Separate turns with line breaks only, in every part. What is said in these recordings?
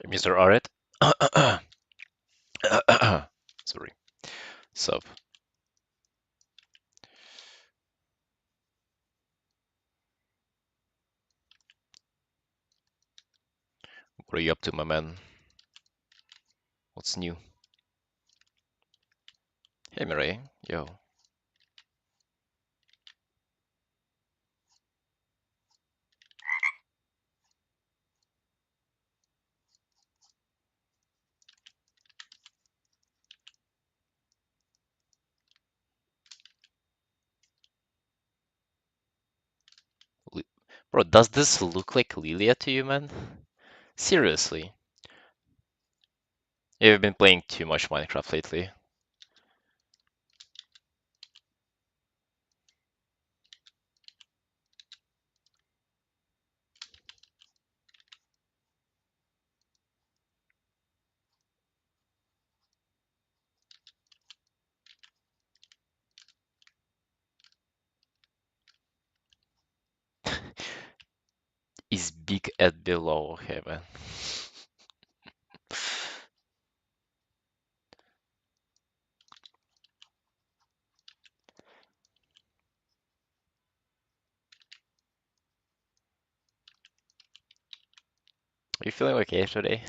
Mr. Aret. Sorry. Sup. What are you up to, my man? What's new? Hey, Mireille. Yo. Li- Bro, does this look like Lilia to you, man? Seriously. You've been playing too much Minecraft lately. Is big at below. Okay, man. Are you feeling okay today?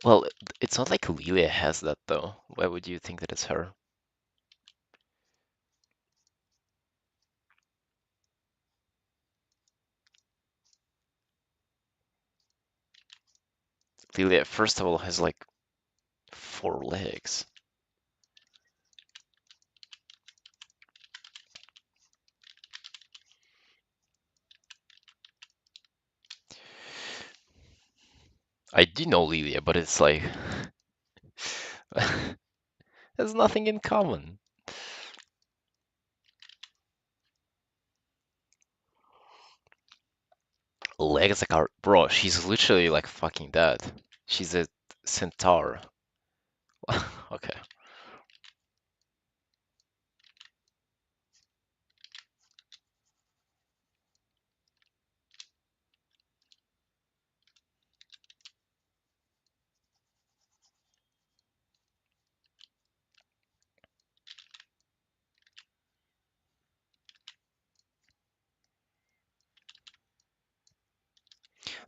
Well, it's not like Lilia has that though. Why would you think that it's her? Lilia, first of all, has like 4 legs. I do know Lilia, but it's like there's nothing in common. Legs like our bro, she's literally like fucking dead. She's a centaur. Okay.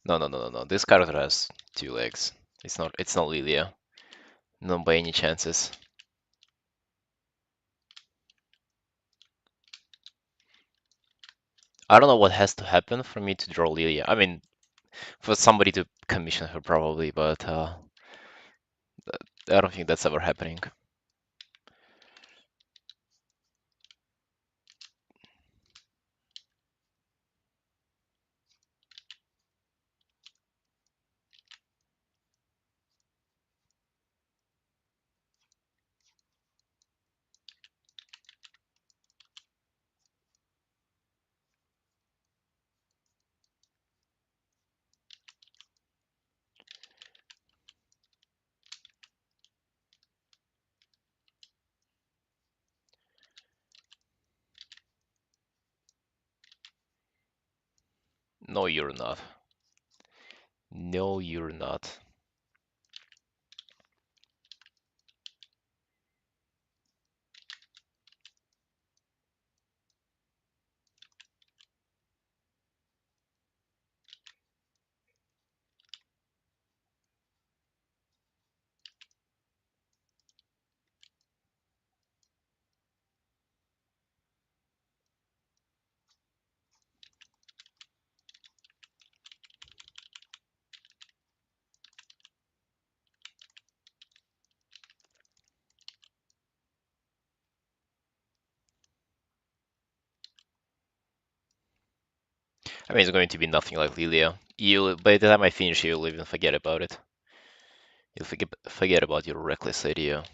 No, no, no, no, no. This character has 2 legs. It's not Lilia. Not by any chances. I don't know what has to happen for me to draw Lilia. I mean, for somebody to commission her probably, but I don't think that's ever happening. No, you're not. No, you're not. I mean, it's going to be nothing like Lilia. You, by the time I finish, you'll even forget about it. You'll forget about your reckless idea.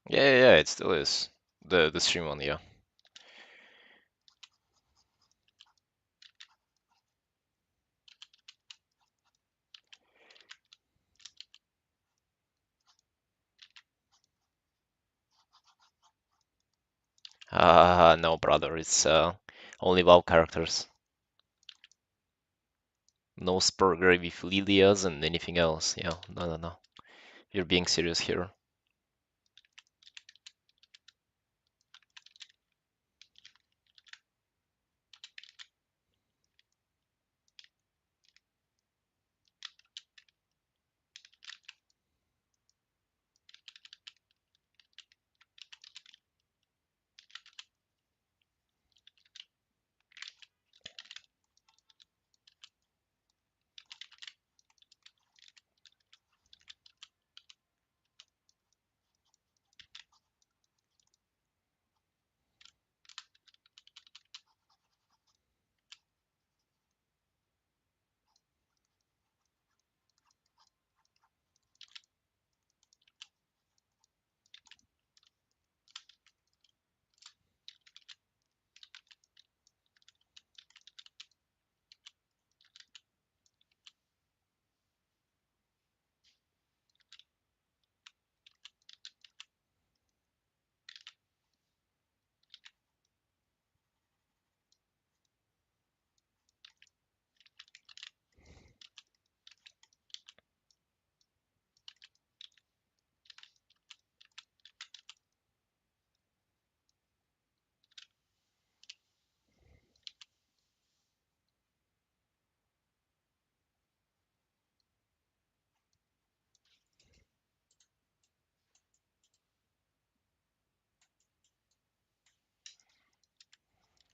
Yeah, yeah, yeah, it still is. The stream one, yeah. No, brother, it's only WoW characters. No Spurgery with Lilias and anything else. Yeah, no, no, no. You're being serious here.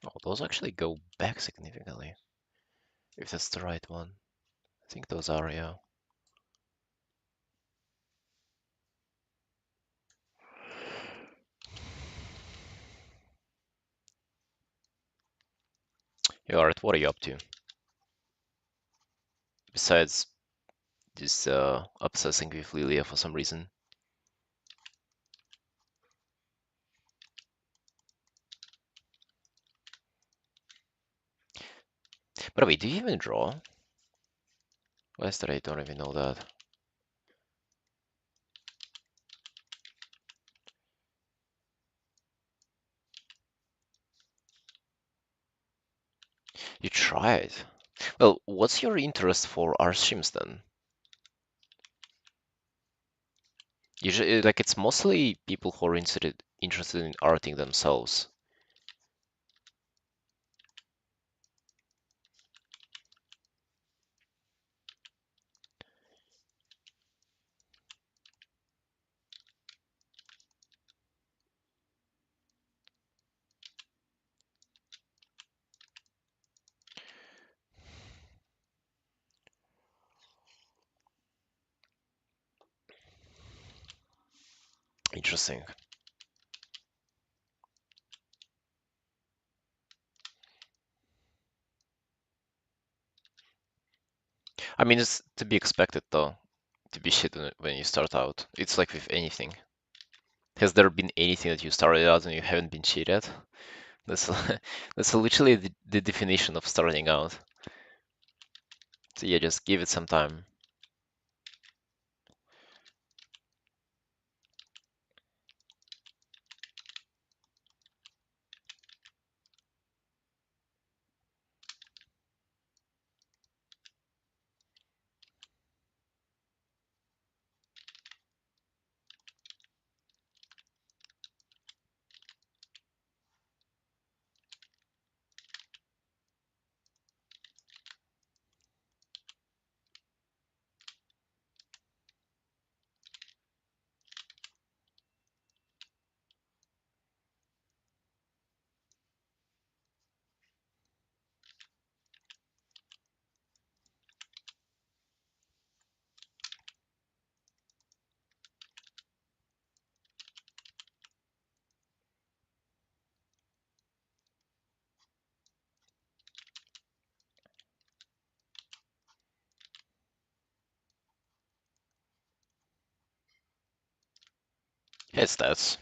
Oh, those actually go back significantly, if that's the right one. I think those are, yeah. Yeah, alright, what are you up to? Besides just obsessing with Lilia for some reason. By the way, do you even draw? Yesterday, I don't even know that. You tried. Well, what's your interest for art streams then? Usually, like it's mostly people who are interested in arting themselves. Interesting. I mean, it's to be expected though, to be shit when you start out. It's like with anything. Has there been anything that you started out and you haven't been shit at? That's that's literally the definition of starting out. So yeah, just give it some time. It's that.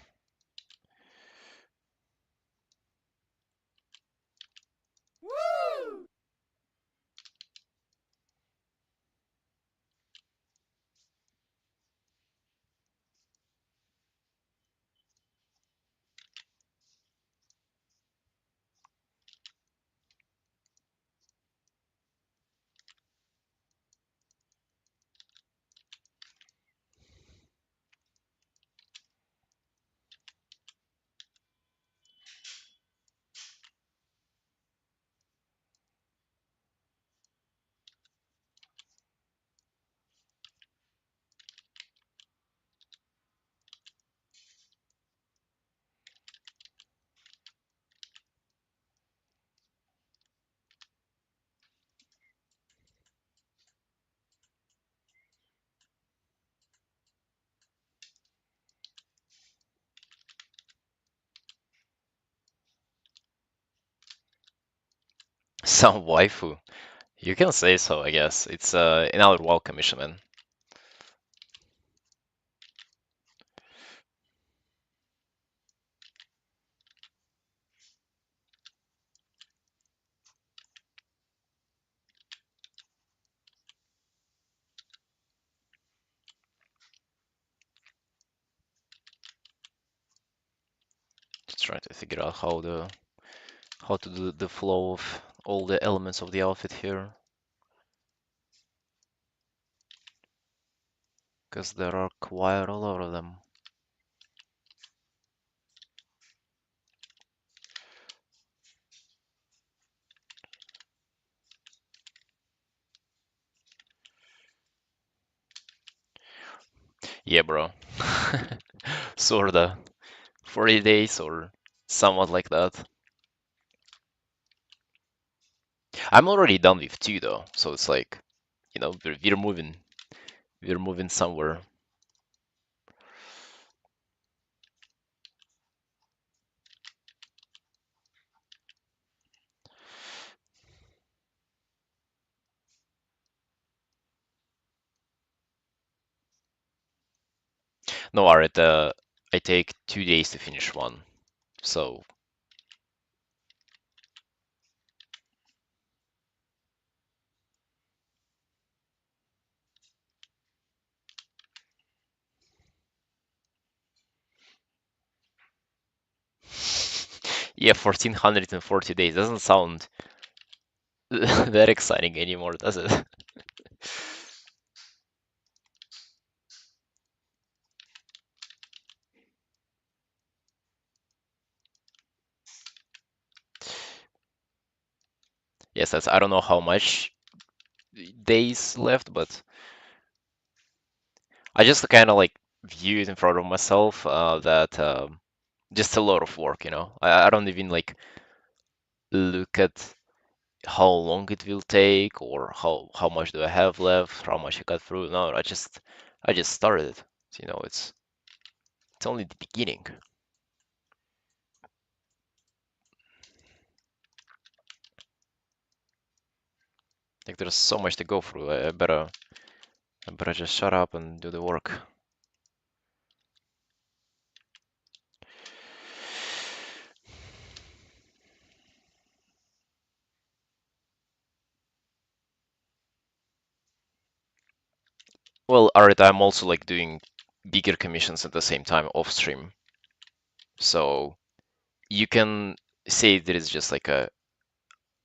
Some waifu. You can say so, I guess. It's another WoW commission, man. Just trying to figure out how to do the flow of all the elements of the outfit here, because there are quite a lot of them. Yeah, bro. Sorta. 40 days or somewhat like that. I'm already done with two though, so it's like, we're moving somewhere. No, Aret, I take 2 days to finish one, so yeah, 1440 days doesn't sound that exciting anymore, does it? Yes, that's I don't know how much days left, but I just kind of like view it in front of myself that just a lot of work, you know. I don't even like look at how long it will take or how much do I have left, how much I got through. No, I just started. You know, it's only the beginning. Like there's so much to go through. I better just shut up and do the work. Well, alright, I'm also like doing bigger commissions at the same time off stream. So you can say that it's just like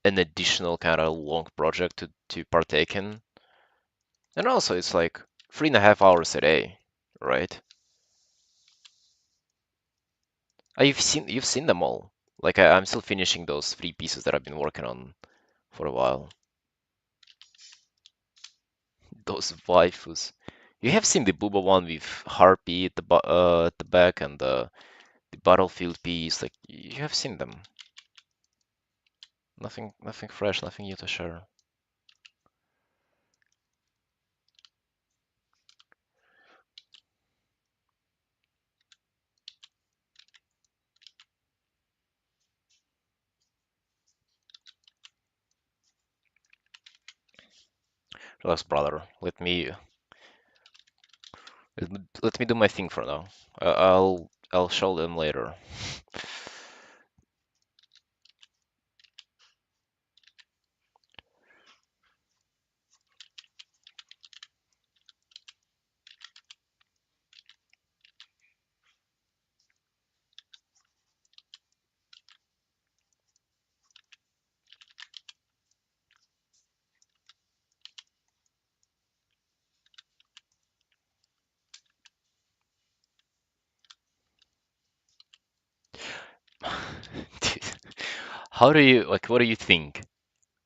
an additional kind of long project to partake in. And also it's like 3.5 hours a day, right? You've seen them all. Like I'm still finishing those 3 pieces that I've been working on for a while. Those waifus. You have seen the Booba one with Harpy at the back and the battlefield piece. Like you have seen them. Nothing fresh, nothing new to share. Relax, brother. Let me do my thing for now. I'll show them later. Dude, how do you like? What do you think?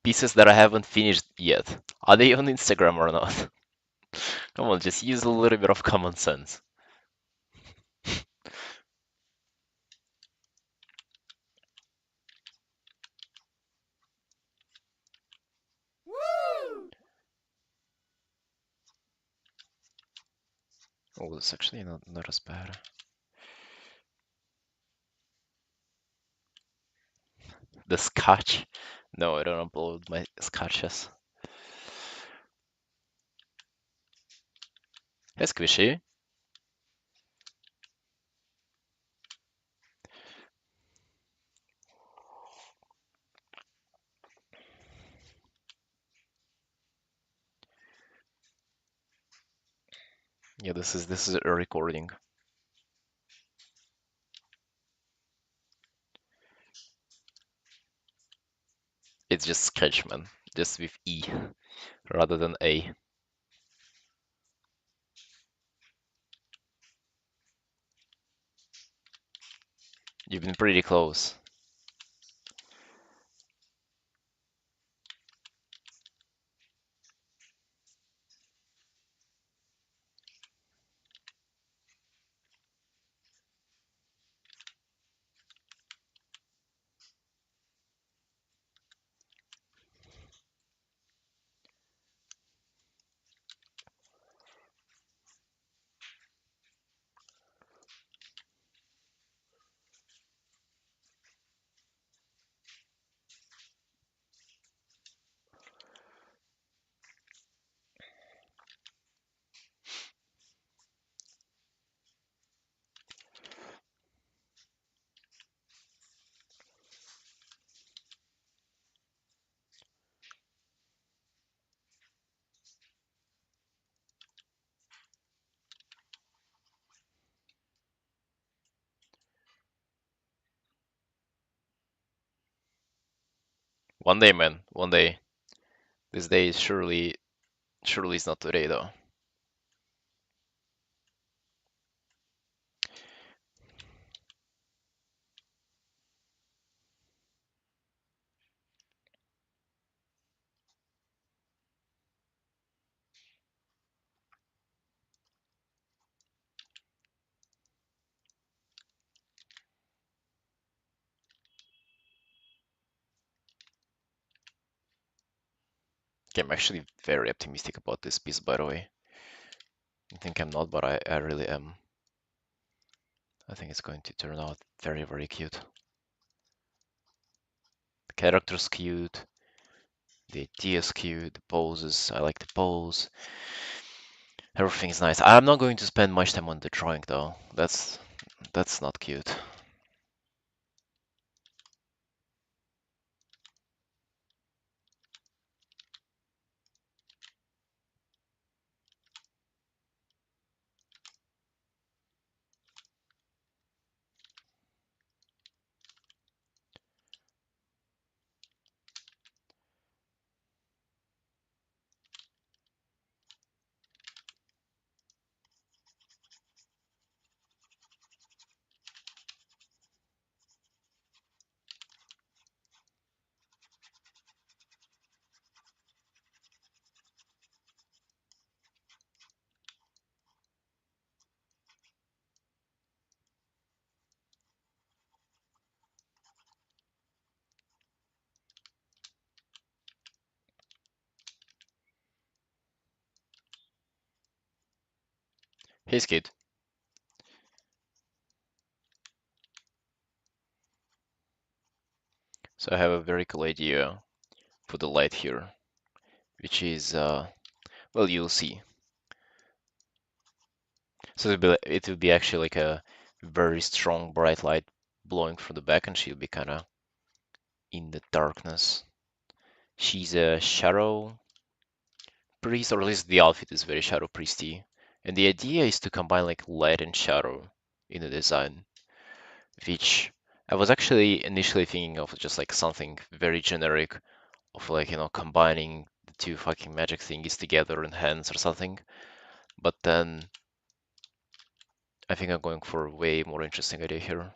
Pieces that I haven't finished yet. Are they on Instagram or not? Come on, just use a little bit of common sense. Oh, it's actually not as bad. The scotch. No, I don't upload my sketches. Hey, Squishy. Yeah, this is a recording. It's just Sketchman, just with E rather than A. You've been pretty close. One day, man, one day. This day is surely is not today though. Okay, I'm actually very optimistic about this piece, by the way. I think I'm not, but I really am. I think it's going to turn out very, very cute. The character's cute, the idea's cute, the poses, I like the pose. Everything's nice. I'm not going to spend much time on the drawing though. That's not cute. Hey, Skid. So I have a very cool idea for the light here, which is, well, you'll see. So it will be actually like a very strong bright light blowing from the back, and she'll be kind of in the darkness. She's a shadow priest, or at least the outfit is very shadow priesty. And the idea is to combine like light and shadow in the design, which I was actually initially thinking of just like something very generic of like, combining the two fucking magic thingies together in hands or something. But then I think I'm going for a way more interesting idea here.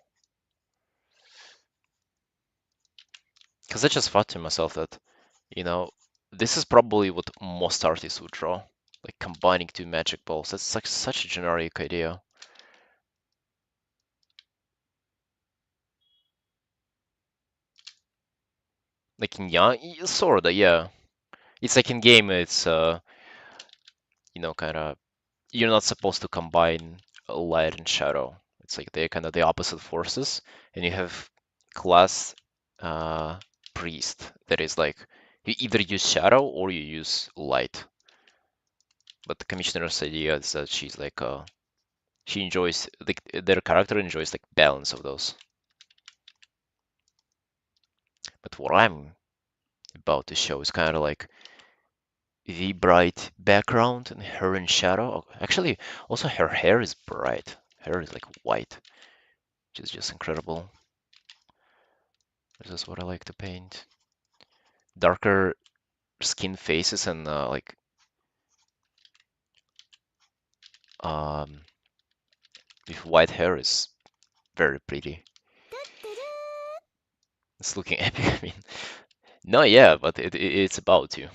Because I just thought to myself that, you know, this is probably what most artists would draw, like combining two magic balls. That's like such a generic idea. Like in yeah, sorta, yeah. It's like in game, it's kind of you're not supposed to combine light and shadow. It's like they're kind of the opposite forces, and you have class uh priest that is like you either use shadow or you use light. But the commissioner's idea is that she's like she enjoys like their character enjoys like balance of those. But what I'm about to show is kind of like the bright background and her in shadow. Actually, also her hair is bright. Hair is like white, which is just incredible. This is what I like to paint. Darker skin faces and like um, with white hair is very pretty. It's looking epic. I mean, no, yeah, but it's about to.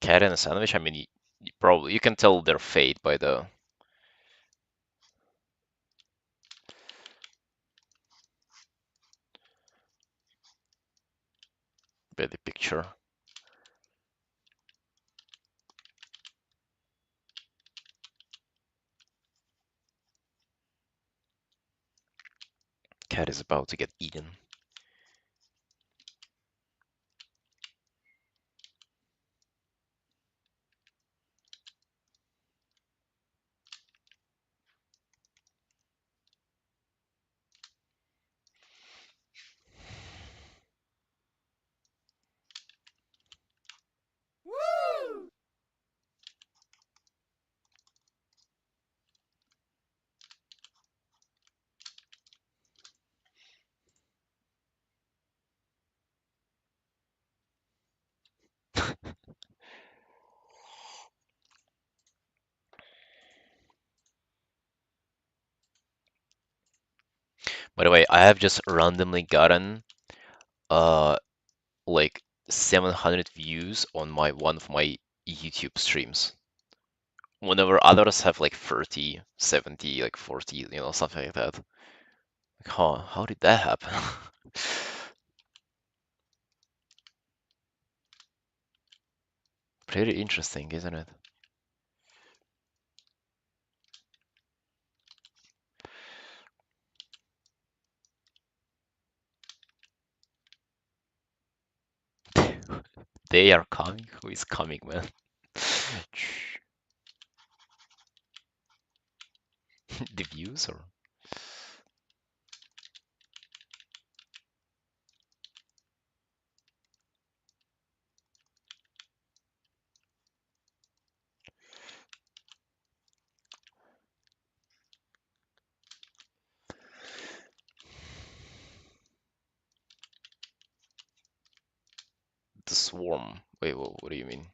Cat and a sandwich. I mean, you probably you can tell their fate by the picture. Cat is about to get eaten. By the way, I have just randomly gotten uh like 700 views on my one of my YouTube streams. Whenever others have like 30, 70, like 40, something like that. Like, how did that happen? Pretty interesting, isn't it? They are coming? Who is coming, man? The views or the swarm? Wait, what do you mean?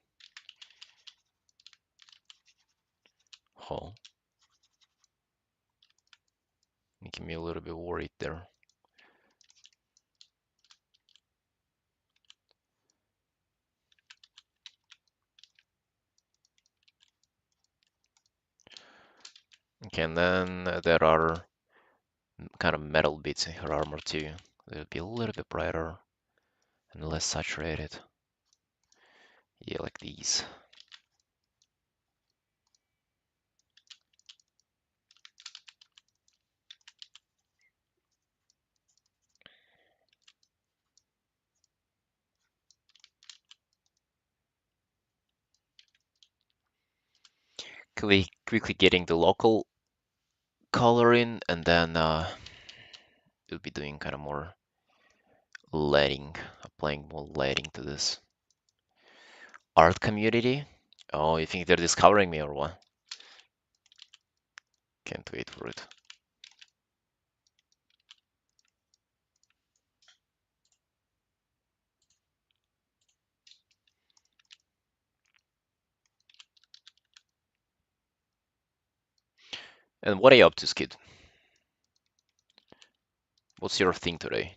Huh? Making me a little bit worried there. Okay, and then there are kind of metal bits in her armor too. They'll be a little bit brighter and less saturated. Yeah, like these. Quickly getting the local color in, and then we'll be doing kind of more lighting, applying more lighting to this. Art community? Oh, you think they're discovering me or what? Can't wait for it. And what are you up to, Skid? What's your thing today?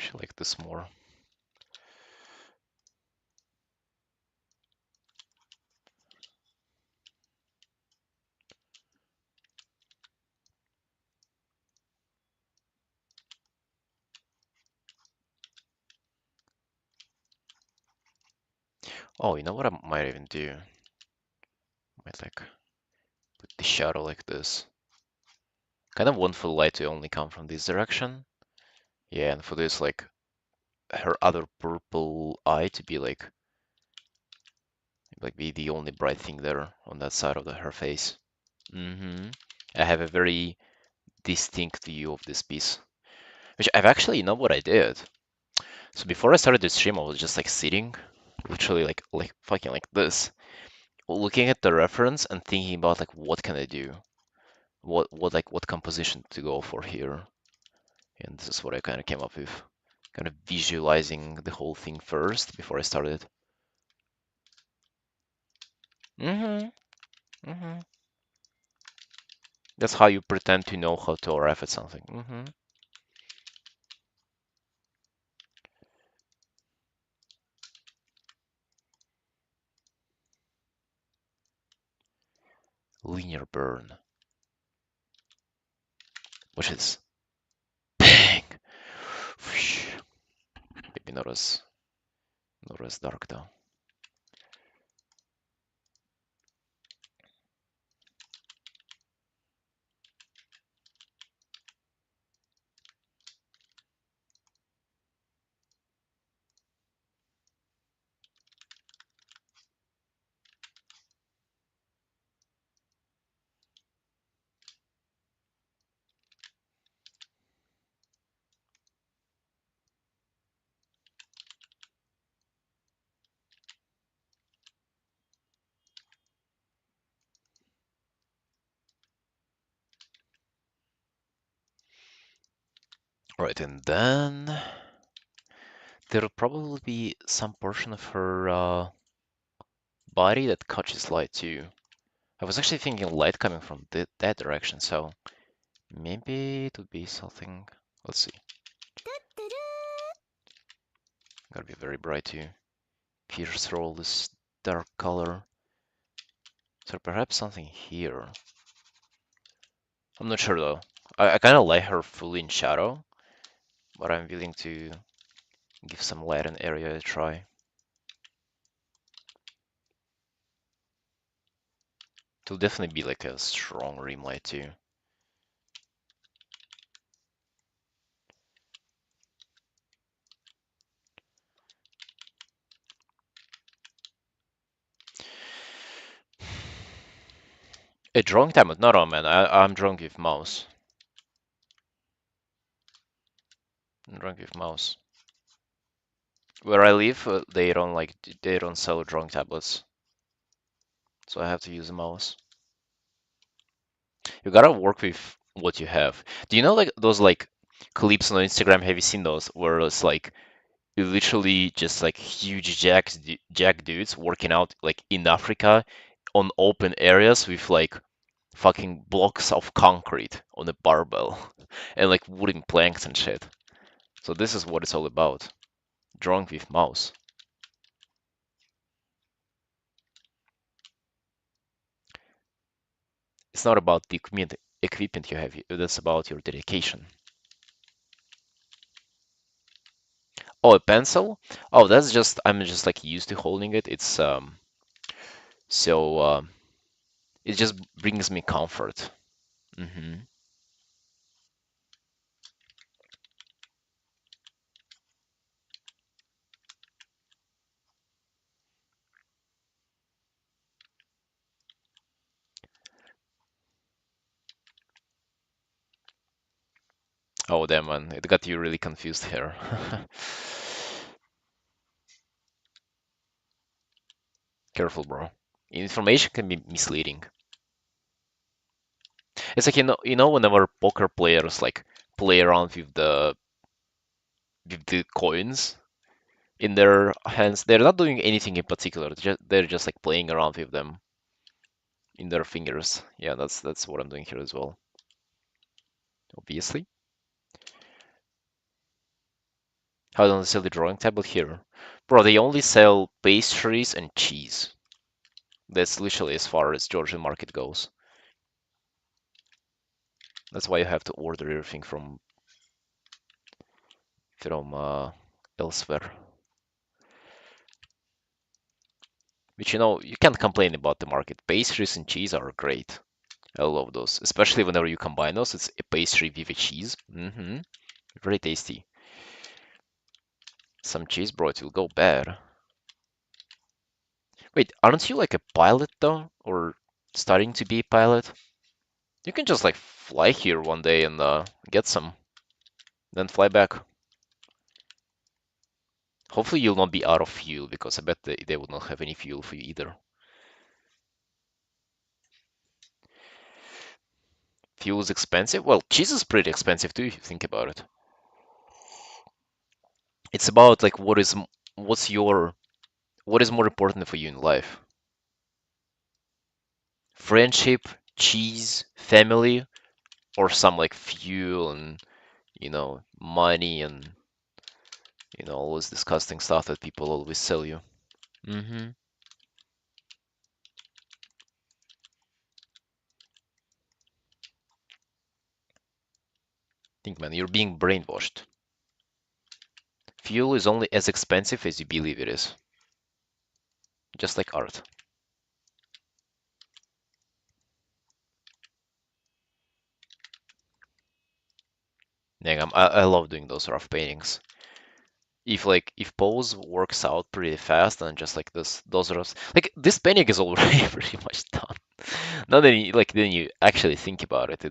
Actually, like this more. Oh, you know what I might even do? Might like put the shadow like this. Kind of want for the light to only come from this direction. Yeah, and for this, like, her other purple eye to be like be the only bright thing there on that side of her face. I have a very distinct view of this piece, which I've actually, you know what I did? So before I started the stream, I was just like sitting, literally like fucking like this, looking at the reference and thinking about like what can I do, what composition to go for here, and this is what I kind of came up with, kind of visualizing the whole thing first before I started. Mm-hmm. Mm-hmm. That's how you pretend to know how to arrive at something. Mm-hmm. Linear burn, which is bang. Maybe not as dark though. Right, and then there'll probably be some portion of her body that catches light too. I was actually thinking light coming from that direction, so maybe it would be something. Let's see. Gotta be very bright to pierce through all this dark color. So perhaps something here. I'm not sure though. I kind of like her fully in shadow, but I'm willing to give some light and area a try. It'll definitely be like a strong rim light too. A drawing tablet? No, no, man. I'm drunk with mouse. I'm drunk with mouse. Where I live, they don't sell drawing tablets, so I have to use a mouse. You gotta work with what you have. Do you know like those like clips on Instagram? Have you seen those where it's like literally just like huge jack dudes working out like in Africa on open areas with like fucking blocks of concrete on a barbell and like wooden planks and shit. So this is what it's all about. Drunk with mouse. It's not about the equipment you have. That's about your dedication. Oh, a pencil? Oh, that's just I'm just like used to holding it. It's so it just brings me comfort. Hmm. Oh, damn man, it got you really confused here. Careful, bro. Information can be misleading. It's like whenever poker players like play around with the coins in their hands, they're not doing anything in particular. They're just like playing around with them in their fingers. Yeah, that's what I'm doing here as well. Obviously. How don't they sell the drawing table here? Bro, they only sell pastries and cheese. That's literally as far as Georgian market goes. That's why you have to order everything from elsewhere. But you know, you can't complain about the market. Pastries and cheese are great. I love those, especially whenever you combine those. It's a pastry with a cheese. Very tasty. Some cheese, bro, it will go bad. Wait, aren't you like a pilot though? Or starting to be a pilot? You can just like fly here one day and get some, then fly back. Hopefully you'll not be out of fuel because I bet they would not have any fuel for you either. Fuel is expensive? Well, cheese is pretty expensive too if you think about it. It's about like what is more important for you in life? Friendship, cheese, family, or some like fuel and money and all this disgusting stuff that people always sell you. Mm-hmm. Think, man, you're being brainwashed. Fuel is only as expensive as you believe it is, just like art. Yeah, I love doing those rough paintings. If pose works out pretty fast and just like those roughs, like this painting is already pretty much done. Now that then you actually think about it,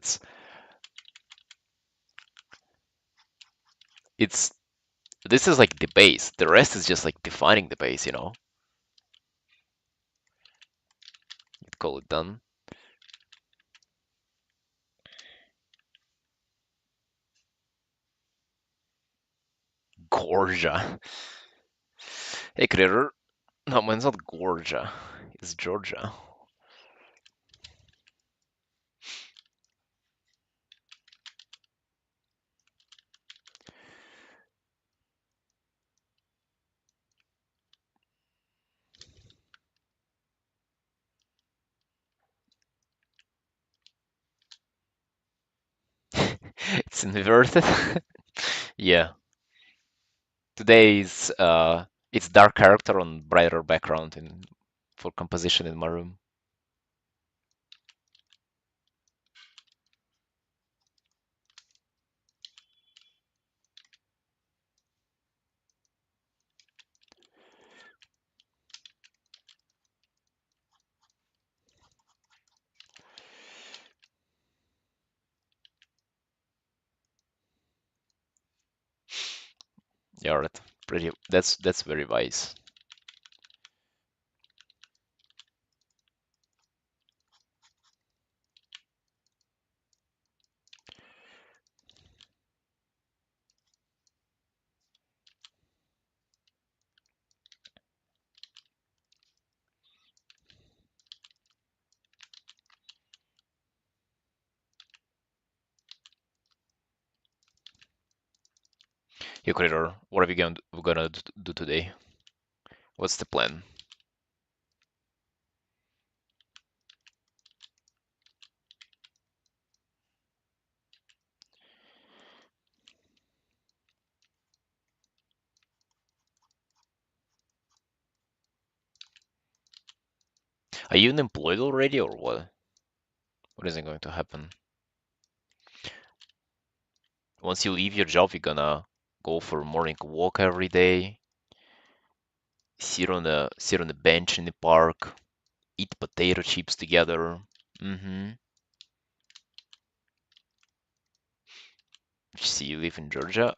it's this is like the base. The rest is just like defining the base, You'd call it done. Georgia. Hey, creator. No, man, it's not Georgia. It's Georgia. It's inverted. Yeah. Today is it's dark character on brighter background in for composition in my room. Yeah, right. Pretty. That's very wise. Hey, creator, what are we gonna do today? What's the plan? Are you unemployed already, or what? What is going to happen? Once you leave your job, you're gonna go for a morning walk every day, sit on the bench in the park, eat potato chips together. Mm-hmm. See, you live in Georgia.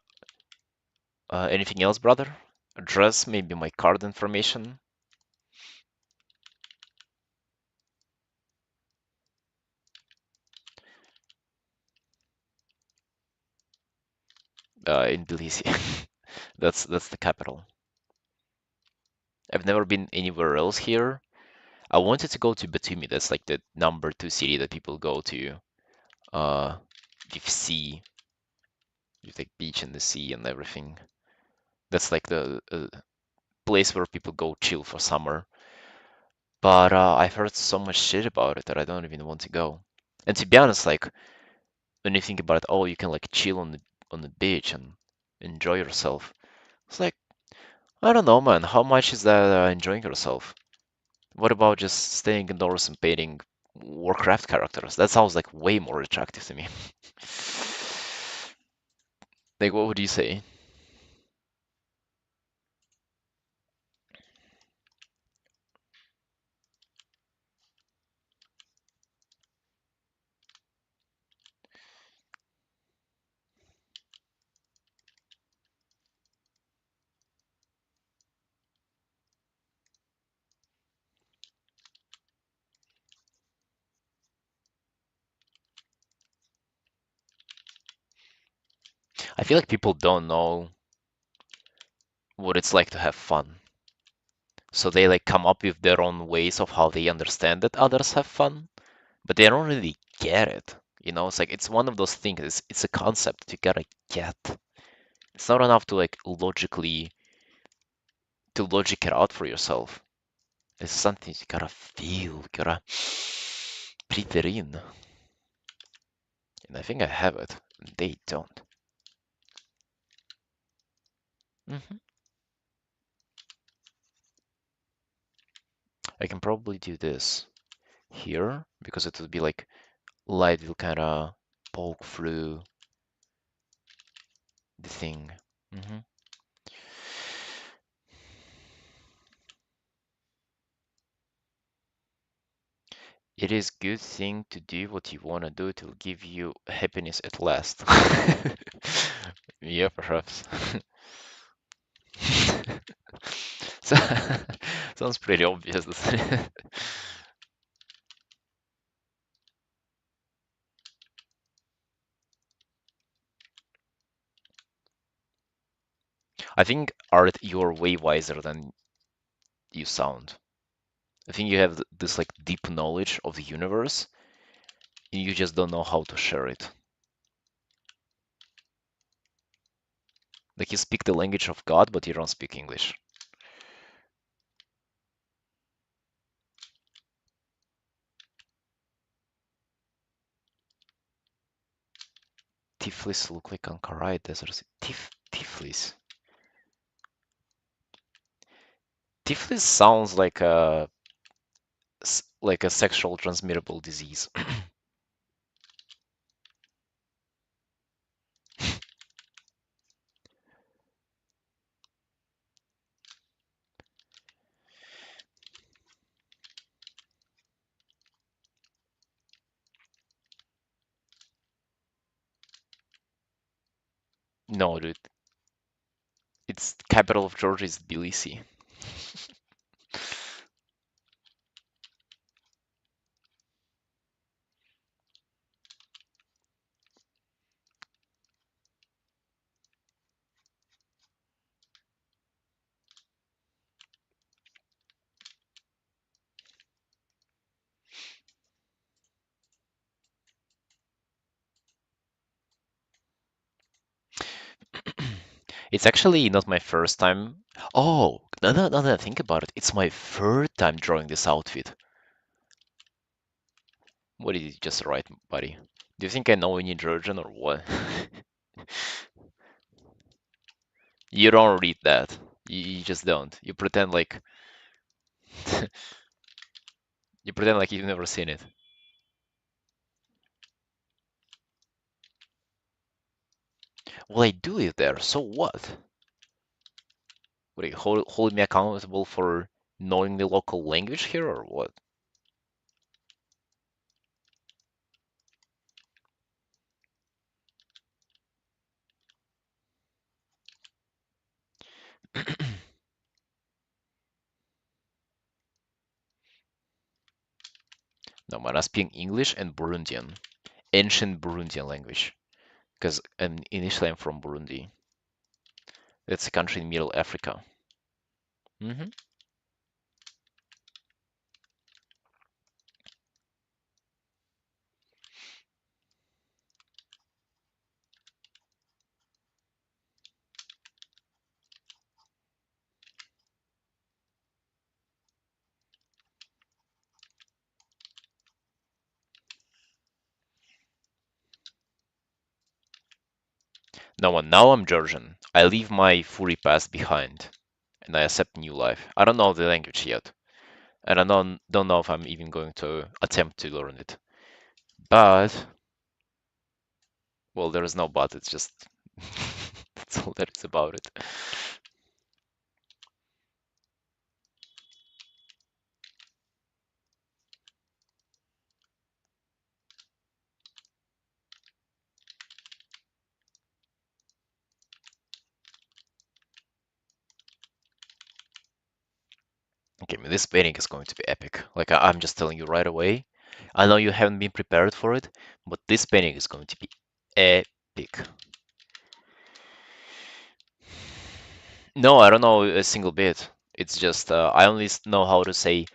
Anything else, brother? Address, maybe my card information. In Tbilisi. That's the capital. I've never been anywhere else here. I wanted to go to Batumi. That's like the number two city that people go to. Uh, with sea, with like beach and the sea and everything. That's like the place where people go chill for summer. But I've heard so much shit about it that I don't even want to go. And to be honest, like when you think about it, oh, you can like chill on the beach and enjoy yourself. It's like I don't know, man. How much is that enjoying yourself? What about just staying indoors and painting Warcraft characters? That sounds like way more attractive to me. Like, what would you say? I feel like people don't know what it's like to have fun. So they like come up with their own ways of how they understand that others have fun, but they don't really get it. You know, it's like it's one of those things. It's a concept that you gotta get. It's not enough to like logically to logic it out for yourself. It's something you gotta feel, you gotta breathe it in. And I think I have it. They don't. hmm I can probably do this here because it would be like light will kind of poke through the thing. hmm It is good thing to do what you want to do. It will give you happiness at last. Yeah, perhaps. So, sounds pretty obvious, doesn't it? I think, Art, you're way wiser than you sound. I think you have this like deep knowledge of the universe, and you just don't know how to share it. Like you speak the language of God, but you don't speak English. Tiflis look like Ankara deserts. Tiflis. Tiflis sounds like a sexual transmittable disease. No, dude. Its capital of Georgia is Tbilisi. It's actually not my first time. Oh, now that I think about it, it's my third time drawing this outfit. What did you just write, buddy? Do you think I know any Georgian or what? You don't read that. You just don't. You pretend like you pretend like you've never seen it. Well, I do live there, so what? What are you holding me accountable for knowing the local language here or what? No, man, I speak English and Burundian, ancient Burundian language, because initially I'm from Burundi. It's a country in Middle Africa. hmm No one. Now I'm Georgian. I leave my furry past behind, and I accept new life. I don't know the language yet, and I don't know if I'm even going to attempt to learn it. But well, there is no but. It's just that's all that is about it. Okay, I mean, this painting is going to be epic. Like I'm just telling you right away. I know you haven't been prepared for it, but this painting is going to be epic. No, I don't know a single bit. It's just I only know how to say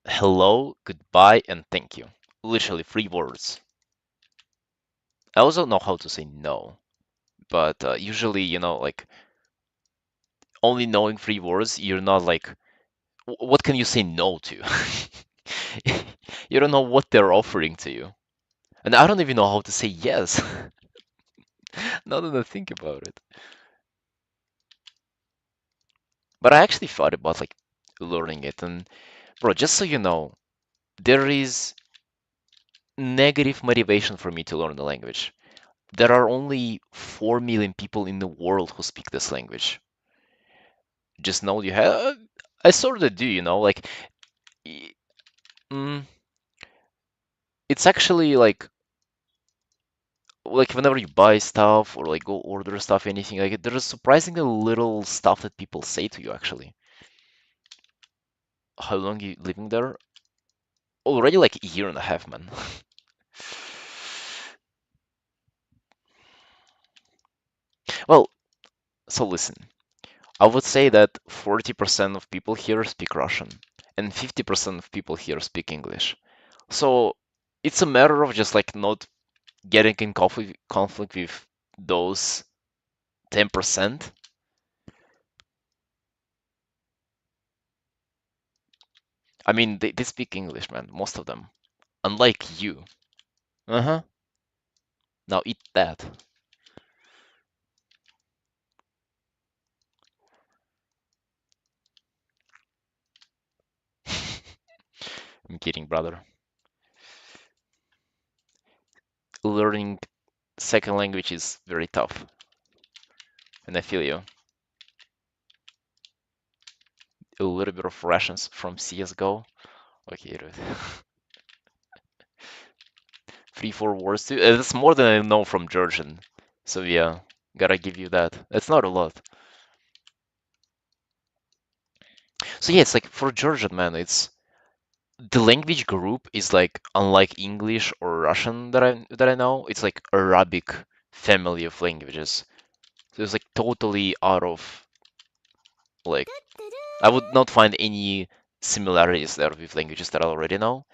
hello, goodbye, and thank you. Literally 3 words. I also know how to say no, but usually, like only knowing 3 words, you're not like, what can you say no to? You don't know what they're offering to you. And I don't even know how to say yes. Now that I think about it. But I actually thought about like learning it. And bro, just so you know, there is negative motivation for me to learn the language. There are only 4 million people in the world who speak this language. Just know you have. I sort of do, like y- mm, it's actually like whenever you buy stuff or like go order stuff, anything like it, there's surprisingly little stuff that people say to you actually. How long you living there? Already like a year and a half, man. Well, so listen, I would say that 40% of people here speak Russian and 50% of people here speak English. So it's a matter of just like not getting in conflict with those 10%. I mean, they speak English, man, most of them. Unlike you. Uh-huh. Now eat that. I'm kidding, brother. Learning second language is very tough, and I feel you. A little bit of Russians from CS:GO. Okay, dude. 3, 4 words too. That's more than I know from Georgian. So yeah, gotta give you that. That's not a lot. So yeah, it's like for Georgian, man, it's the language group is like unlike English or Russian that I know. It's like Arabic family of languages. So it's like totally out of like I would not find any similarities there with languages that I already know.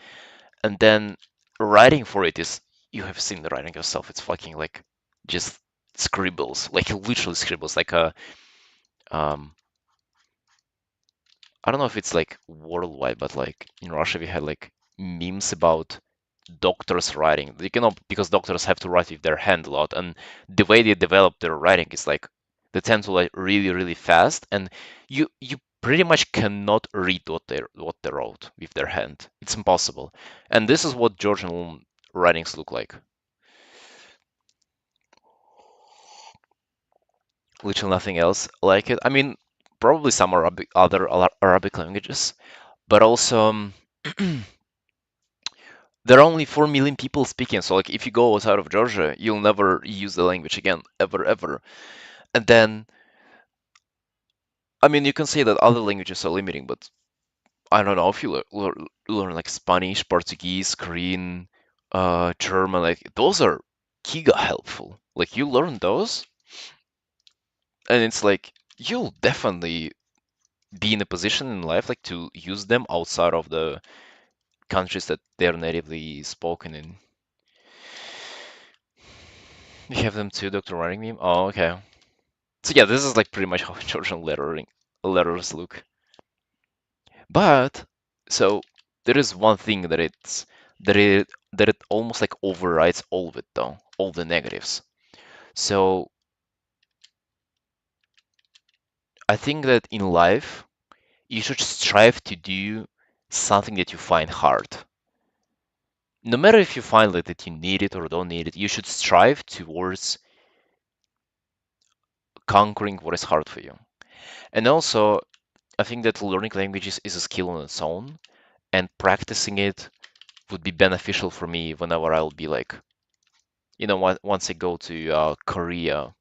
And then writing for it is you have seen the writing yourself. It's fucking like just scribbles, like literally scribbles, like a um I don't know if it's like worldwide, but like in Russia we had like memes about doctors writing. Because doctors have to write with their hand a lot, and the way they develop their writing is like they tend to like really, really fast, and you pretty much cannot read what they wrote with their hand. It's impossible. And this is what Georgian writings look like. Literally nothing else like it. I mean, probably some other Arabic languages, but also there are only 4 million people speaking. So like if you go outside of Georgia, you'll never use the language again, ever, ever. And then, I mean, you can say that other languages are limiting, but I don't know if you learn like Spanish, Portuguese, Korean, German, like those are giga helpful. Like you learn those, and it's like you'll definitely be in a position in life like to use them outside of the countries that they're natively spoken in. You have them too, Dr. Writing Meme? Oh, okay. So yeah, this is like pretty much how Georgian letters look. But so there is one thing that it almost like overrides all of it though, all the negatives. So I think that in life, you should strive to do something that you find hard. No matter if you find like that you need it or don't need it, you should strive towards conquering what is hard for you. And also, I think that learning languages is a skill on its own, and practicing it would be beneficial for me whenever I'll be like, once I go to Korea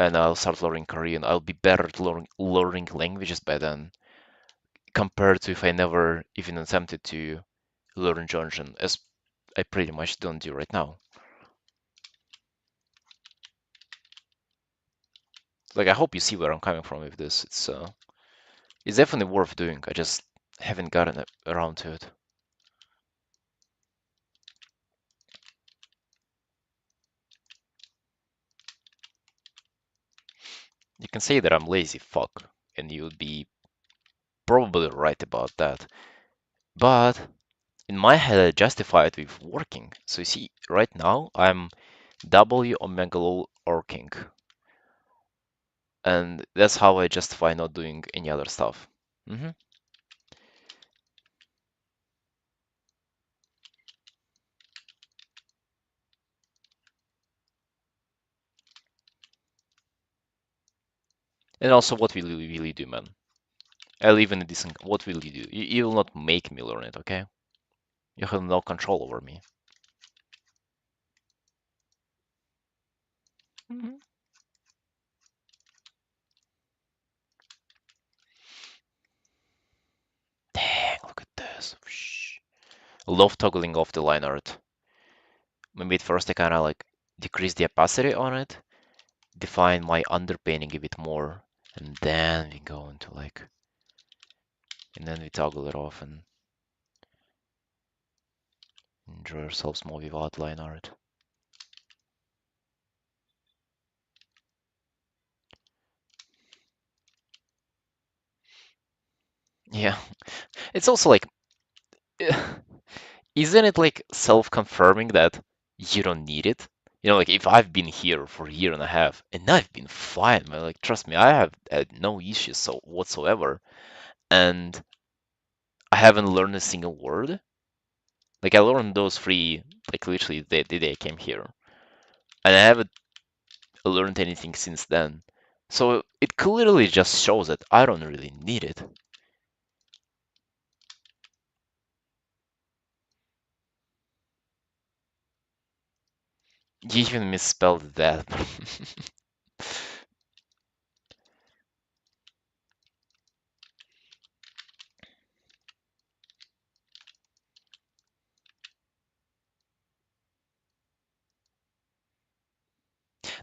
and I'll start learning Korean, I'll be better at learning languages by then compared to if I never even attempted to learn Georgian, as I pretty much don't do right now. Like, I hope you see where I'm coming from with this. It's definitely worth doing. I just haven't gotten around to it. You can say that I'm lazy, fuck, and you'd be probably right about that. But in my head, I justify it with working. So you see, right now I'm W omega orking, and that's how I justify not doing any other stuff. Hmm. And also, what will you really do, man? I live in a decent. What will you do? You will not make me learn it, okay? You have no control over me. Mhm. Dang, look at this. Whoosh. Love toggling off the line art. Maybe at first I kind of like decrease the opacity on it, define my underpainting a bit more, and then we go into like, and then we toggle it off and enjoy ourselves more with outline art. Yeah, it's also like, isn't it like self-confirming that you don't need it? Like if I've been here for a year and a half and I've been fine, man, like trust me, I have had no issues whatsoever, and I haven't learned a single word. Like I learned those three, like literally the day I came here, and I haven't learned anything since then. So it clearly just shows that I don't really need it. You even misspelled that.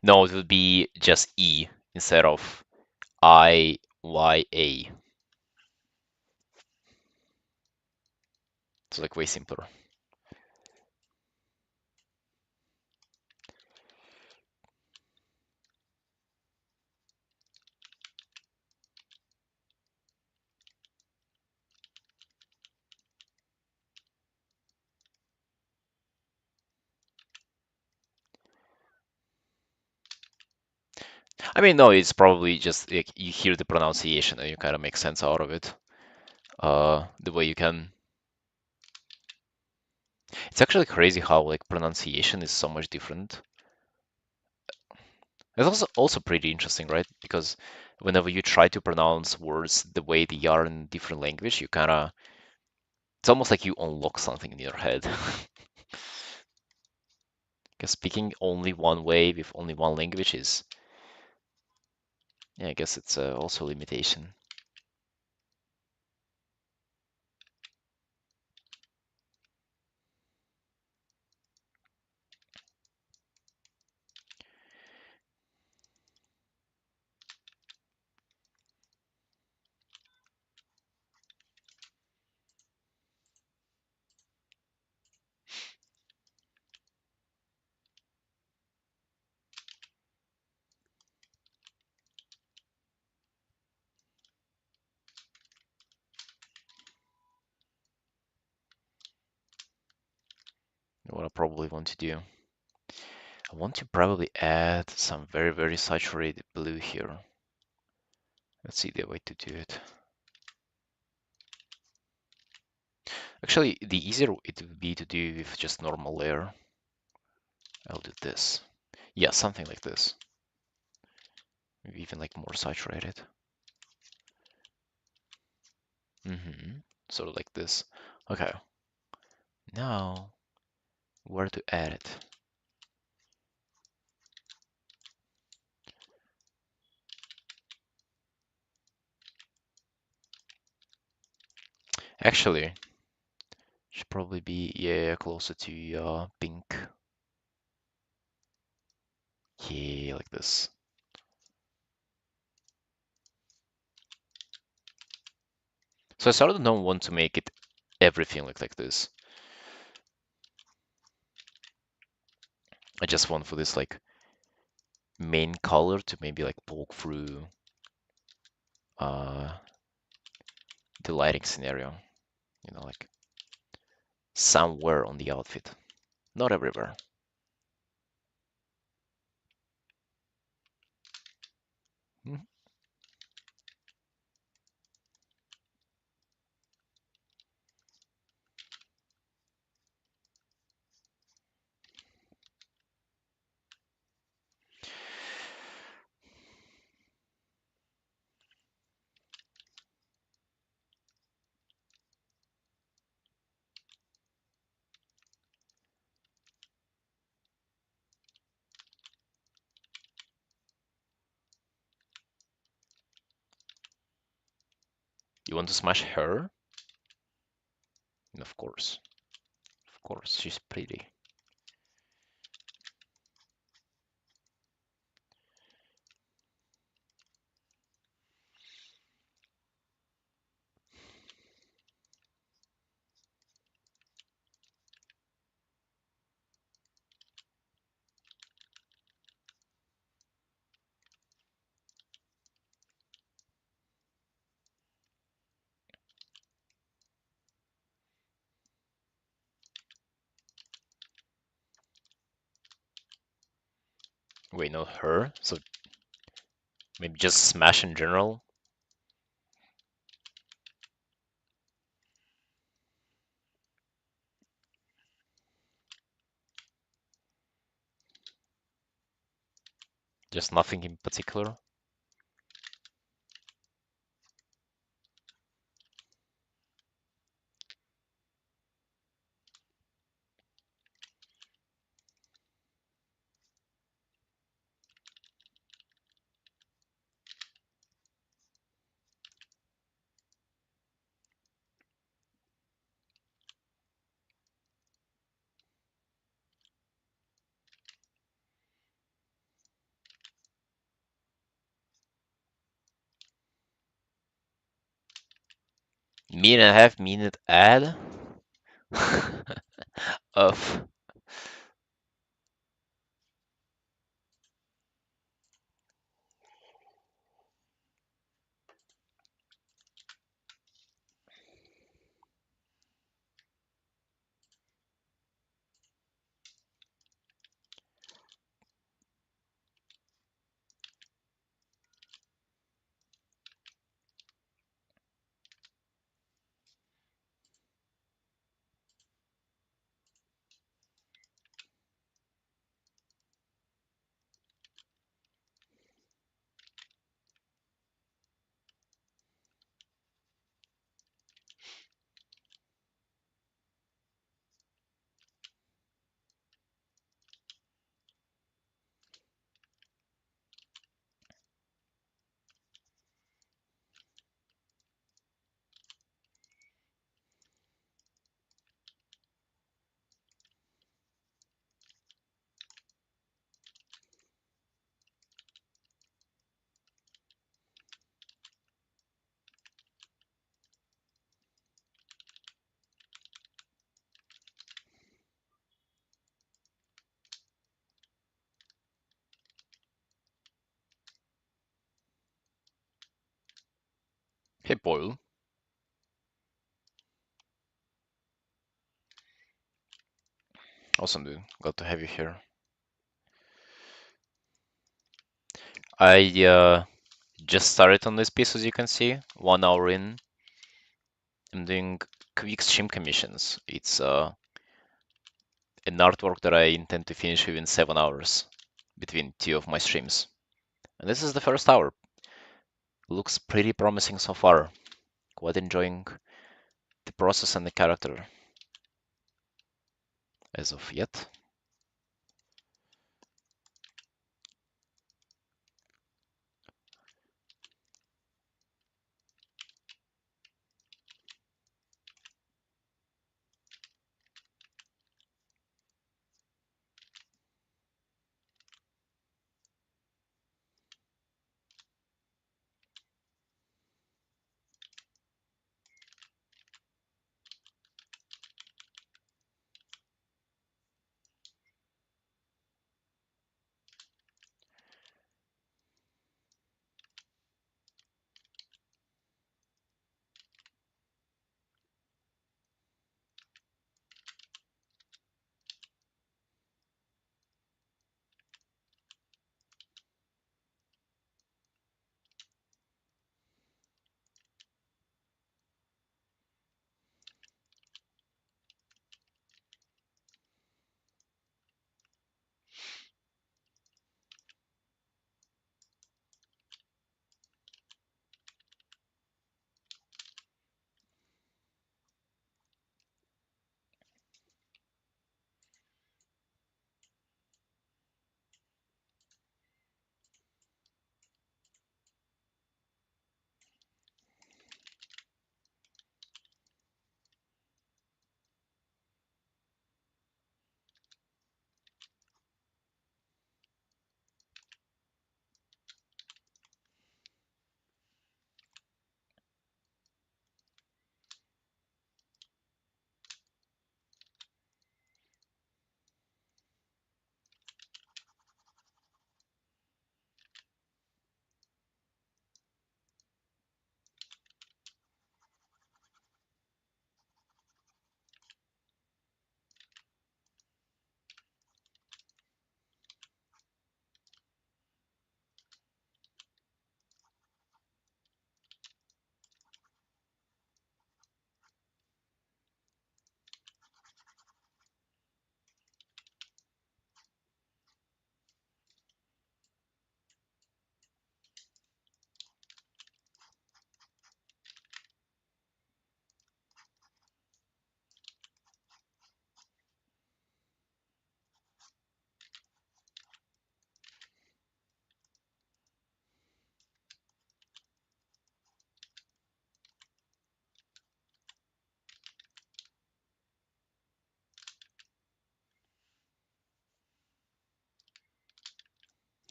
No, it would be just E instead of IYA. It's like way simpler. I mean, no, it's probably just like you hear the pronunciation and you kind of make sense out of it. The way you can. It's actually crazy how like pronunciation is so much different. It's also pretty interesting, right? Because whenever you try to pronounce words the way they are in different language, you kind of it's almost like you unlock something in your head. Because speaking only one way with only one language is, yeah, I guess it's also a limitation. What I probably want to do, I want to probably add some very, very saturated blue here. Let's see the way to do it. Actually, the easier it would be to do with just normal layer. I'll do this. Yeah, something like this. Maybe even like more saturated. Sort of like this. Okay. Now, where to add it? Actually, should probably be, yeah, closer to pink. Yeah, like this. So I sort of don't want to make it everything look like this. I just want for this like main color to maybe like poke through uh, the lighting scenario, like somewhere on the outfit, not everywhere. Mhm. You want to smash her? Of course. Of course, she's pretty. Wait, not her? So maybe just smash in general? Just nothing in particular? Minute ad of hey boil. Awesome, dude. Glad to have you here. I just started on this piece, as you can see. 1 hour in. I'm doing quick stream commissions. It's an artwork that I intend to finish within 7 hours between two of my streams. And this is the first hour. Looks pretty promising so far. Quite enjoying the process and the character as of yet.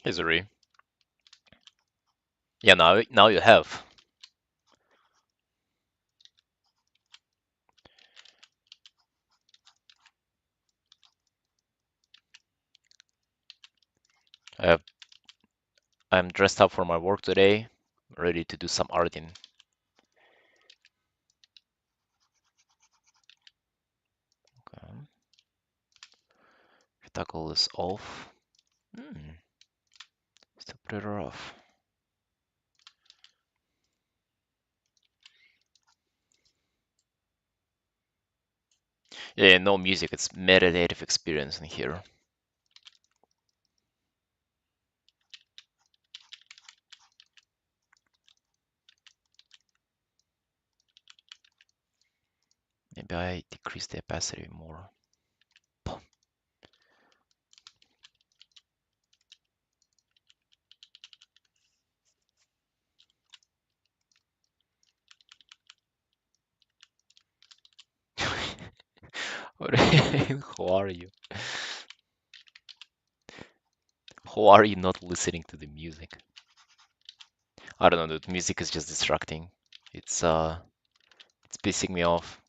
History. Yeah, now you have. Uh, I'm dressed up for my work today, ready to do some arting. Okay. Toggle is off. Hmm, still pretty rough. Yeah, no music, it's meditative experience in here. Maybe I decrease the opacity more. Who are you? Who are you not listening to the music? I don't know, the music is just distracting. It's pissing me off.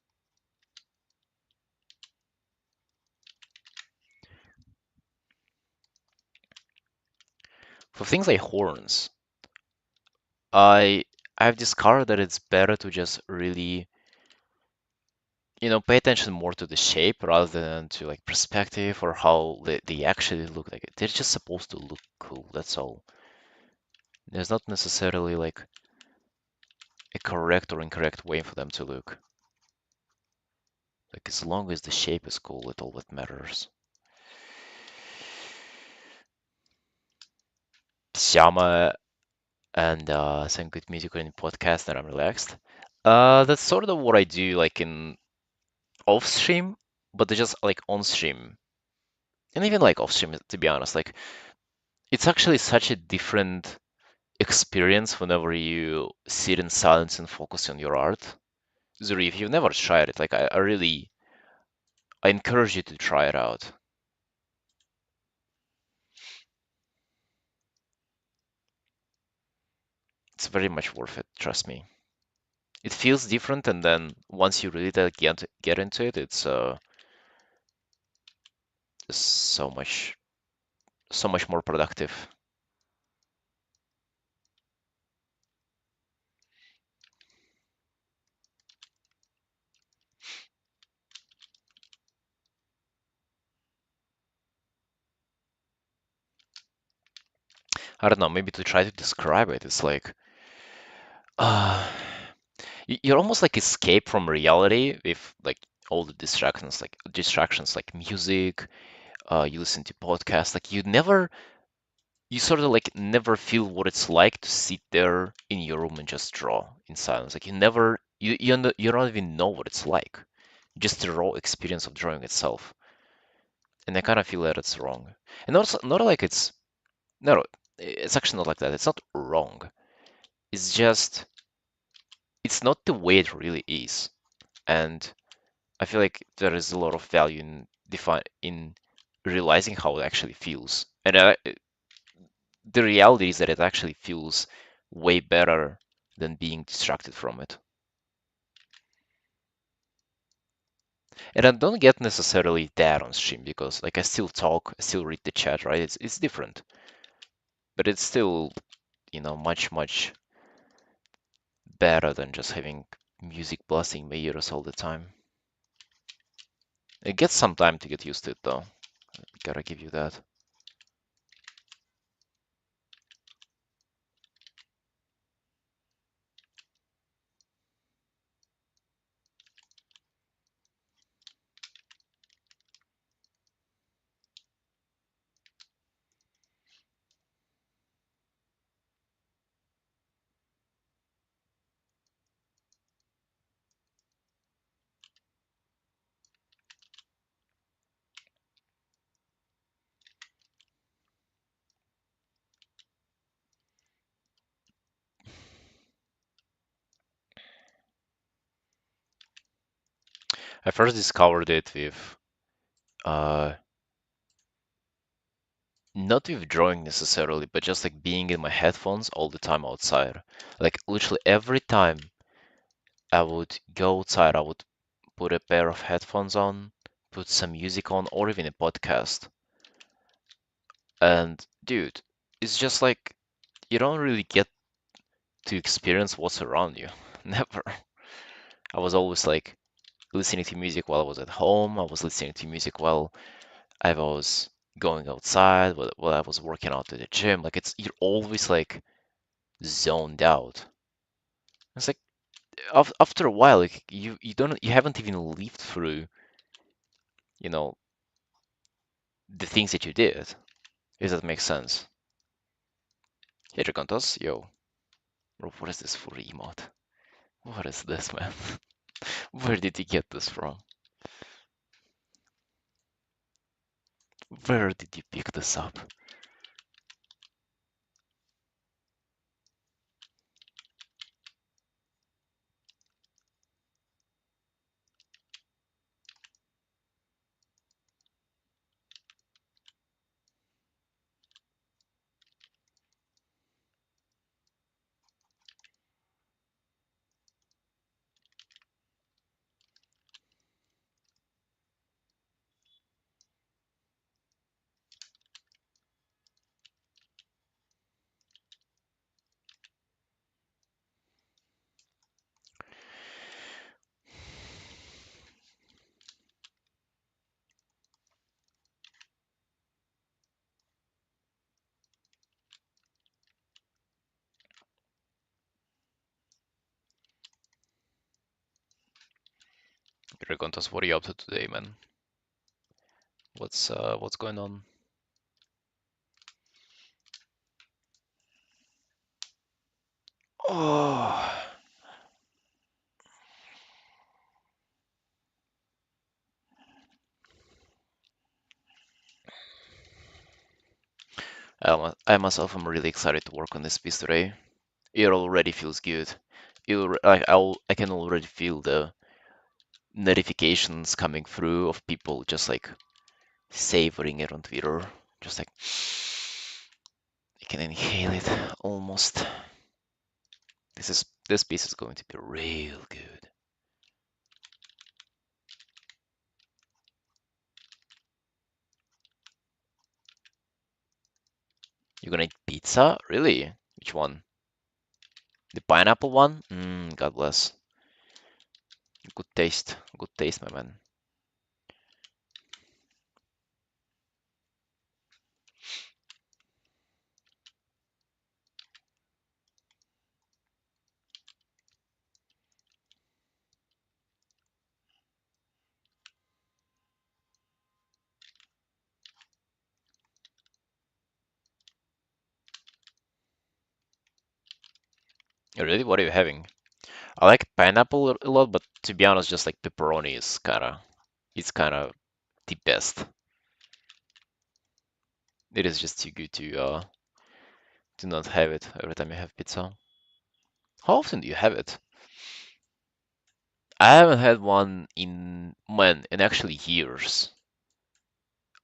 For things like horns, I I've discovered that it's better to just really, pay attention more to the shape rather than to like perspective or how they actually look like. They're just supposed to look cool, that's all. There's not necessarily like a correct or incorrect way for them to look. Like as long as the shape is cool, it all that matters. Pyjama and some good music on podcast and I'm relaxed. That's sort of what I do like in off stream, but just like on stream. And even like off stream, to be honest, like it's actually such a different experience whenever you sit in silence and focus on your art. Zuri, if you've never tried it, like I encourage you to try it out. It's very much worth it, trust me. It feels different, and then once you really get into it, it's just so much more productive. I don't know, maybe to try to describe it, it's like uh, you're almost like escape from reality with like all the distractions like music. You listen to podcasts, like you sort of like never feel what it's like to sit there in your room and just draw in silence. Like you don't even know what it's like. Just the raw experience of drawing itself. And I kind of feel that it's wrong. And not like it's no, it's actually not like that. It's not wrong. It's just it's not the way it really is. And I feel like there is a lot of value in realizing how it actually feels. And the reality is that it actually feels way better than being distracted from it. And I don't get necessarily that on stream because like I still talk, I still read the chat, right? It's different, but it's still, much better than just having music blasting my ears all the time. It gets some time to get used to it though. Gotta give you that. I first discovered it with uh not with drawing necessarily, but just like being in my headphones all the time outside. Like literally every time I would go outside, I would put a pair of headphones on, put some music on, or even a podcast. And dude, it's just like you don't really get to experience what's around you. Never. I was always like listening to music while I was at home. I was listening to music while I was going outside, while I was working out at the gym. Like you're always like zoned out. It's like after a while, like you haven't even lived through, you know, the things that you did. If that makes sense. Hey, Dragontos, yo, bro, what is this for emote? What is this, man? Where did you get this from? Where did you pick this up? Recontas, what are you up to today, man? What's going on? Oh, I myself am really excited to work on this piece today. It already feels good. I can already feel the notifications coming through of people just like savoring it on Twitter. Just like you can inhale it almost. This piece is going to be real good. You're gonna eat pizza? Really? Which one? The pineapple one? God bless. Good taste. Good taste, my man. Really? What are you having? I like pineapple a lot, but to be honest, just like pepperoni is it's kinda the best. It is just too good to not have it every time you have pizza. How often do you have it? I haven't had one in actually years.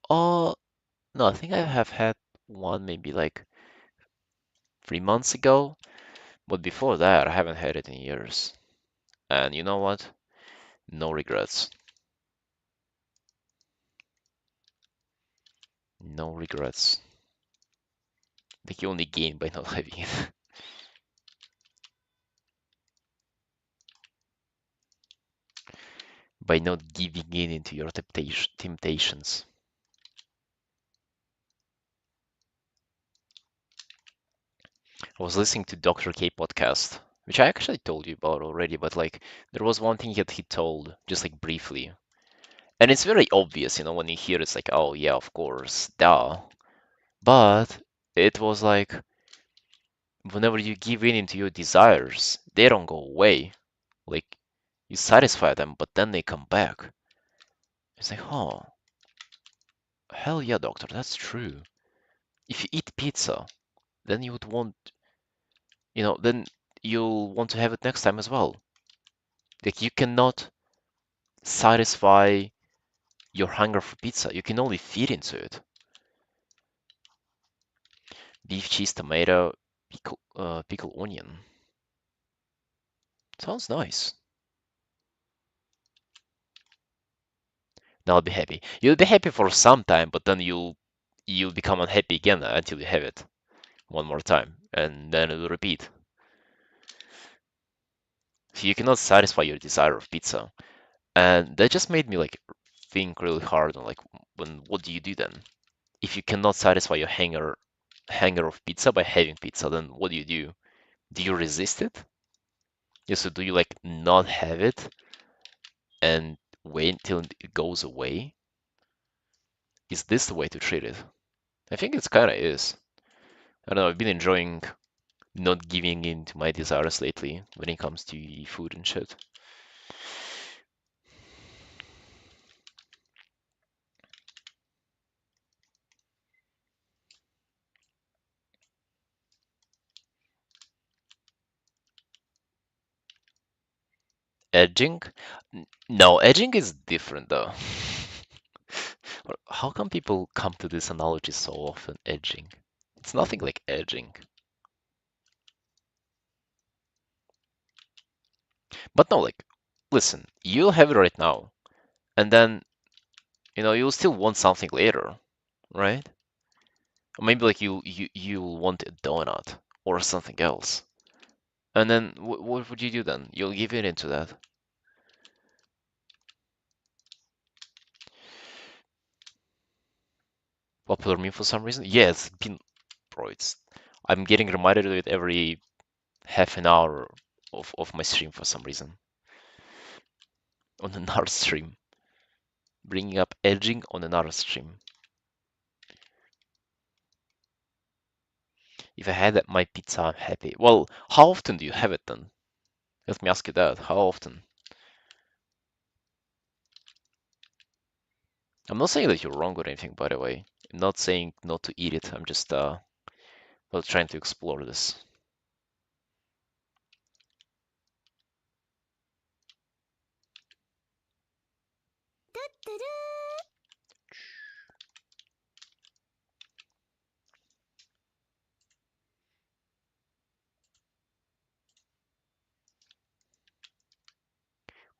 Oh, no, I think I have had one maybe like 3 months ago, but before that, I haven't had it in years. And you know what? No regrets. No regrets. Like you only gain by not having it. By not giving in into your temptations. I was listening to Dr. K podcast, which I actually told you about already, but like there was one thing that he told, just like briefly. And it's very obvious, when you hear it's like, oh yeah, of course, duh. But it was like whenever you give in into your desires, they don't go away. Like you satisfy them, but then they come back. It's like, oh, hell yeah, doctor, that's true. If you eat pizza, then you would want, then you'll want to have it next time as well. Like you cannot satisfy your hunger for pizza. You can only feed into it. Beef, cheese, tomato, pickle onion. Sounds nice. Now I'll be happy. You'll be happy for some time, but then you'll become unhappy again until you have it one more time, and then it'll repeat. So you cannot satisfy your desire of pizza, and that just made me like think really hard on like when what do you do then? If you cannot satisfy your hanger of pizza by having pizza, then what do you do? Do you resist it? Yeah, so do you like not have it and wait till it goes away? Is this the way to treat it? I think it's kind of is. I don't know, I've been enjoying not giving in to my desires lately when it comes to food and shit. Edging? No, edging is different though. How come people come to this analogy so often? Edging. It's nothing like edging. But no, like, listen, you'll have it right now, and then, you'll still want something later, right? Or maybe like you'll want a donut or something else. And then what would you do then? You'll give in into that. Popular meme for some reason? Yeah, it's been, bro, I'm getting reminded of it every half an hour of my stream for some reason. on another stream. Bringing up edging on another stream. If I had my pizza, I'm happy. Well, how often do you have it then? Let me ask you that. How often? I'm not saying that you're wrong or anything, by the way. I'm not saying not to eat it. I'm just well trying to explore this.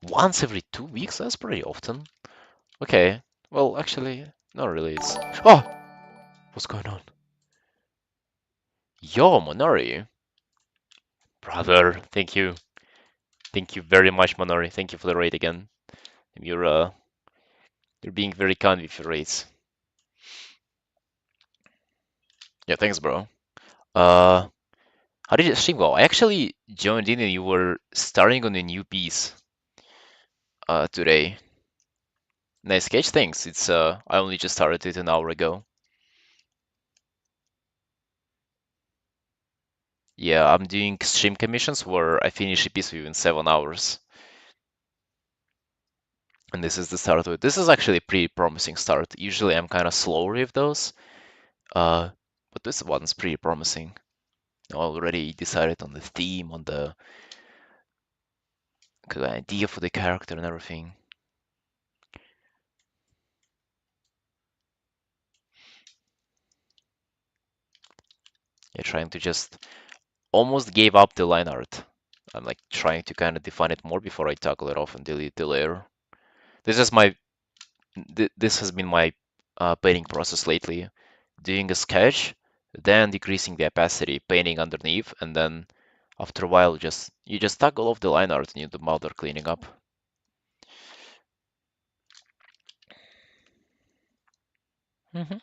Once every 2 weeks? That's pretty often. Okay. Well, actually, not really. It's oh, what's going on? Yo, Monori, brother. Thank you very much, Monori. Thank you for the raid again. You're being very kind with your raids. Yeah, thanks, bro. Uh, how did the stream go? I actually joined in and you were starting on a new piece today. Nice sketch, thanks. It's I only just started it an hour ago. Yeah, I'm doing stream commissions where I finish a piece within 7 hours. And this is the start of it. This is actually a pretty promising start. Usually I'm kind of slower with those, uh, but this one's pretty promising. I already decided on the theme, on the idea for the character and everything. Yeah, trying to just almost gave up the line art. I'm like trying to kind of define it more before I toggle it off and delete the layer. This is my this has been my painting process lately. Doing a sketch, then decreasing the opacity, painting underneath, and then after a while just you just toggle off the line art and you do mother cleaning up. Hmm.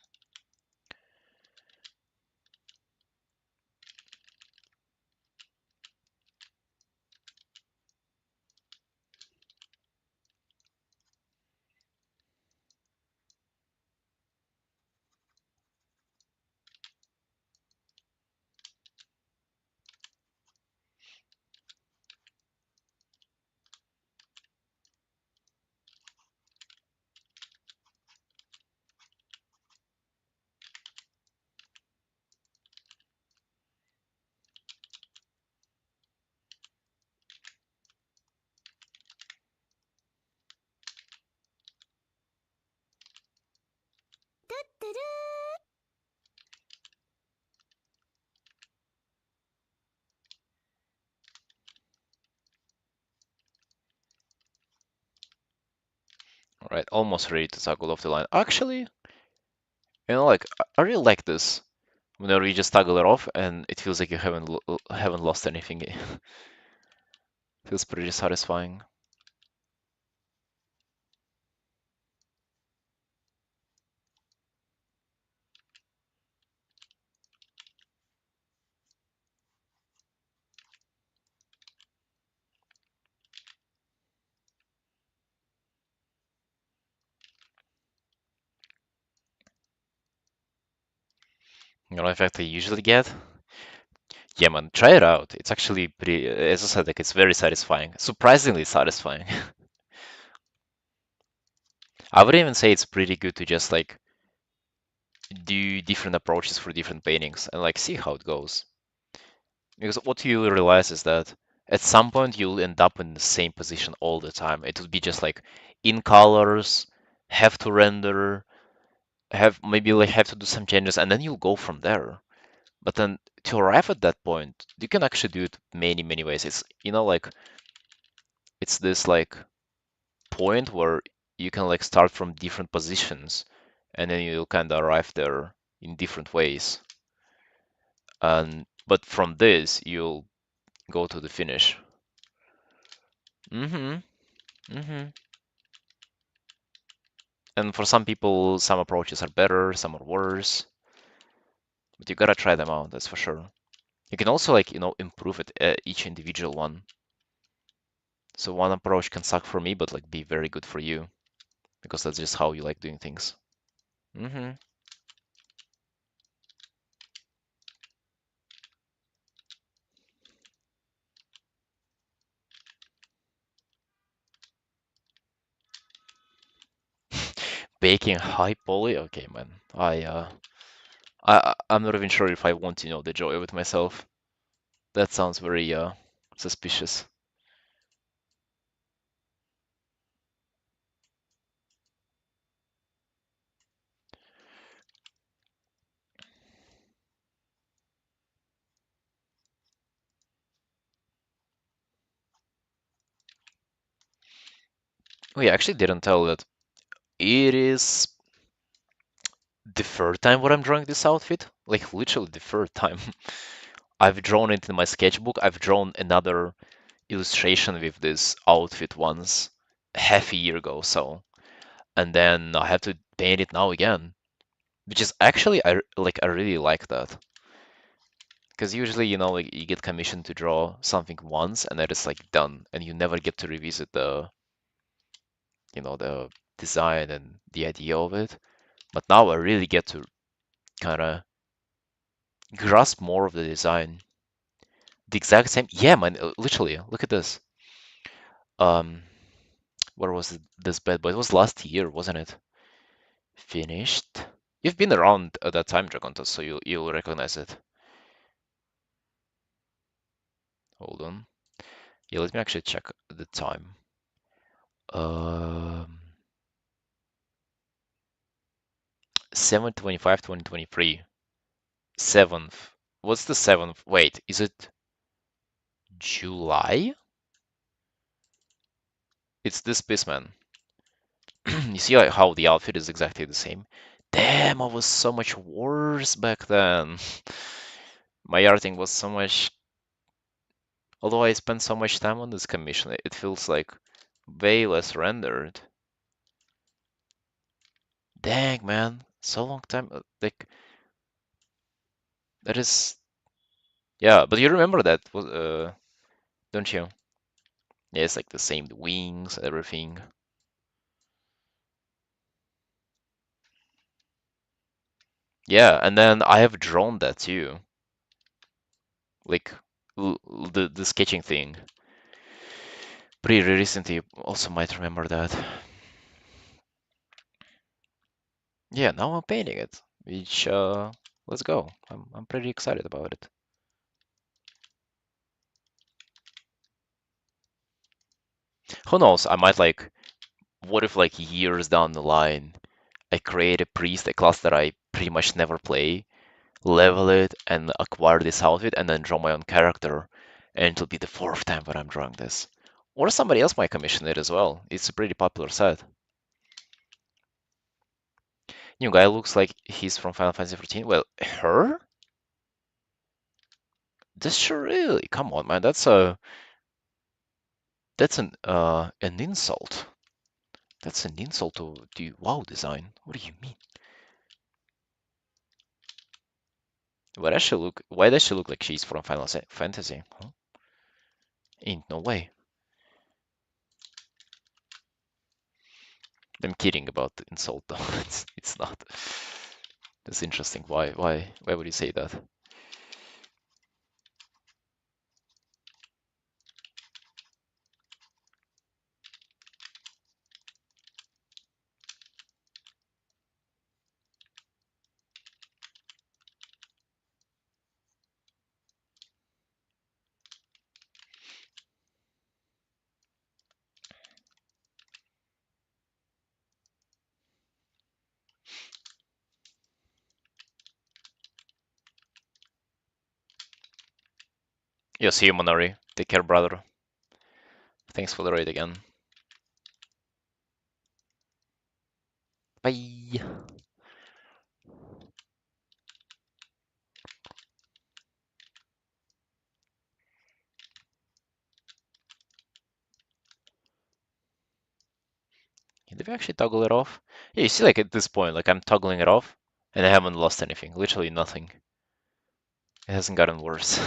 All right, almost ready to toggle off the line. Actually, like I really like this. Whenever you just toggle it off and it feels like you haven't lost anything. Feels pretty satisfying. You know, effect I usually get. Yeah, man, try it out. It's actually pretty, as I said, like it's very satisfying. Surprisingly satisfying. I would even say it's pretty good to just like do different approaches for different paintings and like see how it goes. Because what you realize is that at some point you'll end up in the same position all the time. It would be just like in colors, have to render, have maybe like have to do some changes, and then you'll go from there. But then to arrive at that point, you can actually do it many ways. It's like it's this like point where you can like start from different positions and then you'll kind of arrive there in different ways. And but from this you'll go to the finish. Mm-hmm. Mm-hmm. And for some people, some approaches are better, some are worse, but you gotta try them out, that's for sure. You can also like, improve it each individual one. So one approach can suck for me, but like be very good for you because that's just how you like doing things. Hmm. Baking high poly? Okay, man. I'm not even sure if I want to know the joy of it myself. That sounds very suspicious. We actually didn't tell that it is the third time what I'm drawing this outfit. Like literally the third time. I've drawn it in my sketchbook. I've drawn another illustration with this outfit once half a year ago, so and then I have to paint it now again, which is actually I really like that because usually like you get commissioned to draw something once and then it's like done and you never get to revisit the design and the idea of it. But now I really get to kind of grasp more of the design. The exact same, yeah, man. Literally, look at this. Um, where was this bad boy? It was last year, wasn't it? Finished. You've been around at that time, Dragontos, so you'll recognize it. Hold on. Yeah, let me actually check the time. Um, 7/25, 2023. 7th. What's the 7th? Wait, is it July? It's this Beastman. You see like how the outfit is exactly the same? Damn, I was so much worse back then. My arting was so much. Although I spent so much time on this commission, it feels like way less rendered. Dang, man, so long time. Like that is, yeah. But you remember that, don't you? Yeah, it's like the same the wings, everything. Yeah, and then I have drawn that too, like the sketching thing. Pretty recently, you also might remember that. Yeah, now I'm painting it, which let's go. I'm pretty excited about it. Who knows? I might like. What if like years down the line, I create a priest, a class that I pretty much never play, level it, and acquire this outfit, and then draw my own character, and it'll be the fourth time that I'm drawing this. Or somebody else might commission it as well. It's a pretty popular set. New guy looks like he's from Final Fantasy 14. Well, her? This sure really? Come on, man. That's an insult. That's an insult to the WoW design. What do you mean? Why does she look like she's from Final Fantasy? Huh? Ain't no way. I'm kidding about the insult though. It's not. That's interesting. Why would you say that? Yeah, see you, Monori. Take care, brother. Thanks for the raid again. Bye. Did we actually toggle it off? Yeah, you see, like at this point, like I'm toggling it off, and I haven't lost anything. Literally nothing. It hasn't gotten worse.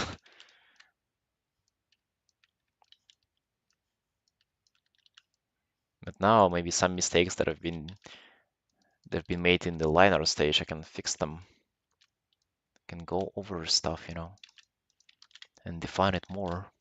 But now maybe some mistakes that have been made in the liner stage, I can fix them. I can go over stuff, and define it more.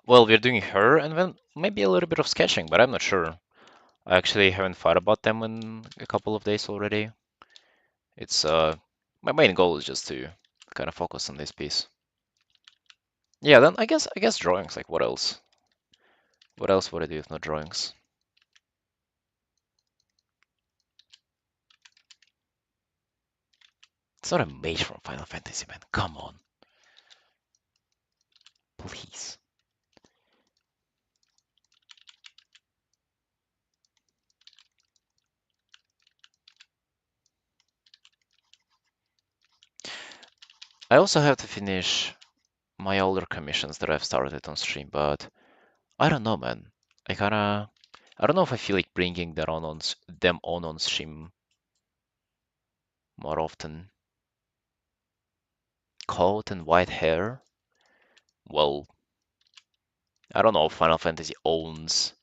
Well, we're doing her and then maybe a little bit of sketching, but I'm not sure. I actually haven't thought about them in a couple of days already. It's my main goal is just to kind of focus on this piece. Yeah, then I guess drawings, like what else? What else would I do if not drawings? It's not a mage from Final Fantasy, man. Come on, please. I also have to finish my older commissions that I've started on stream, but I don't know, man. I don't know if I feel like bringing them on stream more often. Coat and white hair? Well, I don't know if Final Fantasy owns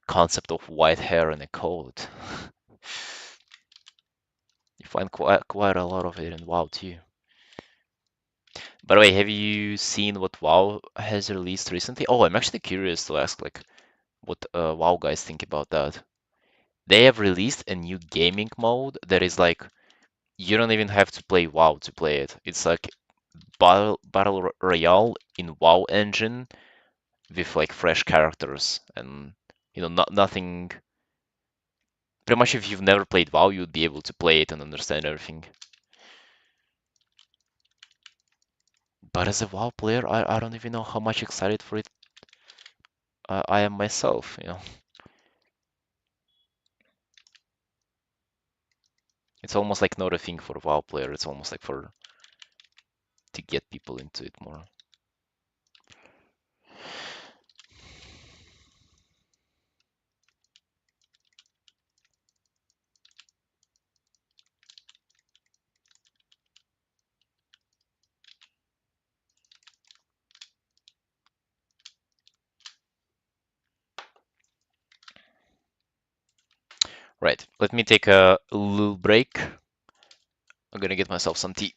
concept of white hair and a coat. You find quite a lot of it in WoW too. By the way, have you seen what WoW has released recently? Oh, I'm actually curious to ask like what WoW guys think about that. They have released a new gaming mode that is like you don't even have to play WoW to play it. It's like battle royale in WoW engine with like fresh characters and nothing. Pretty much if you've never played WoW, you'd be able to play it and understand everything. But as a WoW player, I don't even know how much excited for it I am myself. It's almost like not a thing for a WoW player. It's almost like for to get people into it more. Right. Let me take a little break. I'm gonna get myself some tea.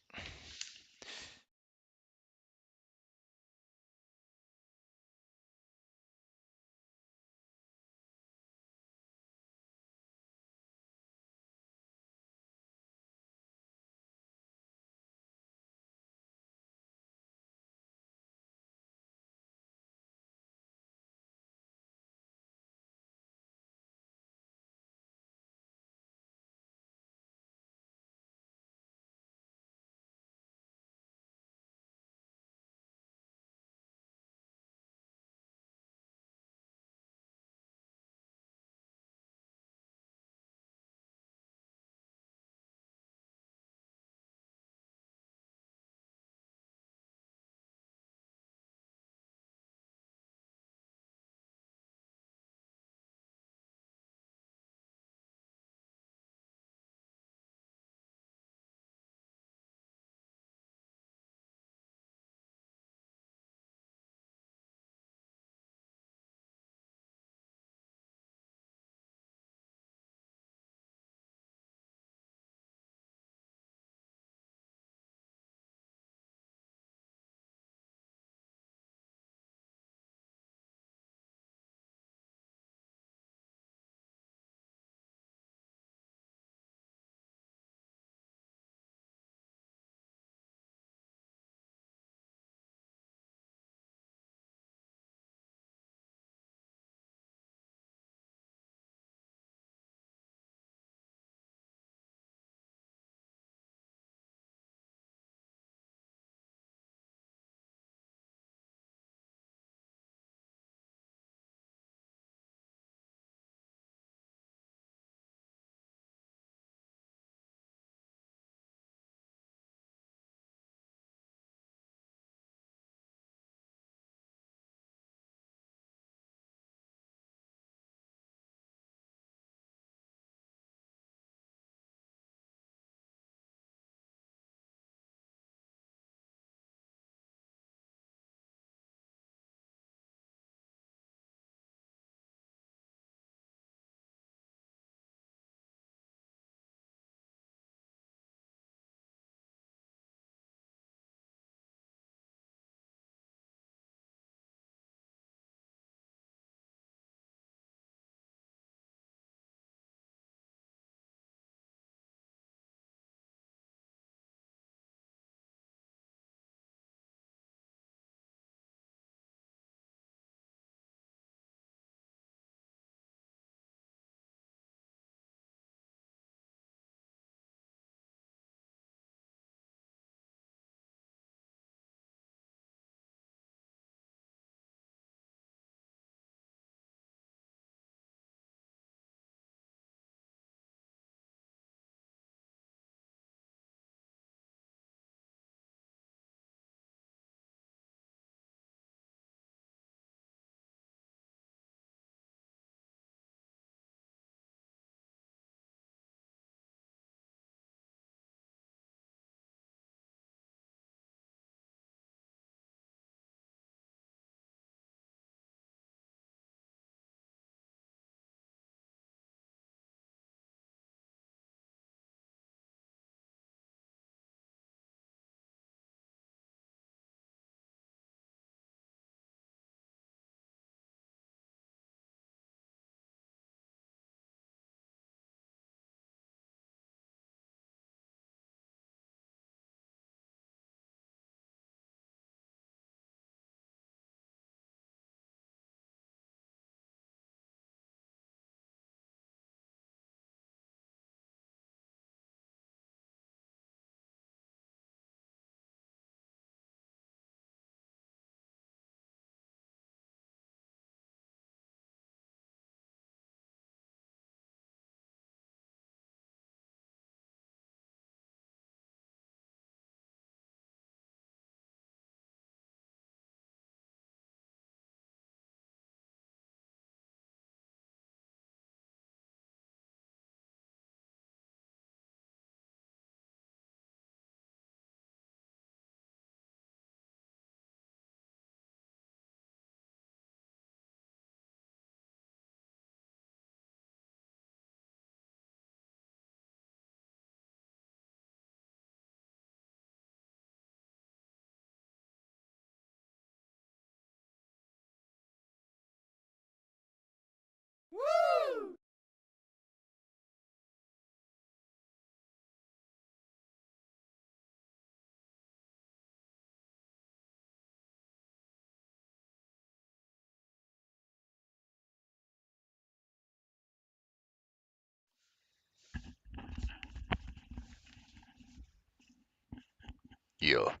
Yeah.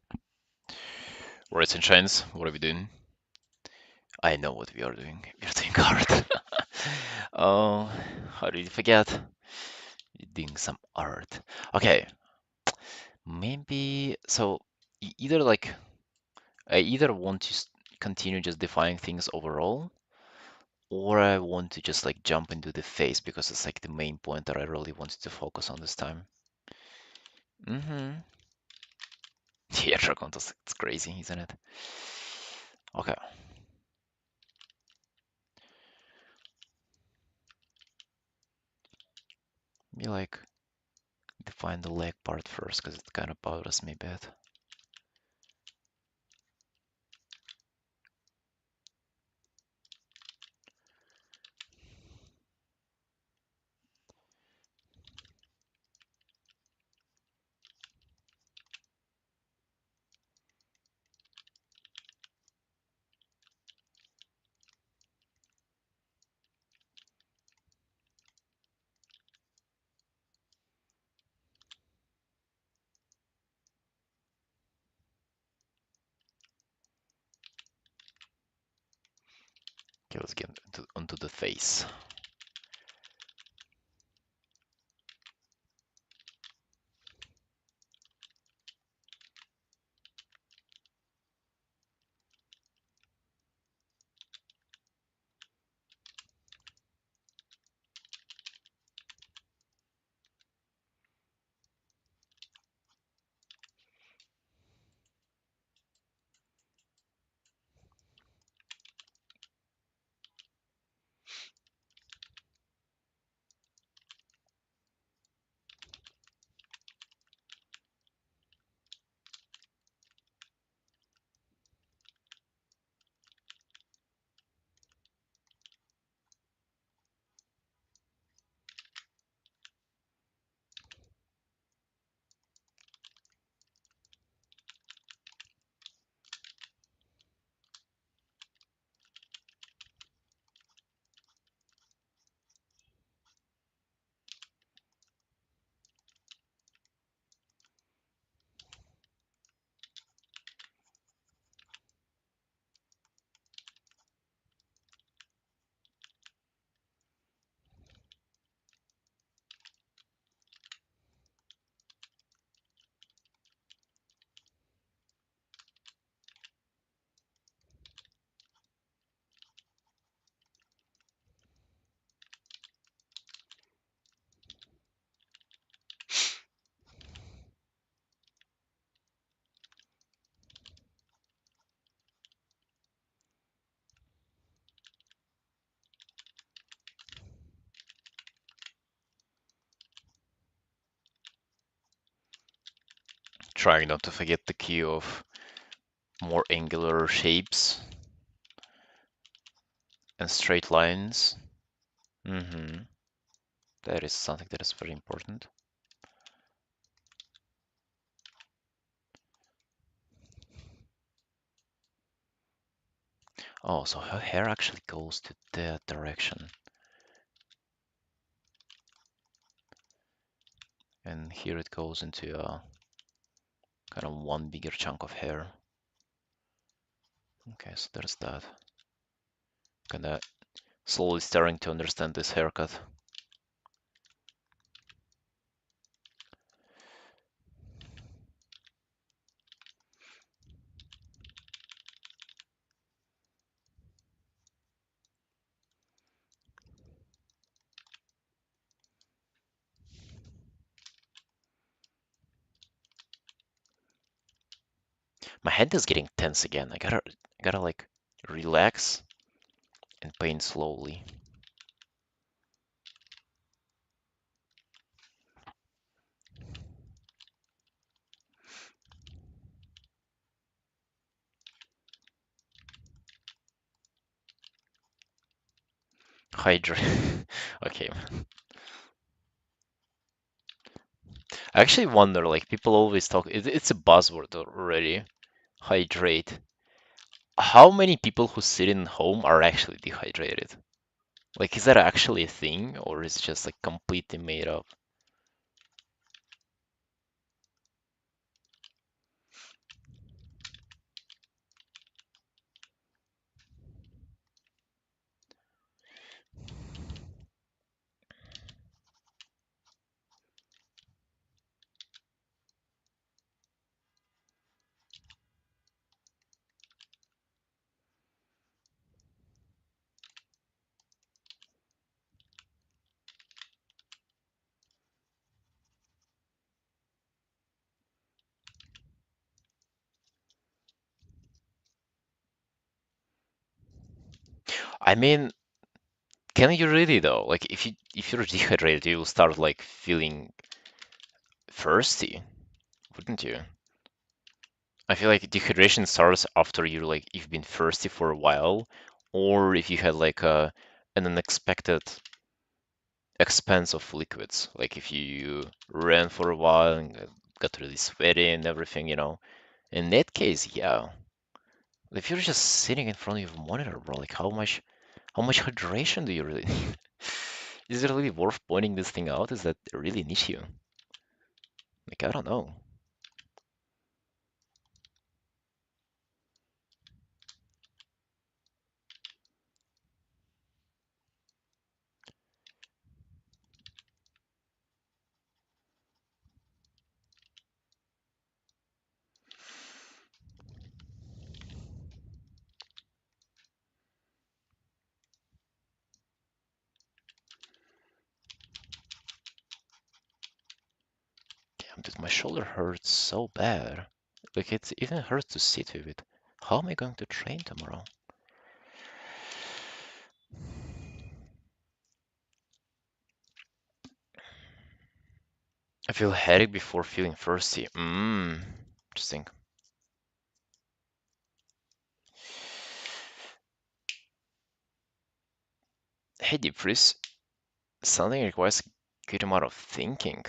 Right, Sunshines, what are we doing? I know what we are doing. We're doing art. Oh, how did you forget? We're doing some art. Okay, maybe so either like I either want to continue just defining things overall, or I want to just like jump into the face because it's like the main point that I really wanted to focus on this time. Mm-hmm. Yeah, Dragon, it's crazy, isn't it? Okay, we like define the leg part first because it kind of bothers me a bit. Okay, let's get onto the face. Trying not to forget the key of more angular shapes and straight lines. Mm-hmm. That is something that is very important. Oh, so her hair actually goes to that direction. And here it goes into a kind of one bigger chunk of hair. Okay, so there's that. Kinda slowly starting to understand this haircut. My hand is getting tense again. I gotta like relax and paint slowly. Hydrate. Okay. I actually wonder, like people always talk, it's a buzzword already. Hydrate. How many people who sit in home are actually dehydrated? Like, is that actually a thing, or is it just like completely made up? I mean, can you really though? Like if you're dehydrated, you'll start like feeling thirsty, wouldn't you? I feel like dehydration starts after you've been thirsty for a while, or if you had like an unexpected expense of liquids. Like if you ran for a while and got really sweaty and everything, you know. In that case, yeah. If you're just sitting in front of your monitor, bro, like how much hydration do you really need? Is it really worth pointing this thing out? Is that really an issue? Like I don't know. Damn, dude, my shoulder hurts so bad. Like it even hurts to sit with it. How am I going to train tomorrow? I feel headache before feeling thirsty. Interesting. Hey, Deep Freeze. Something requires a good amount of thinking.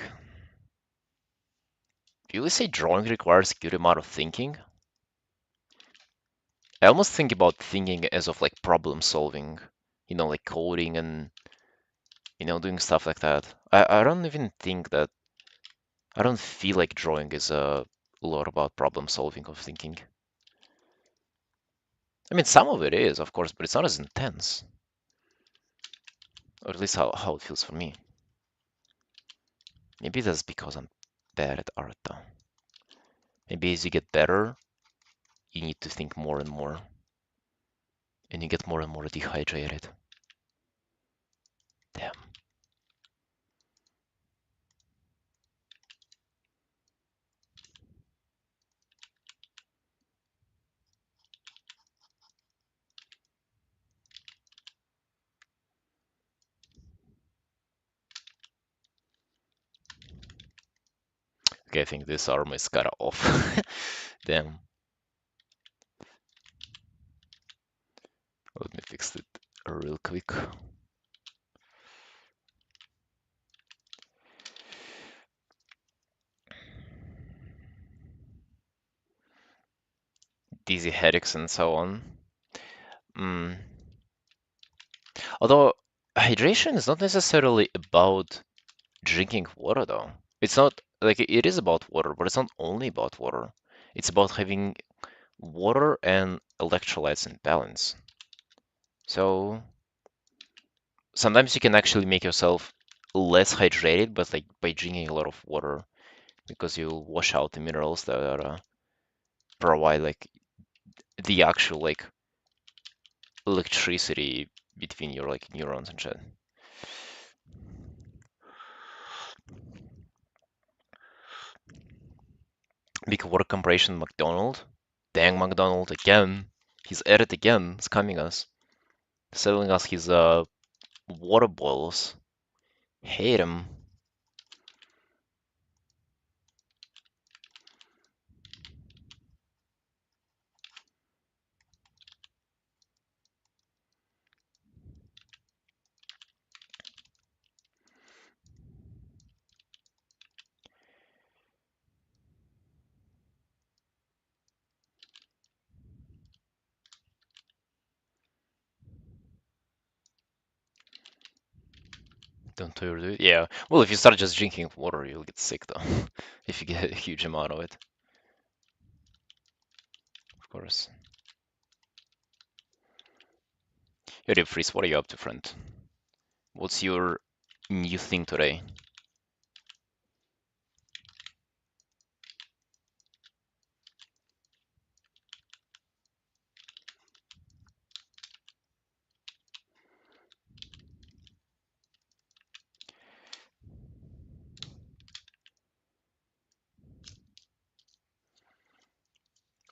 You say drawing requires a good amount of thinking? I almost think about thinking as of like problem solving, like coding and doing stuff like that. I don't even think that I don't feel like drawing is a lot about problem solving or thinking. I mean, some of it is, of course, but it's not as intense, or at least how it feels for me. Maybe that's because I'm bad at art, though. Maybe as you get better, you need to think more and more, and you get more and more dehydrated. Damn. Okay, I think this arm is kinda off. Damn. Let me fix it real quick. Dizzy headaches and so on. Mm. Although hydration is not necessarily about drinking water, though. It's not like it is about water, but it's not only about water. It's about having water and electrolytes in balance. So sometimes you can actually make yourself less hydrated, but like by drinking a lot of water, because you'll wash out the minerals that provide like the actual like electricity between your like neurons and shit. Big water compression McDonald. Dang McDonald again. He's at it again, scamming us. Selling us his water bottles. Hate him. Don't overdo it. Yeah. Well, if you start just drinking water, you'll get sick though. If you get a huge amount of it, of course. Hey, Freeze, what are you up to, friend? What's your new thing today?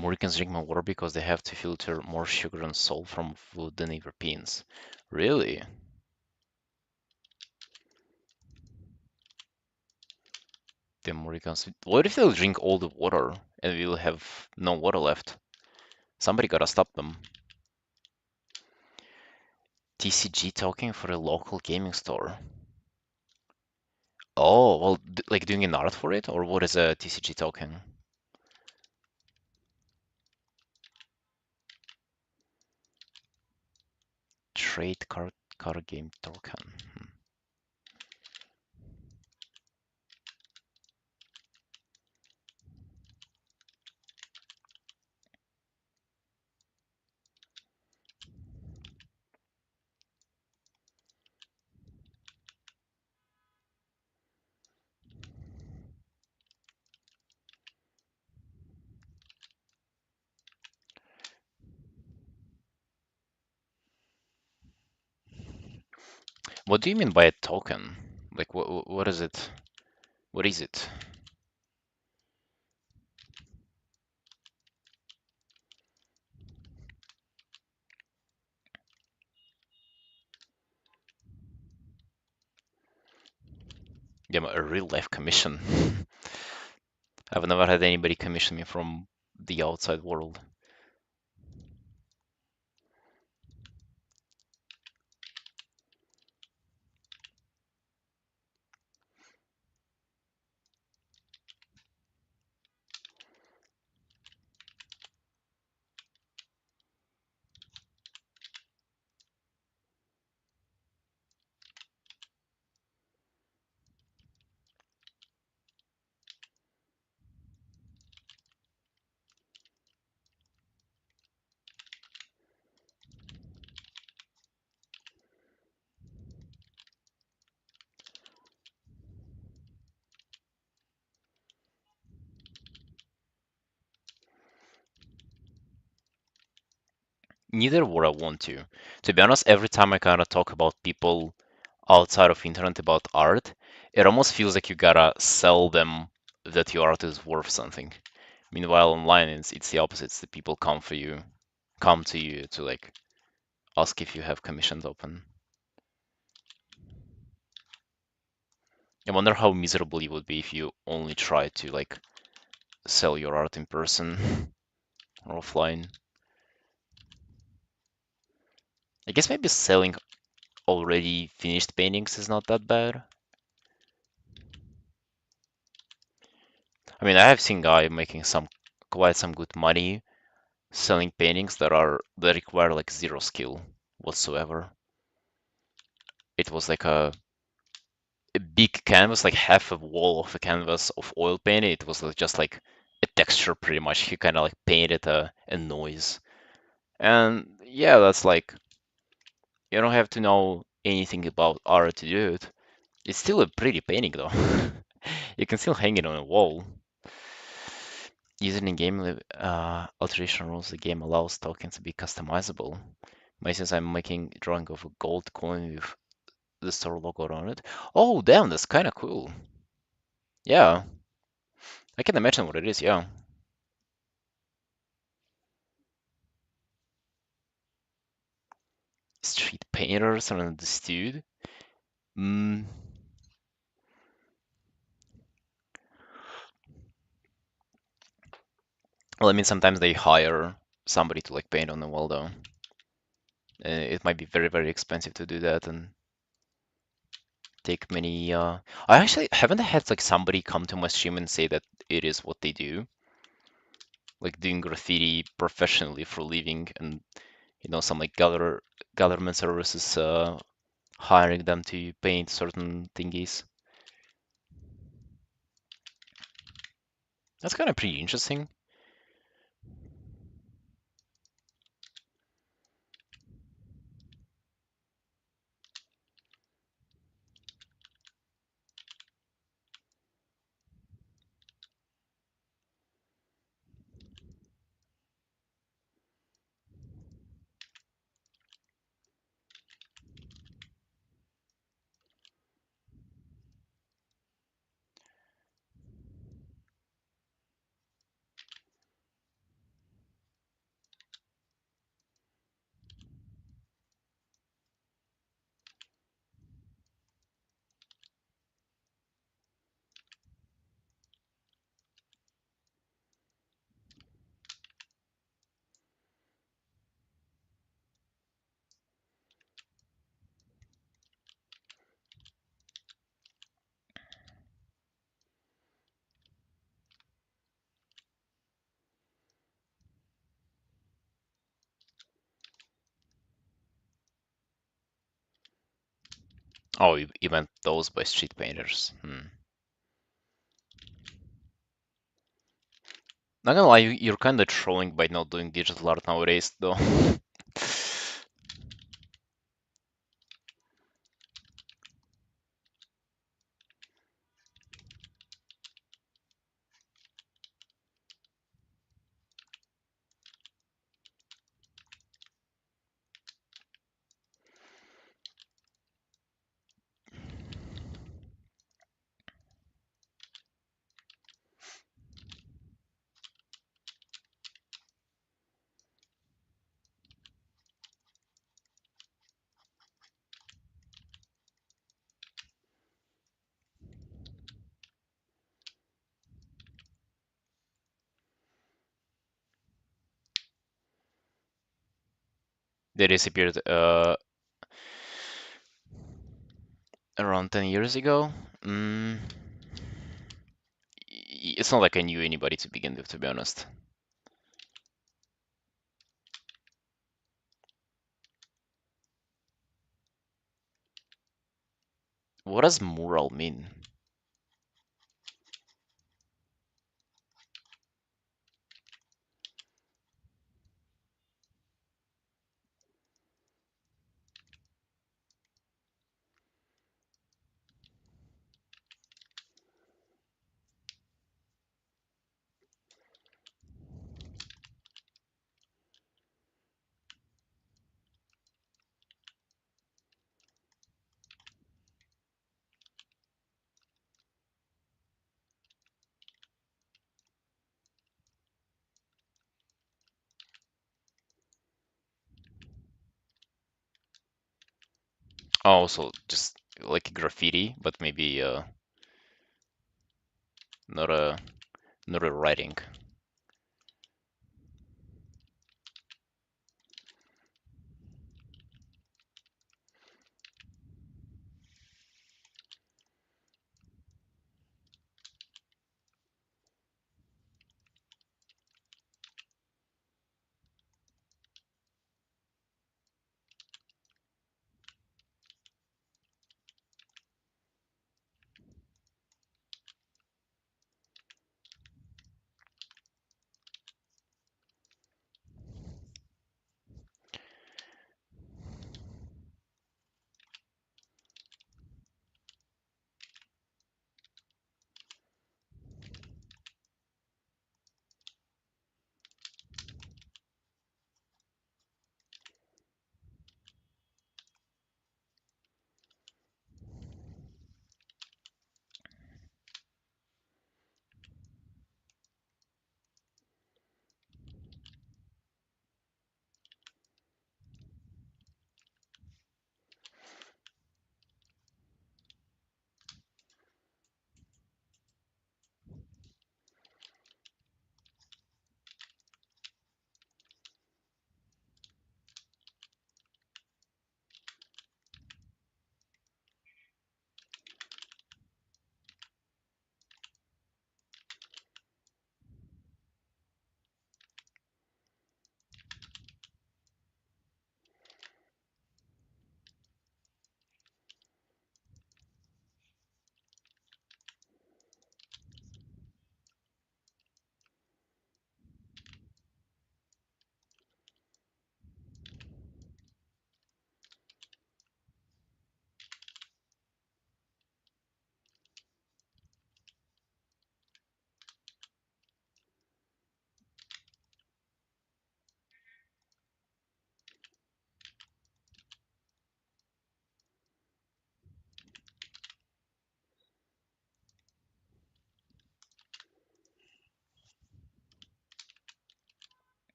Americans drink more water because they have to filter more sugar and salt from food than Europeans. Really? The Americans. What if they'll drink all the water and we'll have no water left? Somebody gotta stop them. TCG token for a local gaming store. Oh, well, like doing an art for it? Or what is a TCG token? Trade card game token. What do you mean by a token? Like, what is it? What is it? Yeah, a real life commission. I've never had anybody commission me from the outside world. Neither would I want to. To be honest, every time I kind of talk about people outside of internet about art, it almost feels like you gotta sell them that your art is worth something. Meanwhile, online it's the opposite. It's the people come to you to like ask if you have commissions open. I wonder how miserable you would be if you only try to like sell your art in person or offline. I guess maybe selling already finished paintings is not that bad. I mean, I have seen guy making quite some good money selling paintings that require like zero skill whatsoever. It was like a big canvas, like half a wall of a canvas of oil painting. It was just like a texture pretty much. He kind of like painted a noise. And yeah, that's like you don't have to know anything about art to do it. It's still a pretty painting though. You can still hang it on a wall. Using in-game alteration rules, the game allows tokens to be customizable. For instance, I'm making a drawing of a gold coin with the store logo on it. Oh, damn, that's kind of cool. Yeah, I can imagine what it is, yeah. Street painters are understood. Mm, well, I mean, sometimes they hire somebody to like paint on the wall, though. It might be very, very expensive to do that and take many. I actually haven't had like somebody come to my stream and say that it is what they do, like doing graffiti professionally for a living, and some like government services hiring them to paint certain thingies. That's kind of pretty interesting. Oh, you meant those by street painters. Not gonna lie, you're kind of trolling by not doing digital art nowadays, though. They disappeared around 10 years ago. Mm, it's not like I knew anybody to begin with, to be honest. What does mural mean? Oh, so just like graffiti, but maybe not a not a writing.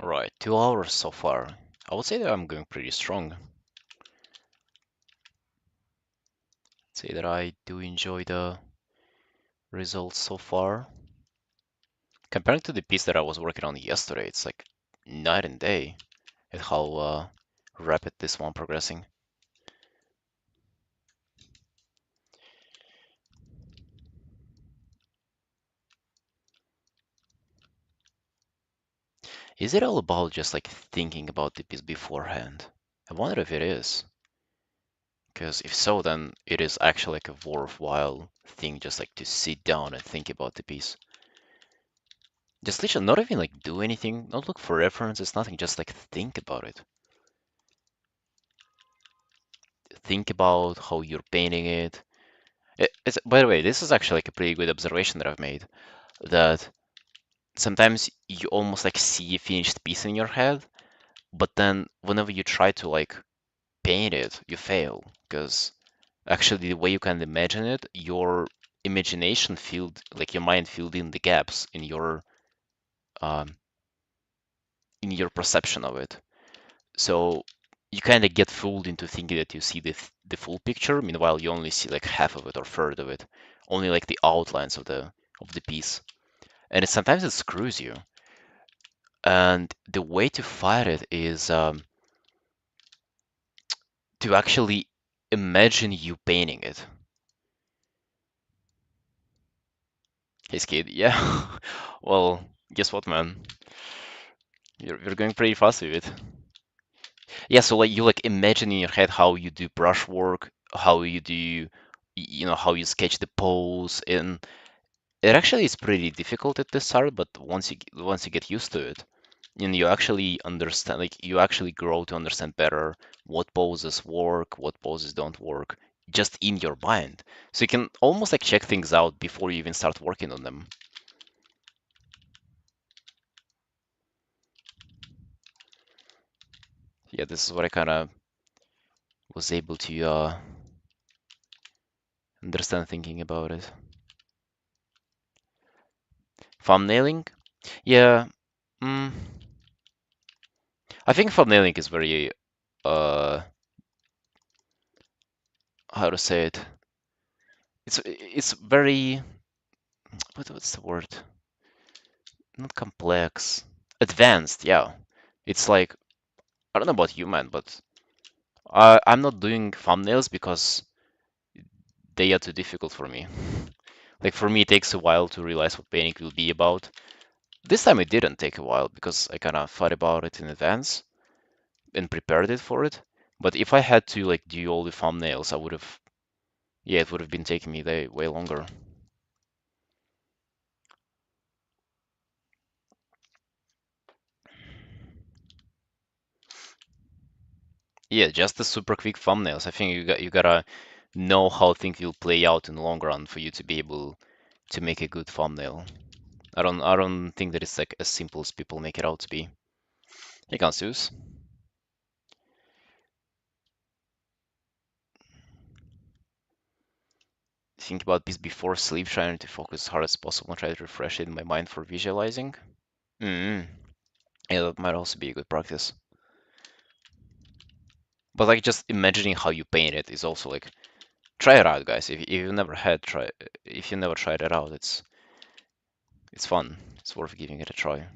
Right, 2 hours so far. I would say that I'm going pretty strong. Say that I do enjoy the results so far. Comparing to the piece that I was working on yesterday, it's like night and day at how rapid this one progressing. Is it all about just like thinking about the piece beforehand? I wonder if it is. Because if so, then it is actually like a worthwhile thing just like to sit down and think about the piece. Just literally not even like do anything, not look for references, nothing, just like think about it. Think about how you're painting it. By the way, this is actually like a pretty good observation that I've made. That sometimes you almost like see a finished piece in your head, but then whenever you try to like paint it, you fail. Because actually, the way you can imagine it, your imagination filled, like your mind filled in the gaps um, in your perception of it. So you kind of get fooled into thinking that you see the full picture. Meanwhile, you only see like half of it or third of it, only like the outlines of the piece, and sometimes it screws you. And the way to fight it is to actually imagine you painting it. Hey, Skid, yeah. Well, guess what, man? You're going pretty fast with it. Yeah, so like you like imagine in your head how you do brush work, how you do, how you sketch the pose, and it actually is pretty difficult at the start, but once you get used to it, and you actually understand, like you actually grow to understand better what poses work, what poses don't work, just in your mind. So you can almost like check things out before you even start working on them. Yeah, this is what I kind of was able to understand thinking about it. Thumbnailing? Yeah, mm, I think thumbnailing is very, uh, how to say it? It's very, what's the word? Not complex, advanced. Yeah, it's like I don't know about you, man, but I'm not doing thumbnails because they are too difficult for me. Like for me, it takes a while to realize what painting will be about. This time it didn't take a while because I kind of thought about it in advance and prepared it for it. But if I had to like do all the thumbnails, I would have, yeah, it would have been taking me way longer. Yeah, just the super quick thumbnails. I think you gotta know how things will play out in the long run for you to be able to make a good thumbnail. I don't think that it's like as simple as people make it out to be. Hey, Kansus. Think about this before sleep, trying to focus as hard as possible and try to refresh it in my mind for visualizing. Mm. Yeah, that might also be a good practice. But like just imagining how you paint it is also like try it out, guys. If you never tried it out, it's fun. It's worth giving it a try.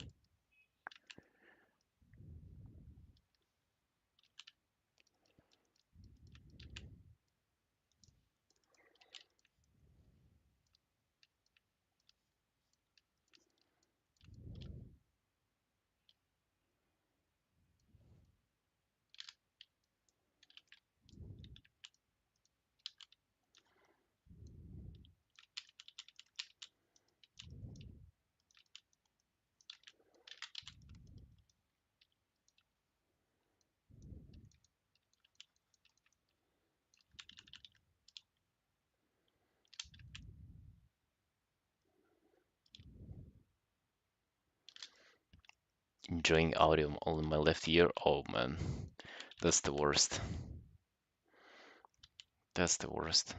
Enjoying audio on my left ear. Oh man, that's the worst. That's the worst.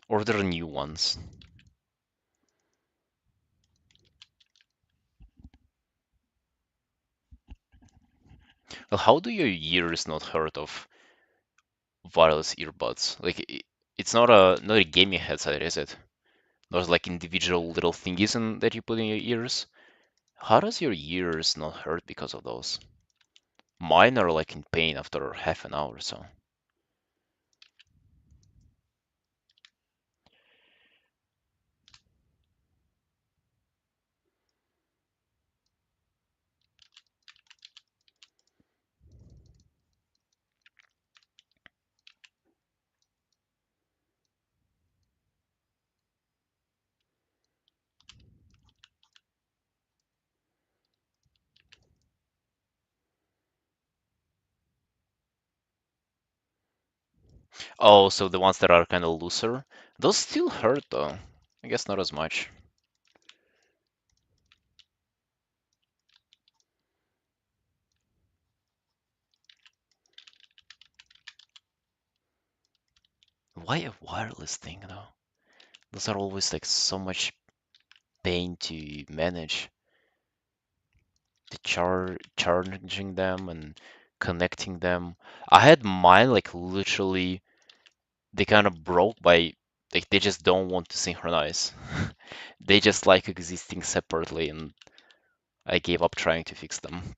Order new ones. Well, how do your ears not hurt of wireless earbuds? Like it's not a gaming headset, is it? Those like individual little thingies that you put in your ears. How does your ears not hurt because of those? Mine are like in pain after half an hour or so. Oh, so the ones that are kind of looser, those still hurt though. I guess not as much. Why a wireless thing though? Those are always like so much pain to manage. The charging them and connecting them. I had mine like literally they kind of broke by like they just don't want to synchronize. They just like existing separately and I gave up trying to fix them.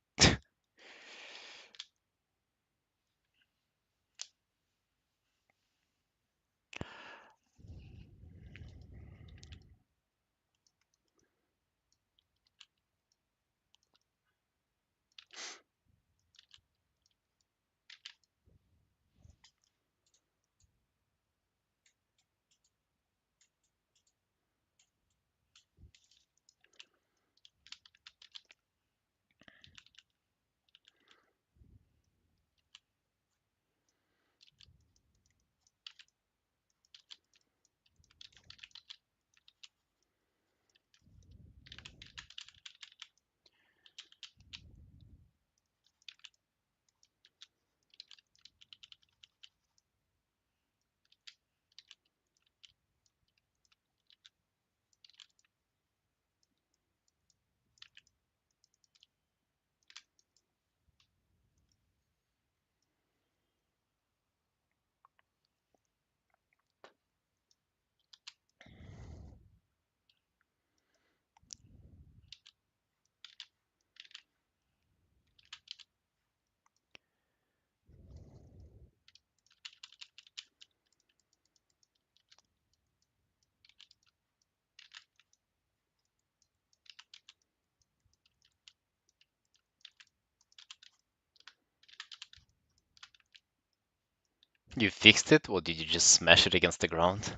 You fixed it, or did you just smash it against the ground?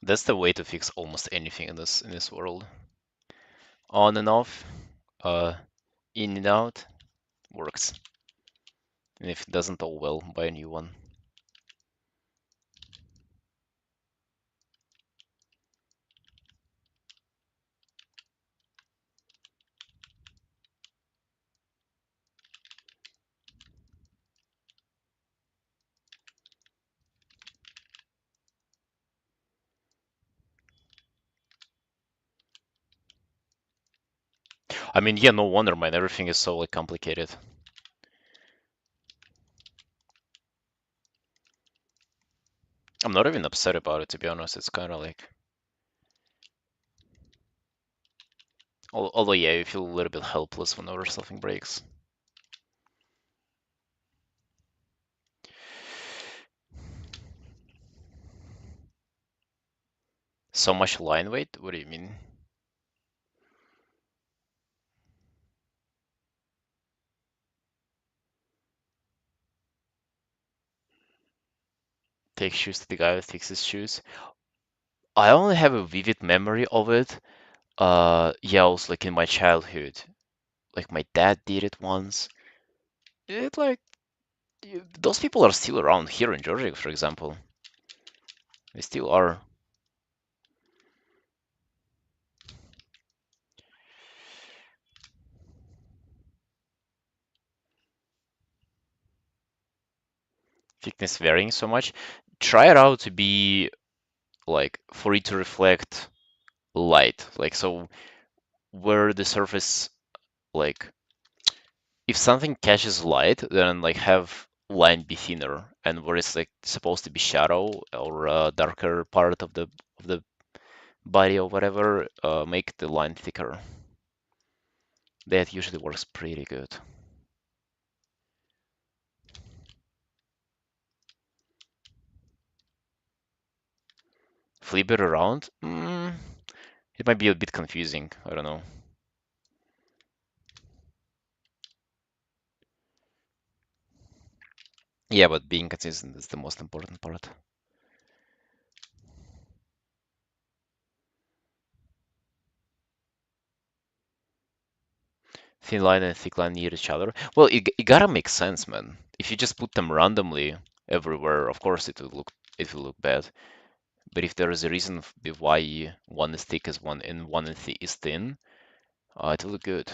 That's the way to fix almost anything in this world. On and off, uh, in and out, works. And if it doesn't, oh well, buy a new one. I mean, yeah, no wonder, man. Everything is so like complicated. I'm not even upset about it, to be honest. It's kind of like, although yeah, you feel a little bit helpless whenever something breaks. So much line weight? What do you mean? Take shoes to the guy who fixes shoes. I only have a vivid memory of it. Yeah, also like in my childhood. Like my dad did it once. It like those people are still around here in Georgia, for example. They still are. Thickness varying so much. Try it out to be like for it to reflect light. Like so where the surface like if something catches light, then like have line be thinner, and where it's like supposed to be shadow or a darker part of the body or whatever, make the line thicker. That usually works pretty good. Flip it around, it might be a bit confusing. I don't know. Yeah, but being consistent is the most important part. Thin line and thick line near each other. Well, it gotta make sense, man. If you just put them randomly everywhere, of course it will look bad. But if there is a reason why one is thick as one and one is thin, it will look good.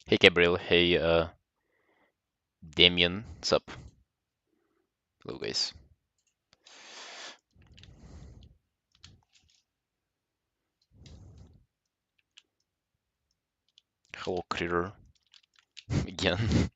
Hey Gabriel, hey Damien, sup? Hello guys. Hello critter again.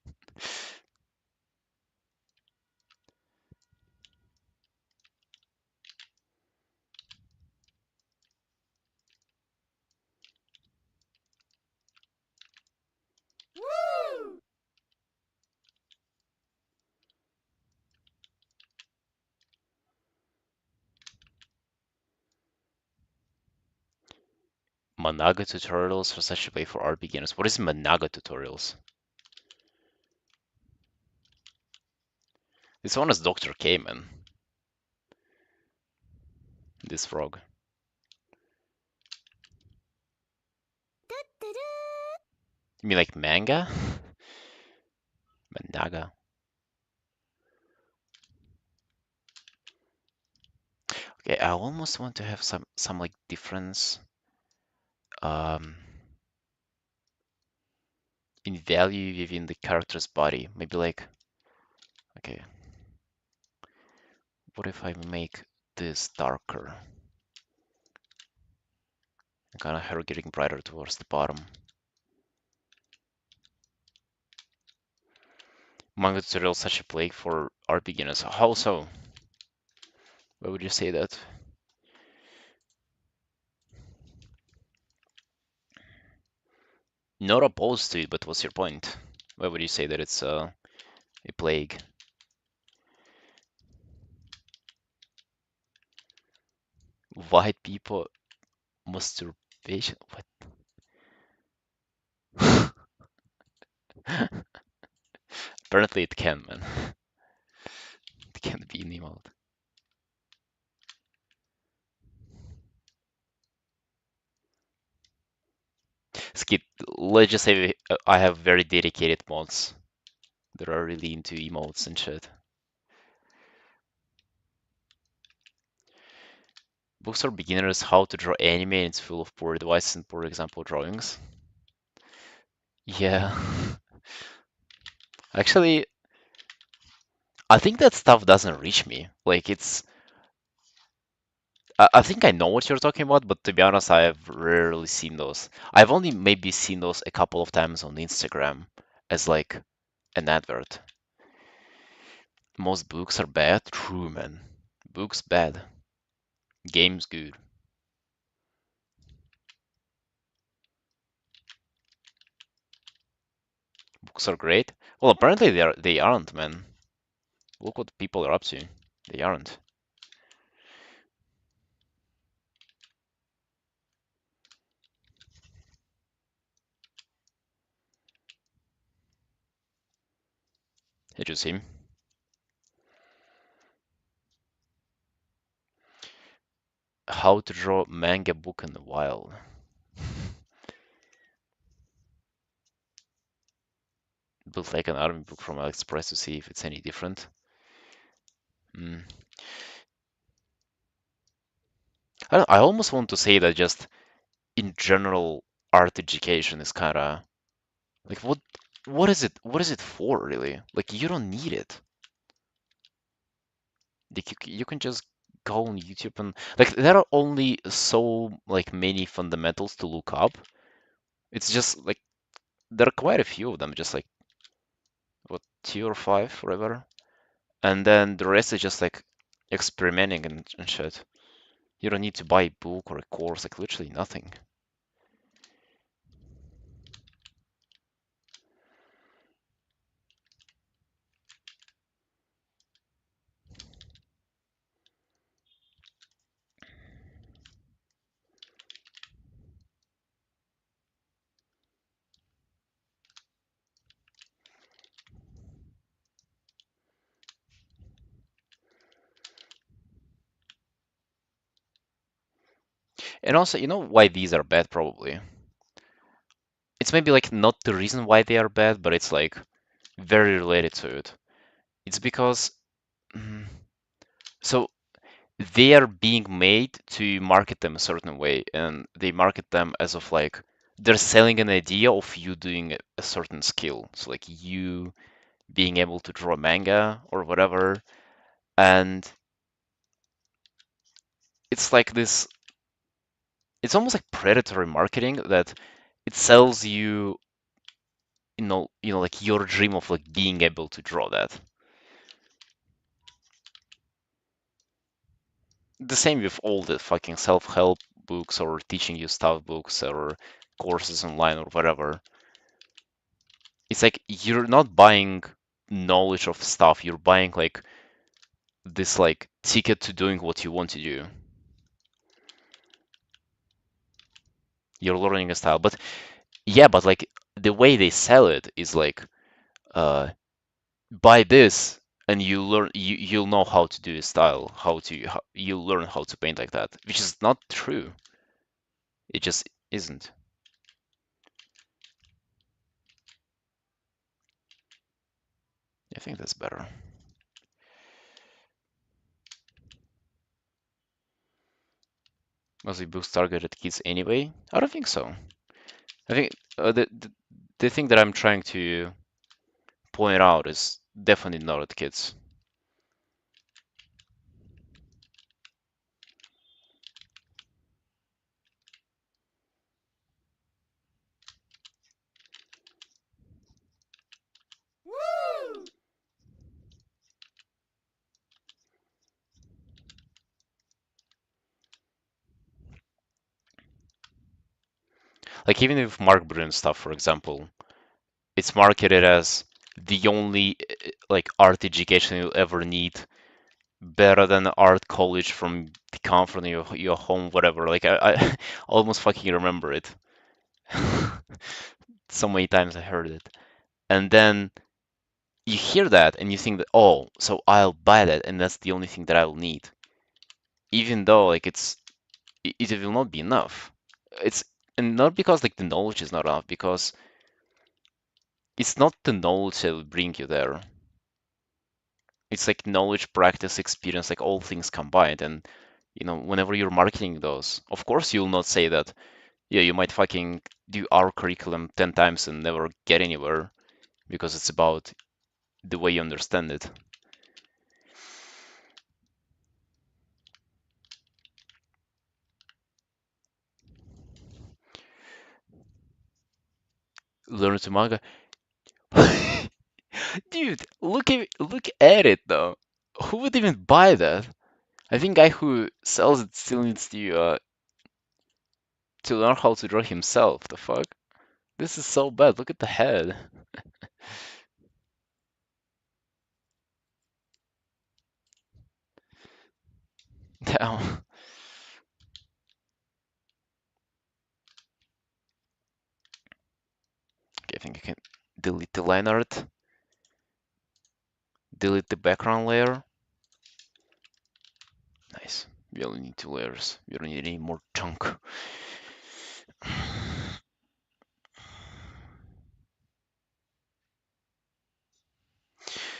Managa tutorials for such a play for art beginners. What is Managa tutorials? This one is Dr. K, man. This frog. You mean like manga? Managa. Okay, I almost want to have some like difference um in value within the character's body. Maybe like okay, what if I make this darker? Kind of her getting brighter towards the bottom. Manga tutorial such a plague for art beginners. How so? Why would you say that? Not opposed to it, but what's your point? Why would you say that it's a plague? White people masturbation? What? Apparently it can, man. It can be an emote. Skip. Let's just say I have very dedicated mods that are really into emotes and shit. Books for beginners, how to draw anime, and it's full of poor advice and poor example drawings. Yeah. Actually, I think that stuff doesn't reach me. Like I think I know what you're talking about, but to be honest, I've rarely seen those. I've only maybe seen those a couple of times on Instagram as like an advert. Most books are bad. True, man. Books bad. Games good. Books are great. Well, apparently they aren't, man. Look what people are up to. They aren't. It just seem. How to draw manga book in the wild. Build like an army book from AliExpress to see if it's any different. Mm. I almost want to say that just in general, art education is kind of like what is it? What is it for really? Like you don't need it. Like you can just go on YouTube and like there are only so like many fundamentals to look up. It's just like there are quite a few of them, just like what 2 or 5 forever, and then the rest is just like experimenting and shit. You don't need to buy a book or a course, like literally nothing. And also, you know why these are bad, probably. It's maybe like not the reason why they are bad, but it's like very related to it. It's because mm, so they are being made to market them a certain way, and they market them as of like they're selling an idea of you doing a certain skill. So like you being able to draw manga or whatever, and it's like this. It's almost like predatory marketing that it sells you, like your dream of like being able to draw that. The same with all the fucking self-help books or teaching you stuff books or courses online or whatever. It's like you're not buying knowledge of stuff, you're buying like this like ticket to doing what you want to do. You're learning a style. But yeah, but like the way they sell it is like uh buy this and you'll know how to do a style, you'll learn how to paint like that, which is not true. It just isn't. I think that's better. Was the books targeted at kids anyway? I don't think so. I think the thing that I'm trying to point out is definitely not at kids. Like even with Mark Brun stuff, for example, it's marketed as the only like art education you'll ever need, better than art college from the comfort of your home, whatever. Like I almost fucking remember it. So many times I heard it. And then you hear that and you think that, oh, so I'll buy that and that's the only thing that I will need. Even though like it will not be enough. It's and not because like the knowledge is not enough, because it's not the knowledge that will bring you there. It's like knowledge, practice, experience, like all things combined. And whenever you're marketing those, of course you'll not say that, yeah, you might fucking do our curriculum 10 times and never get anywhere because it's about the way you understand it. learn to manga. Dude, look at it though. Who would even buy that? I think guy who sells it still needs to learn how to draw himself. The fuck? This is so bad. Look at the head. Damn. Okay, I think I can delete the line art, delete the background layer. Nice. We only need 2 layers. We don't need any more chunk.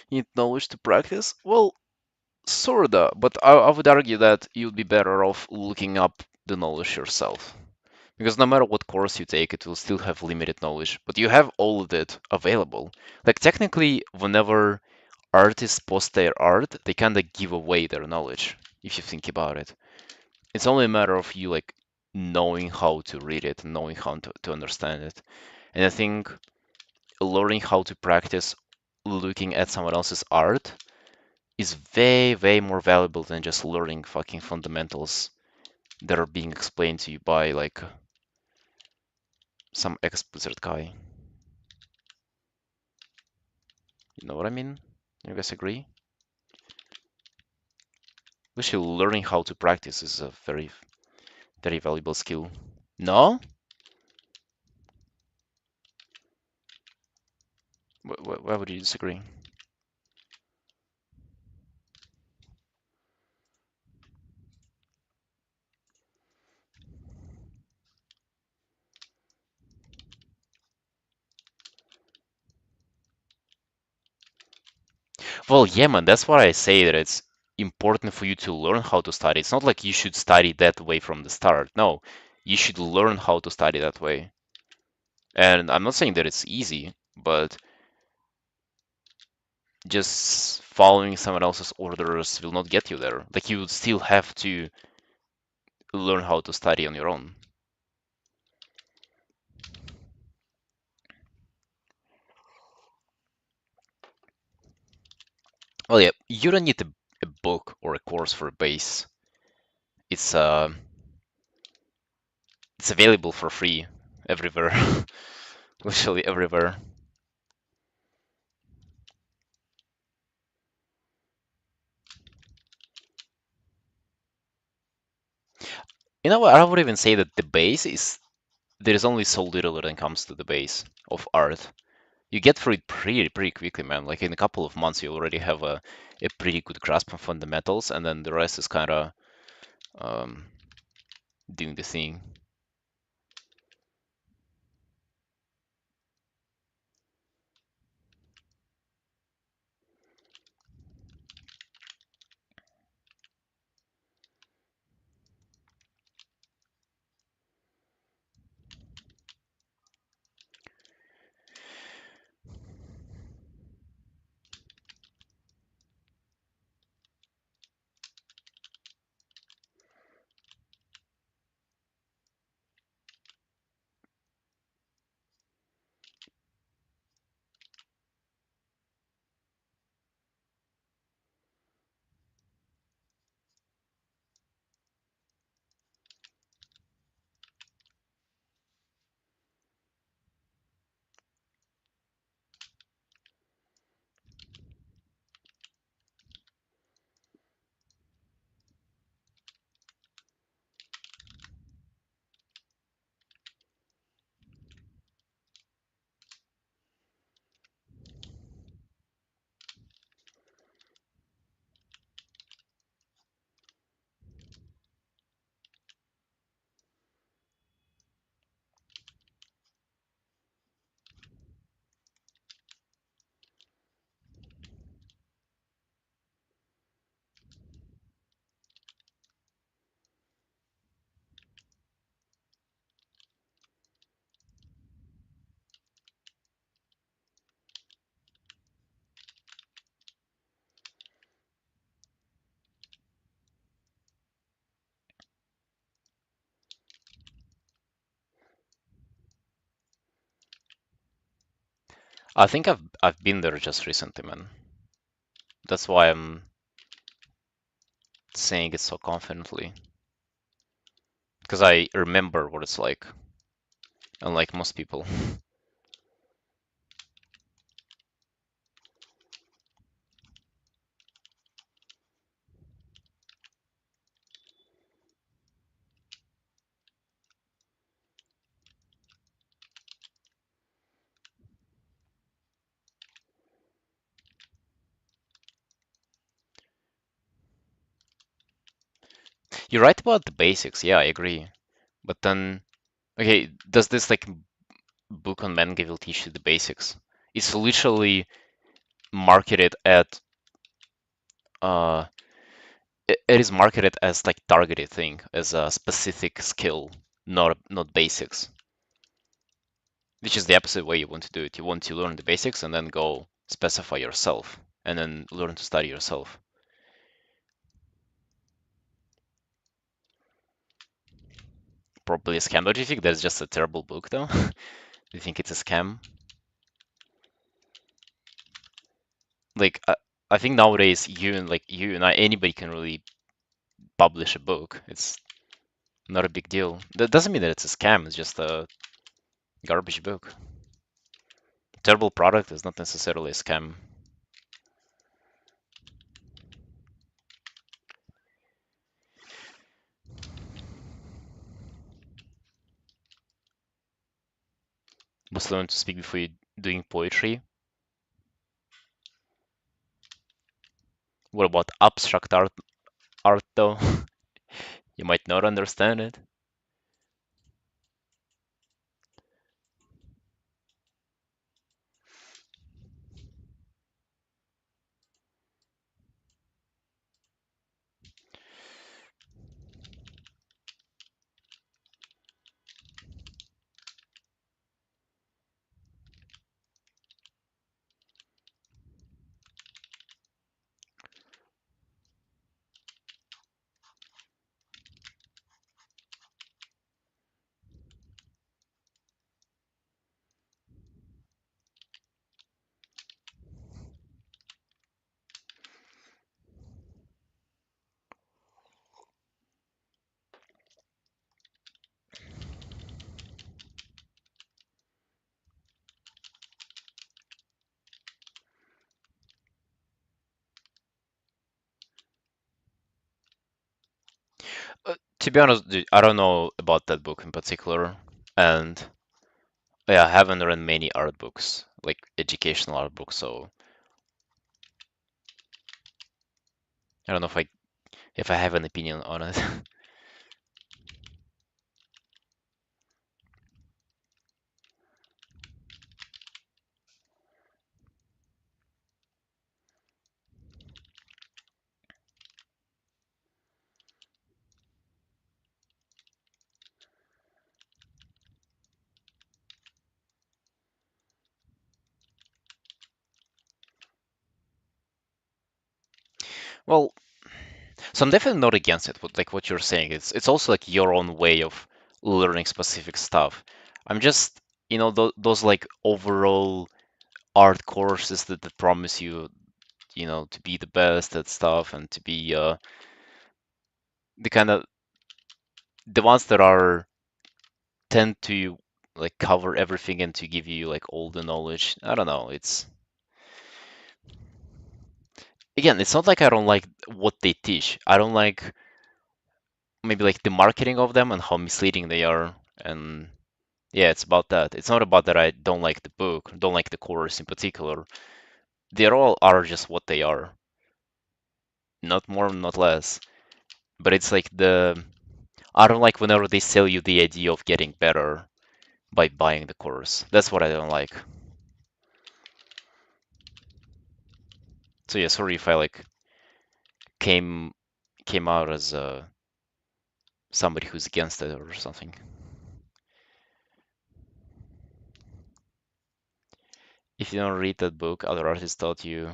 You need knowledge to practice? Well, sorta, but I would argue that you'd be better off looking up the knowledge yourself. Because no matter what course you take, it will still have limited knowledge, but you have all of it available. Like, technically, whenever artists post their art, they kind of give away their knowledge, if you think about it. It's only a matter of you, like, knowing how to read it, knowing how to understand it. And I think learning how to practice looking at someone else's art is way, way more valuable than just learning fucking fundamentals that are being explained to you by like some explicit guy. You know what I mean? You guys agree? Actually, learning how to practice is a very, very valuable skill. No? Why would you disagree? Well, yeah, man, that's why I say that it's important for you to learn how to study. It's not like you should study that way from the start. No, you should learn how to study that way. And I'm not saying that it's easy, but just following someone else's orders will not get you there. Like you would still have to learn how to study on your own. Well, yeah, you don't need a book or a course for a base. It's it's available for free everywhere, literally everywhere. You know what? I would even say that the base is there is only so little when it comes to the base of art. You get through it pretty quickly, man. Like in a couple of months, you already have a pretty good grasp of fundamentals, and then the rest is kind of um, doing the thing. I think I've been there just recently, man. That's why I'm saying it so confidently. Because I remember what it's like, unlike most people. You're right about the basics, yeah, I agree. But then, okay, does this like book on manga will teach you the basics? It's literally marketed at uh it is marketed as like targeted thing, as a specific skill, not basics. Which is the opposite way you want to do it. You want to learn the basics and then go specify yourself and then learn to study yourself. Probably a scam. Don't you think that's just a terrible book though? Do you think it's a scam? Like I think nowadays you and I anybody can really publish a book. It's not a big deal. That doesn't mean that it's a scam. It's just a garbage book. Terrible product is not necessarily a scam. Must learn to speak before you doing poetry. What about abstract art though? You might not understand it. To be honest, I don't know about that book in particular, and yeah, I haven't read many art books, like educational art books, so I don't know if I have an opinion on it. Well, so I'm definitely not against it, but like what you're saying, it's also like your own way of learning specific stuff. I'm just, those like overall art courses that promise you, to be the best at stuff and to be the kind of the ones that are tend to like cover everything and to give you like all the knowledge. I don't know. It's again, it's not like I don't like what they teach. I don't like maybe like the marketing of them and how misleading they are. And yeah, it's about that. It's not about that I don't like the book, don't like the course in particular. They all are just what they are, not more, not less. But it's like I don't like whenever they sell you the idea of getting better by buying the course. That's what I don't like. So yeah, sorry if I like came came out as somebody who's against it or something. If you don't read that book, other artists taught you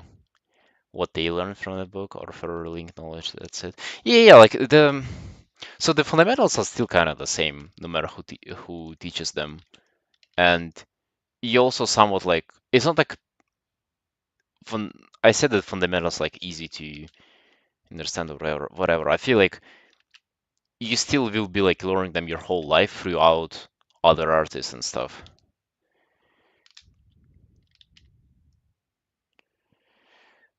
what they learned from that book or further linked knowledge. That's it. Yeah, yeah. Like so the fundamentals are still kind of the same, no matter who teaches them. And you also somewhat like it's not like fun. I said that fundamentals like easy to understand or whatever. Whatever. I feel like you still will be like learning them your whole life throughout other artists and stuff.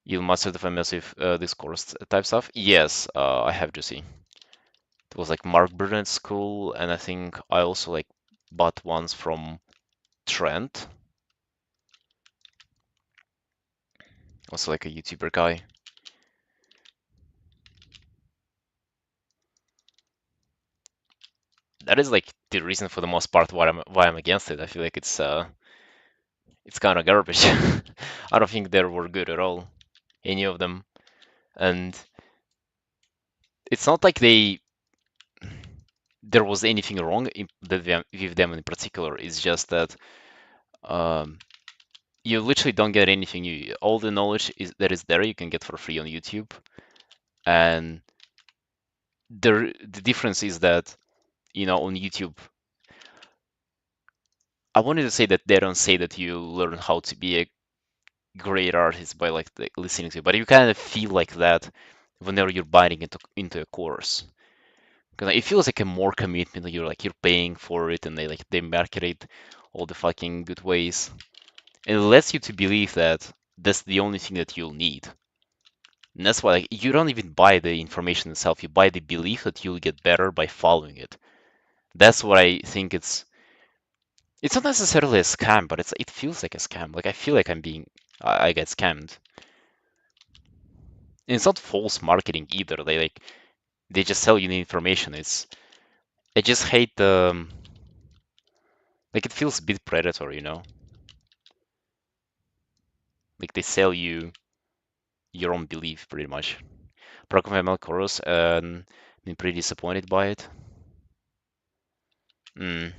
You mastered the massive discourse type stuff. Yes, I have to see. It was like Mark Burnett's school, and I think I also like bought ones from Trent, also like a YouTuber guy. That is like the reason for the most part why I'm against it. I feel like it's kind of garbage. I don't think they were good at all, any of them. And it's not like there was anything wrong with them in particular. It's just that um, you literally don't get anything new. All the knowledge that is there you can get for free on YouTube, and the difference is that on YouTube, I wanted to say that they don't say that you learn how to be a great artist by like listening to it, but you kind of feel like that whenever you're buying into a course. Because it feels like a more commitment. Like you're paying for it, and they market it all the fucking good ways. And it lets you to believe that that's the only thing that you'll need. And that's why like, you don't even buy the information itself. You buy the belief that you'll get better by following it. That's what I think it's not necessarily a scam, but it feels like a scam. Like I feel like I get scammed. And it's not false marketing either. They just sell you the information. I just hate the like it feels a bit predatory. Like they sell you your own belief pretty much. Prokofiev ML Chorus and been pretty disappointed by it. Mm.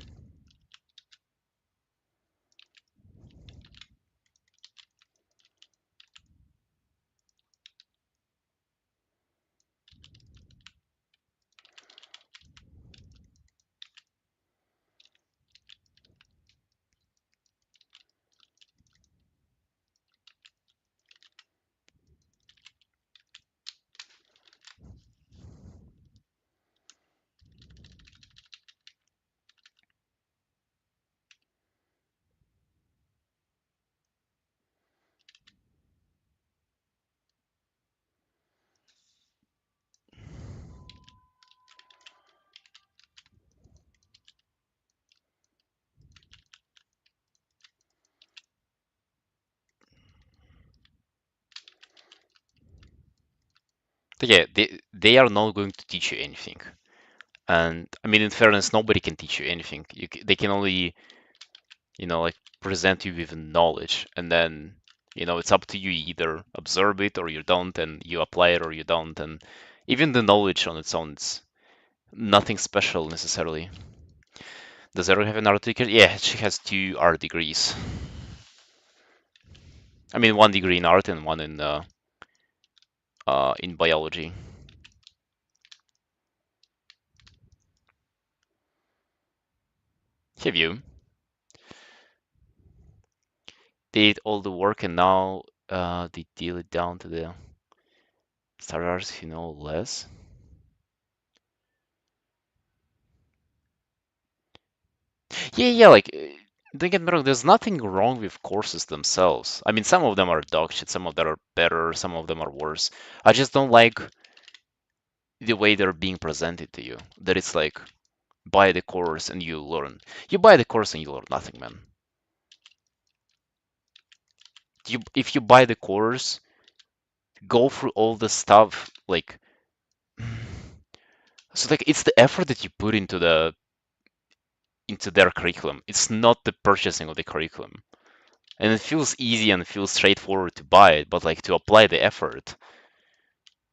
But yeah, they are not going to teach you anything. And I mean, in fairness, nobody can teach you anything. They can only, like present you with knowledge, and then, it's up to you either absorb it or you don't, and you apply it or you don't. And even the knowledge on its own, it's nothing special necessarily. Does Erin have an art degree? Yeah, she has 2 art degrees. I mean, 1 degree in art and one in biology. Have you? They did all the work and now they deal it down to the starters who know less. Yeah, like don't get me wrong, there's nothing wrong with courses themselves. I mean, some of them are dog shit, some of them are better, some of them are worse. I just don't like the way they're being presented to you. That it's like buy the course and you learn. You buy the course and you learn nothing, man. If you buy the course, go through all the stuff like so like it's the effort that you put into their curriculum. It's not the purchasing of the curriculum. And it feels easy and feels straightforward to buy it, but like to apply the effort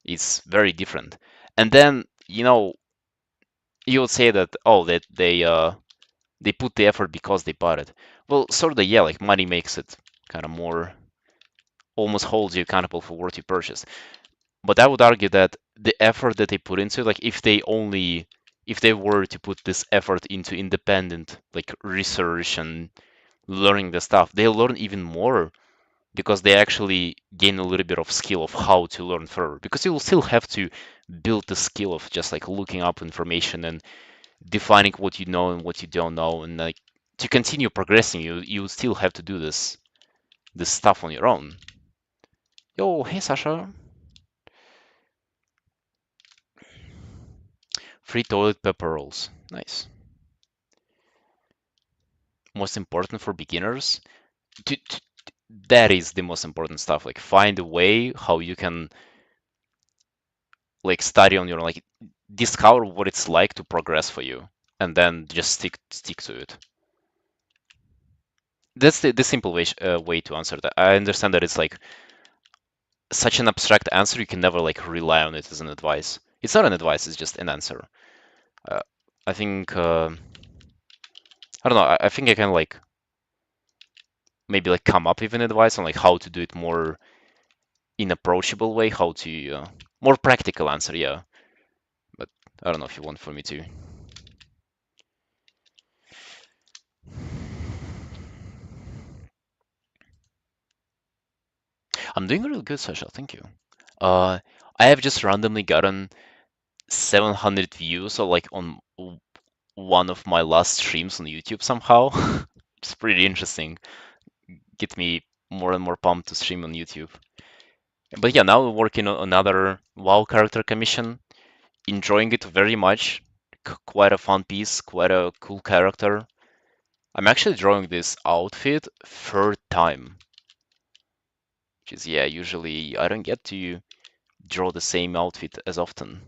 is very different. And then, you would say that that they put the effort because they bought it. Well, sort of yeah, like money makes it kind of more almost holds you accountable for what you purchased. But I would argue that the effort that they put into like if they were to put this effort into independent like research and
learning the stuff. They learn even more because they actually gain a little bit of skill of how to learn further. Because you will still have to build the skill of just like looking up information and defining what you know and what you don't know, and like to continue progressing, you still have to do this stuff on your own. Yo, hey Sasha. Free toilet paper rolls. Nice. Most important for beginners. That is the most important stuff. Like find a way how you can like study on your like discover what it's like to progress for you, and then just stick to it. That's the simple way to answer that. I understand that it's like such an abstract answer. You can never like rely on it as an advice. It's not an advice. It's just an answer. Uh, I think I don't know. I think I can like maybe like come up with an advice on like how to do it more in approachable way, how to more practical answer. Yeah, but I don't know if you want for me to. I'm doing really good, Sasha. Thank you. Uh, I have just randomly gotten 700 views or like on one of my last streams on YouTube somehow. It's pretty interesting. Get me more and more pumped to stream on YouTube. But yeah, now we're working on another WoW character commission. Enjoying it very much. Quite a fun piece, quite a cool character. I'm actually drawing this outfit third time, which is yeah, usually I don't get to draw the same outfit as often.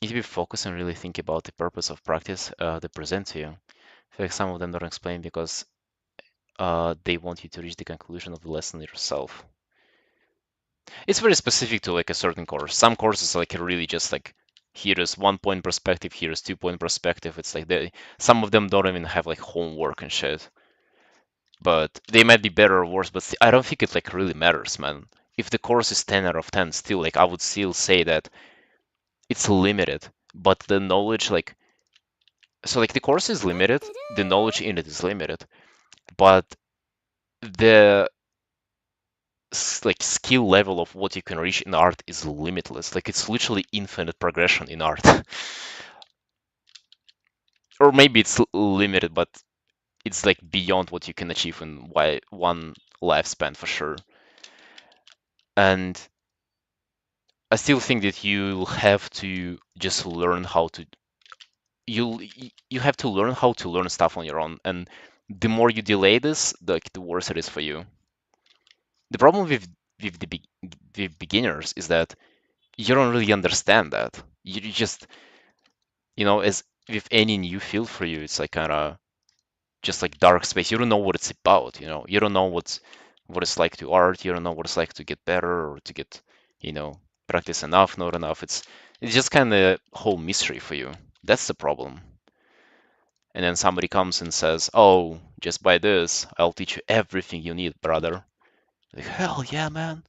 You need to be focused and really think about the purpose of practice they present to you. I feel like some of them don't explain because they want you to reach the conclusion of the lesson yourself. It's very specific to like a certain course. Some courses like really just like here is 1 point perspective, here is 2 point perspective. It's like some of them don't even have like homework and shit. But they might be better or worse. But I don't think it like really matters, man. If the course is 10 out of 10, still like I would still say that it's limited. But the knowledge like so like the course is limited, the knowledge in it is limited, but the like skill level of what you can reach in art is limitless. Like it's literally infinite progression in art. Or maybe it's limited, but it's like beyond what you can achieve in one lifespan for sure. And I still think that you have to just learn how to you you have to learn how to learn stuff on your own. And the more you delay this, the worse it is for you. The problem with with beginners is that you don't really understand that. You just as with any new field for you, it's like kind of just like dark space. You don't know what it's about. You don't know what it's like to art. You don't know what it's like to get better or to get you know practice enough, not enough. It's just kind of whole mystery for you. That's the problem. And then somebody comes and says, "Oh, just buy this. I'll teach you everything you need, brother." Like, hell yeah, man.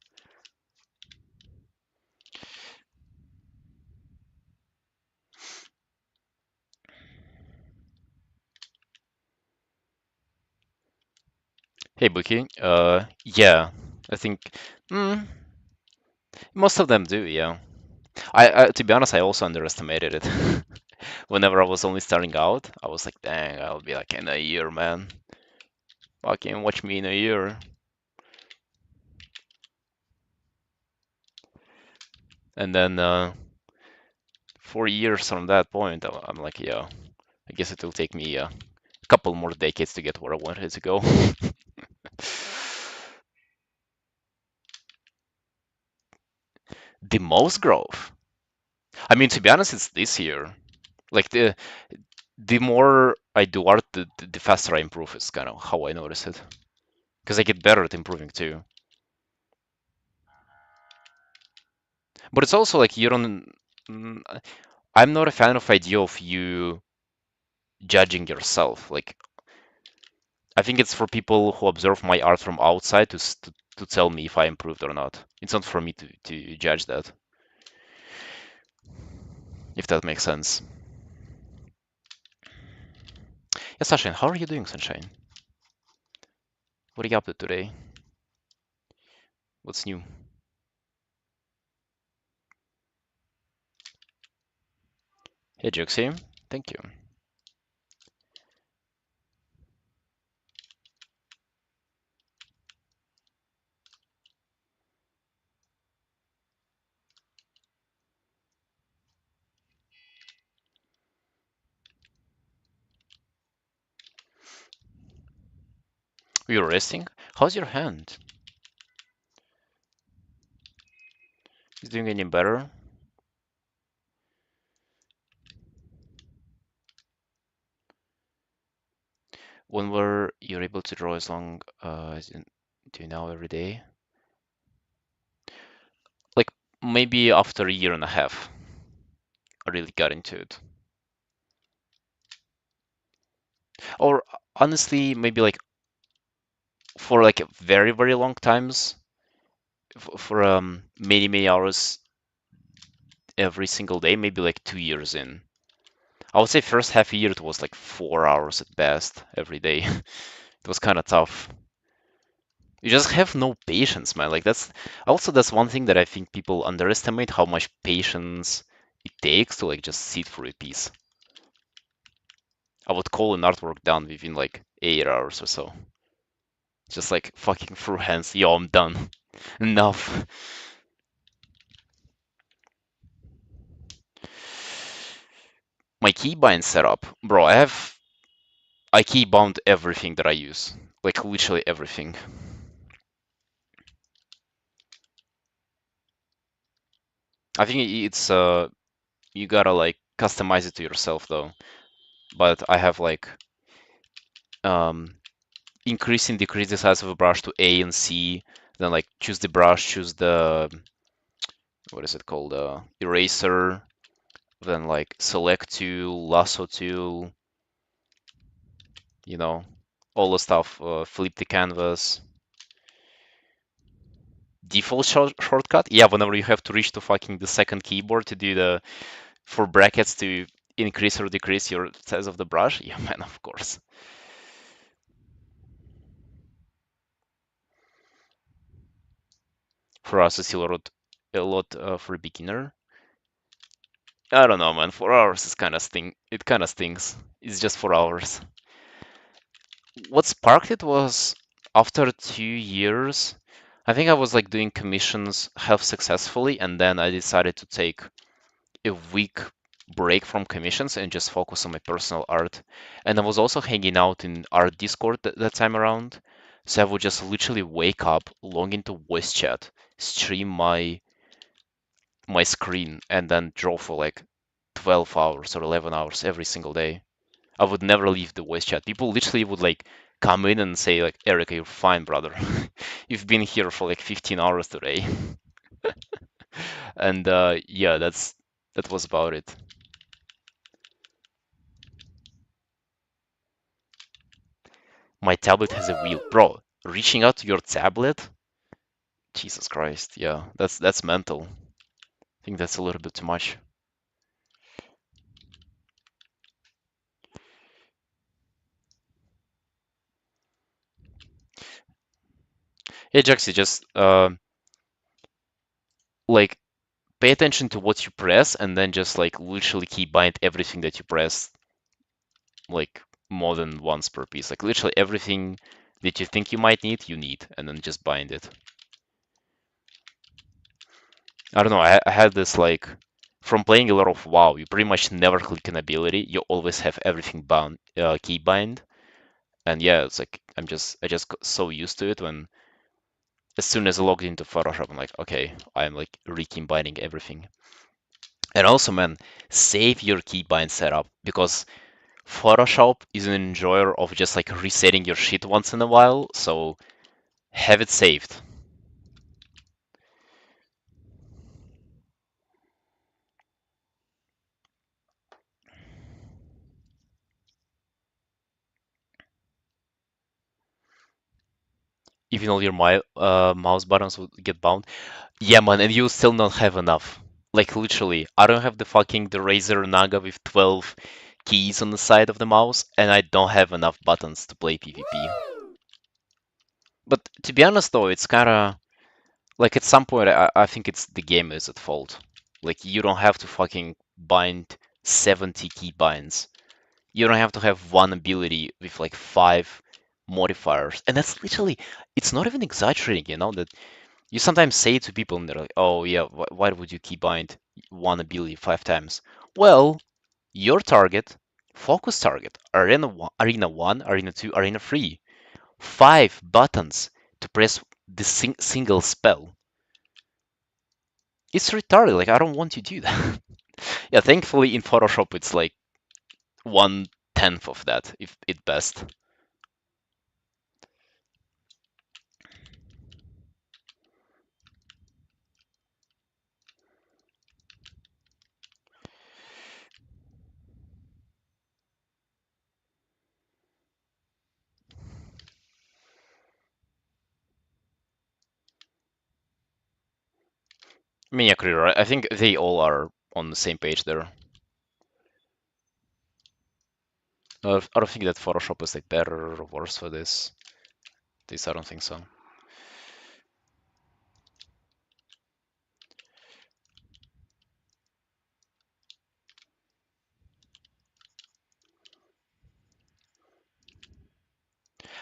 Hey, Buki. Yeah, I think mm, most of them do. Yeah. To be honest, I also underestimated it. Whenever I was only starting out, I was like, dang, I'll be like in a year, man. Fucking watch me in a year. And then 4 years from that point, I'm like, yeah, I guess it will take me a couple more decades to get where I wanted to go. The most growth. I mean, to be honest, it's this year. Like the more I do art, the faster I improve. Is kind of how I notice it. Because I get better at improving too. But it's also like you don't. mm, I'm not a fan of idea of you judging yourself. Like I think it's for people who observe my art from outside to tell me if I improved or not. It's not for me to judge that, if that makes sense. Yeah, Sunshine, how are you doing, Sunshine? What are you up to today? What's new? Hey, Juxie. Thank you. You're resting? How's your hand? Is it doing any better? When were you able to draw as long as you do now every day? Like maybe after a year and a half, I really got into it. Or honestly, maybe like for like very, very long times, for many, many hours every single day, maybe like 2 years in. I would say first half a year it was like 4 hours at best every day. It was kind of tough. You just have no patience, man. Like that's one thing that I think people underestimate how much patience it takes to like just sit for a piece. I would call an artwork done within like 8 hours or so. Just like fucking through hands. Yo, I'm done. Enough. My keybind setup, bro. I keybound everything that I use, like literally everything. I think it's you gotta like customize it to yourself though. But I have like um increase and decrease the size of a brush to A and C, then like choose the brush, choose the what is it called, eraser, then like select tool, lasso tool, you know, all the stuff, flip the canvas. Default shortcut? Yeah, whenever you have to reach to fucking the second keyboard to do the for brackets to increase or decrease your size of the brush. Yeah, man, of course. For us, it's still a lot for a beginner. I don't know, man. 4 hours is kind of sting. It kind of stings. It's just 4 hours. What sparked it was after 2 years. I think I was like doing commissions half successfully, and then I decided to take a week break from commissions and just focus on my personal art. And I was also hanging out in art Discord that time around. So I would just literally wake up, log into voice chat, stream my screen, and then draw for like 12 hours or 11 hours every single day. I would never leave the voice chat. People literally would like come in and say like, Erica, you're fine, brother. You've been here for like 15 hours today. And yeah, that was about it. My tablet has a wheel. Bro, reaching out to your tablet? Jesus Christ. Yeah, that's mental. I think that's a little bit too much. Hey, Jaxi, just like pay attention to what you press and then just like literally key bind everything that you press like more than once per piece. Like literally everything that you think you might need, you need, and then just bind it. I don't know. I had this like from playing a lot of WoW, you pretty much never click an ability. You always have everything bound, key bind. And yeah, it's like I just got so used to it when as soon as I logged into Photoshop, I'm like, okay, I'm like recombining everything. And also, man, save your keybind setup because Photoshop is an enjoyer of just like resetting your shit once in a while. So have it saved. even all your mouse buttons would get bound. Yeah, man, and you still not have enough. Like literally, I don't have the Razer Naga with 12 keys on the side of the mouse, and I don't have enough buttons to play PvP. But to be honest, though, it's kind of like at some point, I think it's the game is at fault. Like you don't have to fucking bind 70 key binds. You don't have to have one ability with like five modifiers, and that's literally. It's not even exaggerating, that you sometimes say to people and they're like, "Oh yeah, why would you keybind one ability five times?" Well, your target, focus target, arena 1, arena 2, arena 3, five buttons to press the single spell. It's retarded. Like I don't want you to do that. Yeah, thankfully in Photoshop it's like 1/10 of that, if at best. I mean, yeah, Krira, I think they all are on the same page there. I don't think that Photoshop is like better or worse for this. This I don't think so.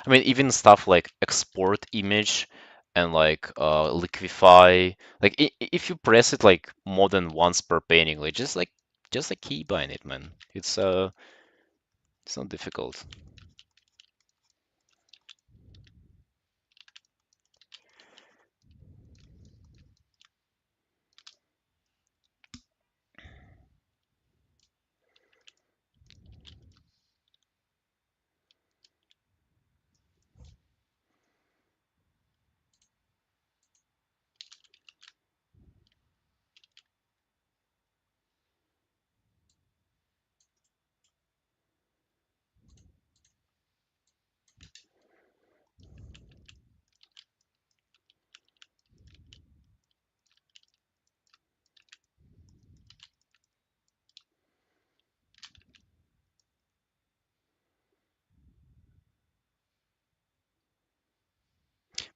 I mean, even stuff like export image and like liquify, like if you press it like more than once per painting, like just like keybind it, man. It's not difficult.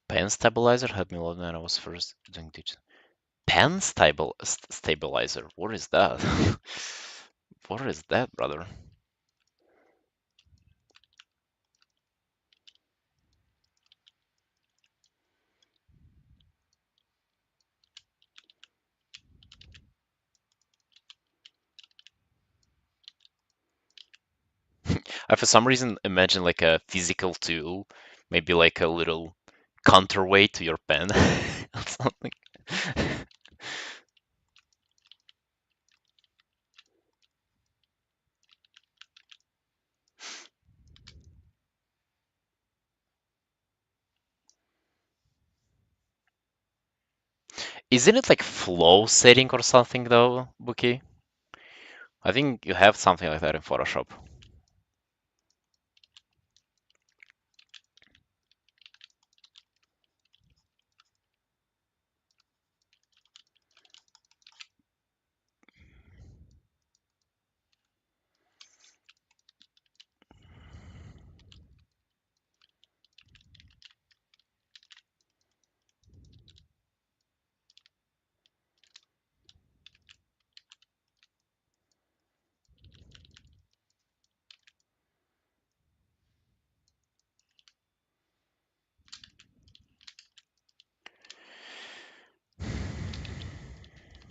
Pen stabilizer helped me a lot when I was first doing digital. Pen stabilizer. What is that? What is that, brother? I for some reason imagine like a physical tool, maybe like a little counterweight to your pen or something. Isn't it like flow setting or something though, Buki? I think you have something like that in Photoshop.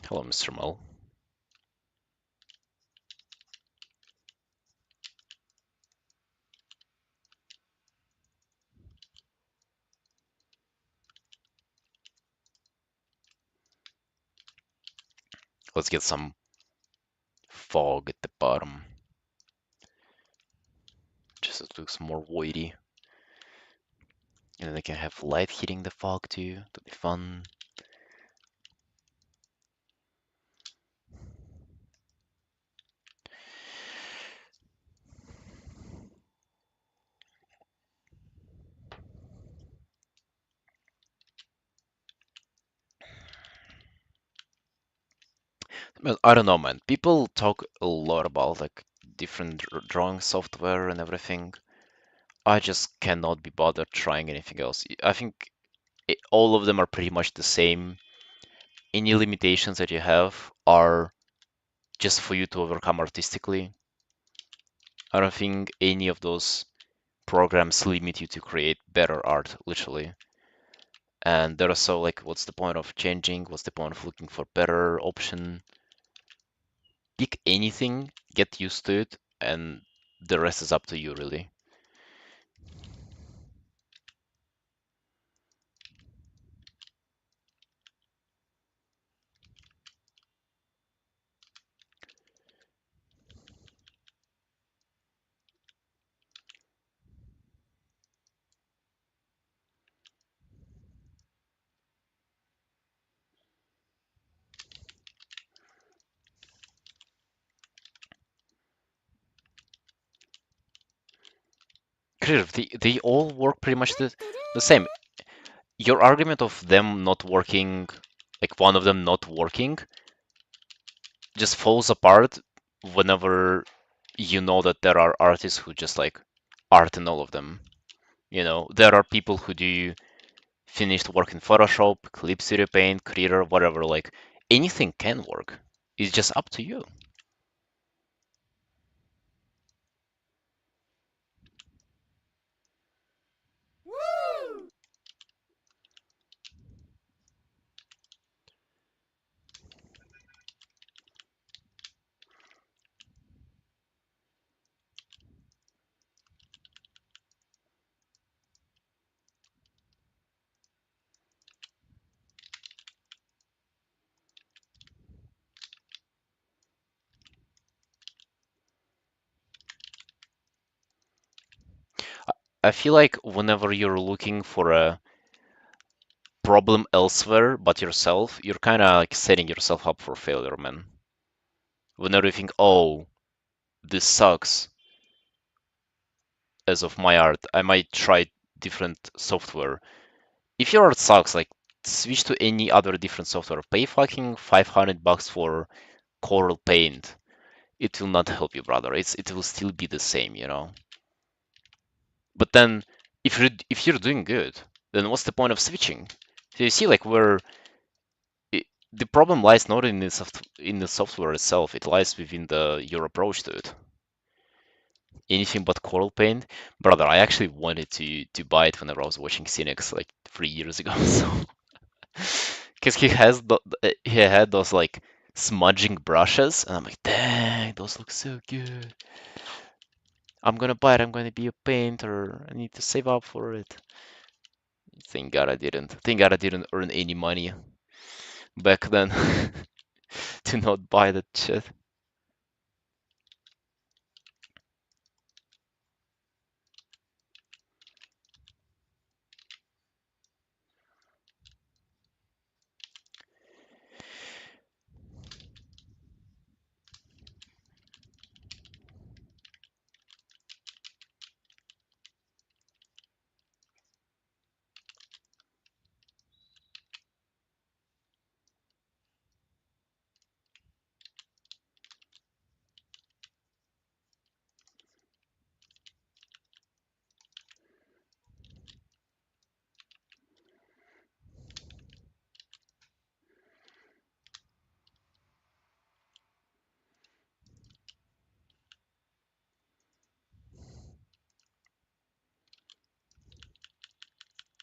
Hello, Mr. Mull. Let's get some fog at the bottom. Just so it looks more voidy. And then I can have light hitting the fog too. That'd be fun.
Well, I don't know, man. People talk a lot about like different drawing software and everything. I just cannot be bothered trying anything else. I think all of them are pretty much the same. Any limitations that you have are just for you to overcome artistically. I don't think any of those programs limit you to create better art, literally. And they're so like, what's the point of changing? What's the point of looking for better option? Pick anything, get used to it, and the rest is up to you, really. Creative, they all work pretty much the same. Your argument of them not working, like one of them not working, just falls apart whenever you know that there are artists who just like art in all of them. You know, there are people who do finished work in Photoshop, Clip Studio Paint, Creator, whatever. Like anything can work. It's just up to you. I feel like whenever you're looking for a problem elsewhere but yourself, you're kind of like setting yourself up for failure, man. Whenever you think, oh, this sucks as of my art, I might try different software. If your art sucks, like switch to any other different software. Pay fucking $500 for Coral Paint. It will not help you, brother. It will still be the same, you know. But then, if you're doing good, then what's the point of switching? So you see, like where the problem lies not in the software itself. It lies within the your approach to it. Anything but Coral Paint, brother. I actually wanted to buy it whenever I was watching Cynics like 3 years ago. So, because he had those like smudging brushes, and I'm like, dang, those look so good. I'm gonna buy it. I'm gonna be a painter. I need to save up for it. Thank God I didn't. Thank God I didn't earn any money back then to not buy that shit.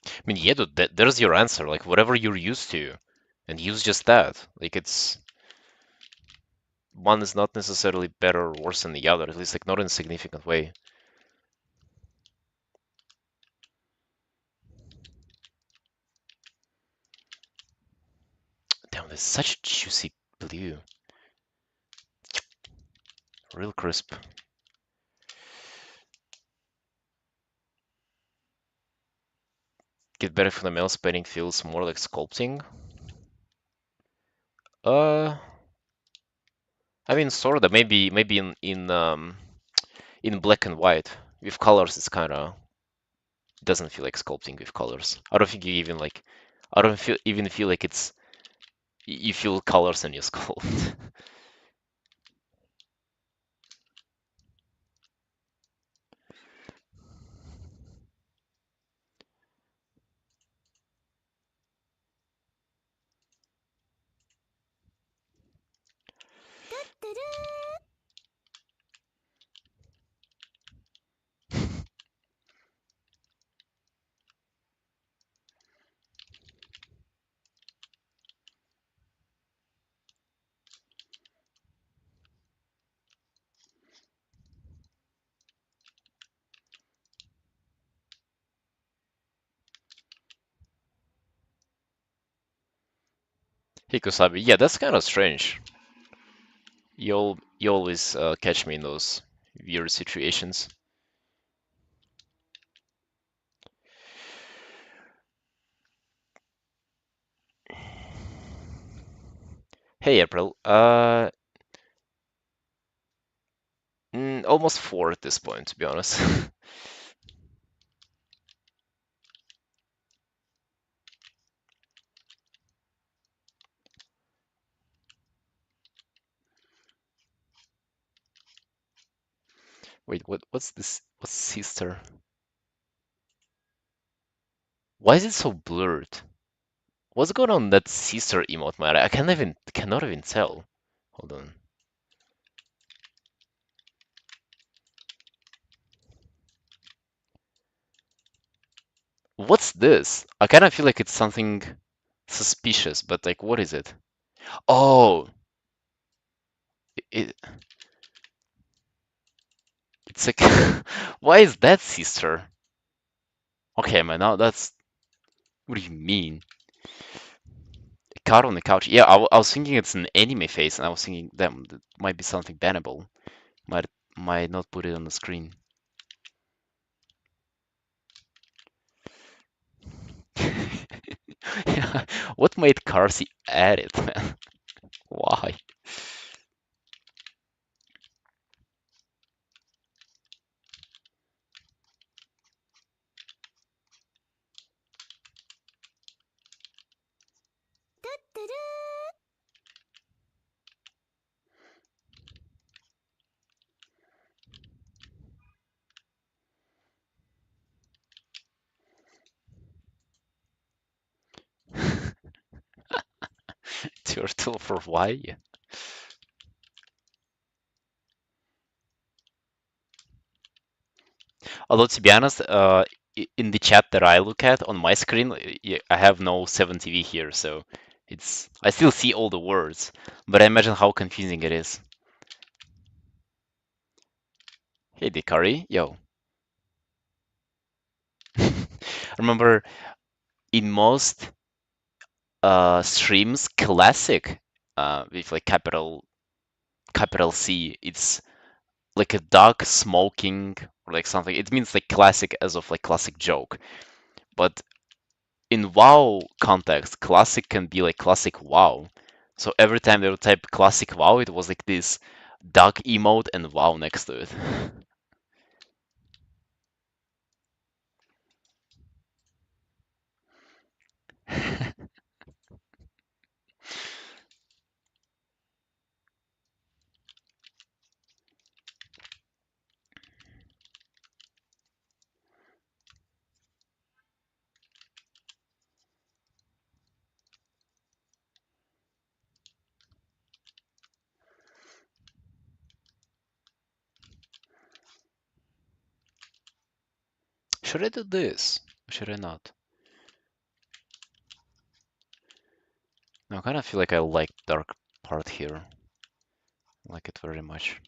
I mean, yeah, dude, there's your answer. Like whatever you're used to, and use just that. Like it's one is not necessarily better or worse than the other. At least like not in a significant way. Damn, this is such a juicy blue, real crisp. Get better from the metal painting feels more like sculpting. Uh, I mean, sort of. Maybe in black and white. With colors, it's kind of doesn't feel like sculpting with colors. I don't think you even like. I don't feel even feel like it's you feel colors and you sculpt. Hikosabi. Yeah, that's kind of strange. You always catch me in those weird situations. Hey, April. Almost four at this point, to be honest. Wait, what's this? What's sister? Why is it so blurred? What's going on in that sister emote, man? I cannot even tell. Hold on. What's this? I kind of feel like it's something suspicious, but like, what is it? Oh, it, it's like, why is that sister? Okay, man, now that's, what do you mean? A cat on the couch. Yeah, I was thinking it's an anime face, and I was thinking that might be something bannable. Might might not put it on the screen. Yeah, what made Carsey add it, man? Why? Turtle for why? Although to be honest, in the chat that I look at on my screen, I have no 7TV here, so I still see all the words, but I imagine how confusing it is. Hey, Dikari, yo. I remember in most streams, classic with like capital C, it's like a dog smoking or like something. It means like classic as of like classic joke, but in WoW context, classic can be like classic WoW. So every time they would type classic WoW, it was like this duck emote and WoW next to it. Should I do this? Or should I not? No, I kind of feel like I like dark part here. I like it very much.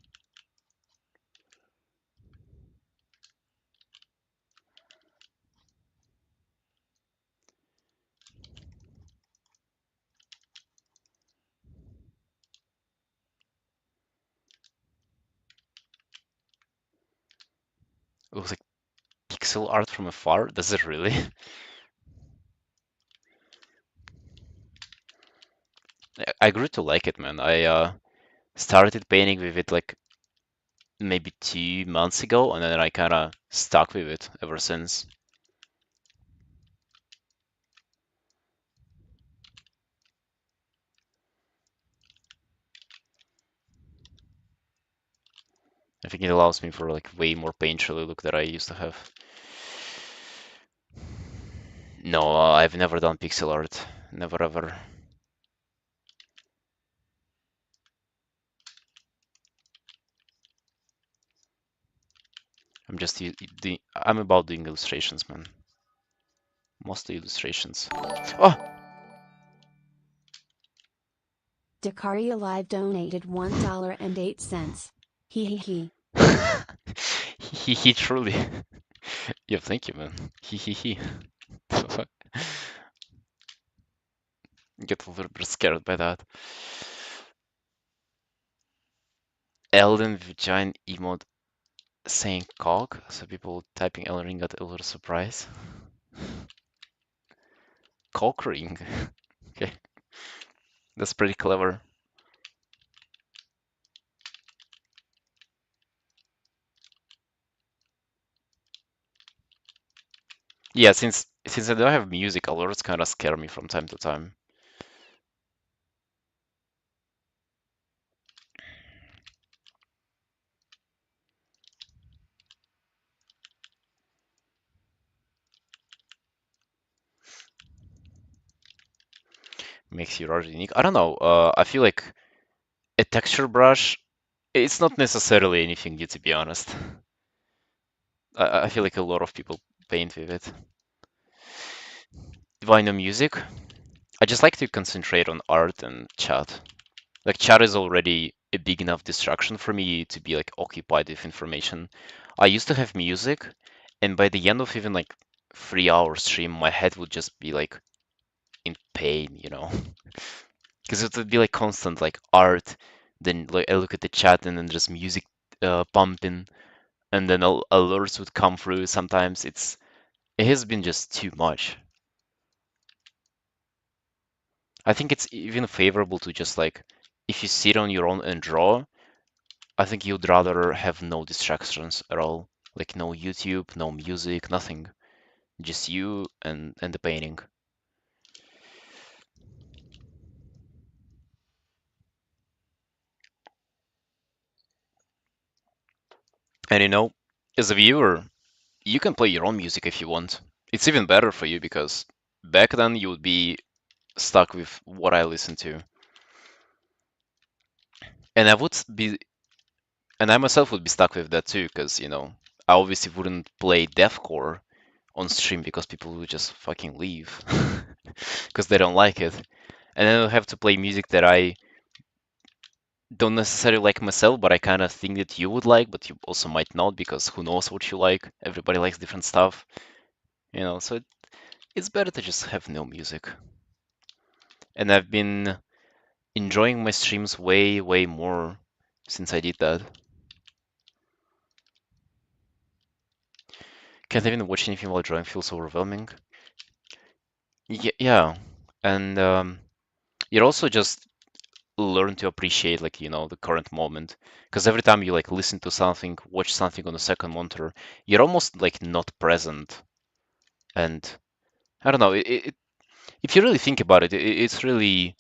It looks like pixel art from afar. Does it really? I grew to like it, man. I started painting with it like maybe 2 months ago, and then I kind of stuck with it ever since. I think it allows me for like way more painterly look that I used to have. No, I've never done pixel art. Never ever. I'm about doing illustrations, man. Mostly illustrations. Oh!
Dakari Alive donated $1.08. Hee hee hee.
He truly. Yeah, thank you, man. He.
Get a little bit scared by that. Elden with giant emote saying cock, so people typing Elden Ring got a little surprise. Cock ring. Okay, that's pretty clever. Yeah, since I don't have music, alerts kind of scare me from time to time. Makes you rather unique. I don't know. I feel like a texture brush, it's not necessarily anything new, to be honest. I feel like a lot of people paint with it. Why no music? I just like to concentrate on art and chat. Like chat is already a big enough distraction for me to be like occupied with information. I used to have music, and by the end of even like 3 hour stream, my head would just be like in pain, you know, because it would be like constant like art. Then like I look at the chat and then there's music pumping, and then alerts would come through. Sometimes it has been just too much. I think it's even favorable to just like if you sit on your own and draw, I think you'd rather have no distractions at all. Like no YouTube, no music, nothing. Just you and the painting. And you know, as a viewer, you can play your own music if you want. It's even better for you because back then you would be stuck with what I listen to. And I would be and I myself would be stuck with that too, because you know, I obviously wouldn't play deathcore on stream because people would just fucking leave because they don't like it. And then I'll have to play music that I don't necessarily like myself, but I kind of think that you would like, but you also might not because who knows what you like? Everybody likes different stuff, you know. So it's better to just have no music. And I've been enjoying my streams way, way more since I did that. Can't even watch anything while drawing feels overwhelming. Yeah, and you also just learn to appreciate like you know the current moment because every time you like listen to something, watch something on a second monitor, you're almost like not present. And I don't know, if you really think about it, it's really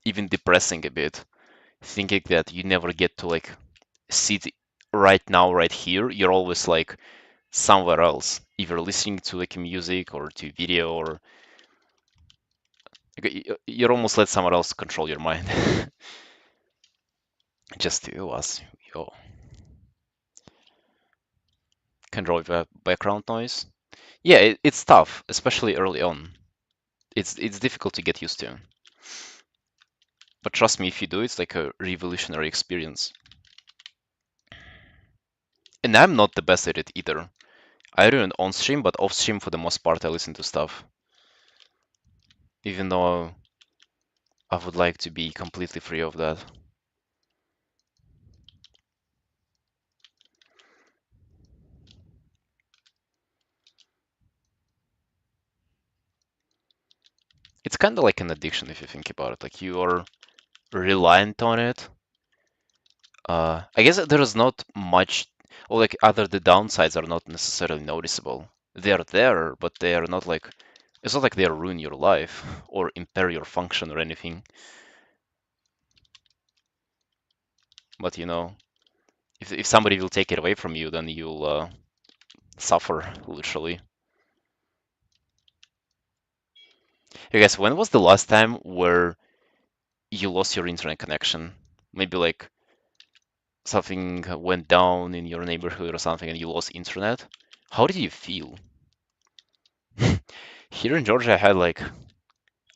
even depressing a bit, thinking that you never get to like sit right now, right here. You're always like somewhere else, either listening to like music or to video or like, you're almost let someone else control your mind. Just to us, yo, control the background noise. Yeah, it's tough, especially early on. It's difficult to get used to. But trust me, if you do, it's like a revolutionary experience. And I'm not the best at it either. I do it on stream, but off stream for the most part I listen to stuff. Even though I would like to be completely free of that. It's kind of like an addiction if you think about it. Like you are reliant on it. I guess there is not much, or like other the downsides are not necessarily noticeable. They are there, but they are not like it's not like they ruin your life or impair your function or anything. But you know, if somebody will take it away from you, then you'll suffer literally. I guess when was the last time where you lost your internet connection? Maybe like something went down in your neighborhood or something and you lost internet. How did you feel? Here in Georgia,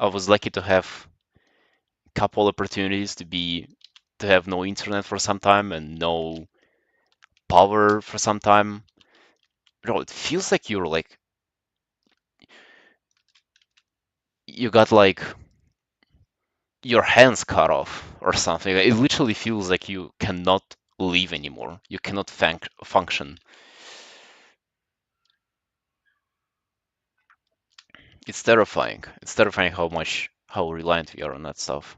I was lucky to have a couple opportunities to have no internet for some time and no power for some time. Bro, it feels like you got like your hands cut off or something. It literally feels like you cannot live anymore. You cannot function. It's terrifying. It's terrifying how reliant we are on that stuff.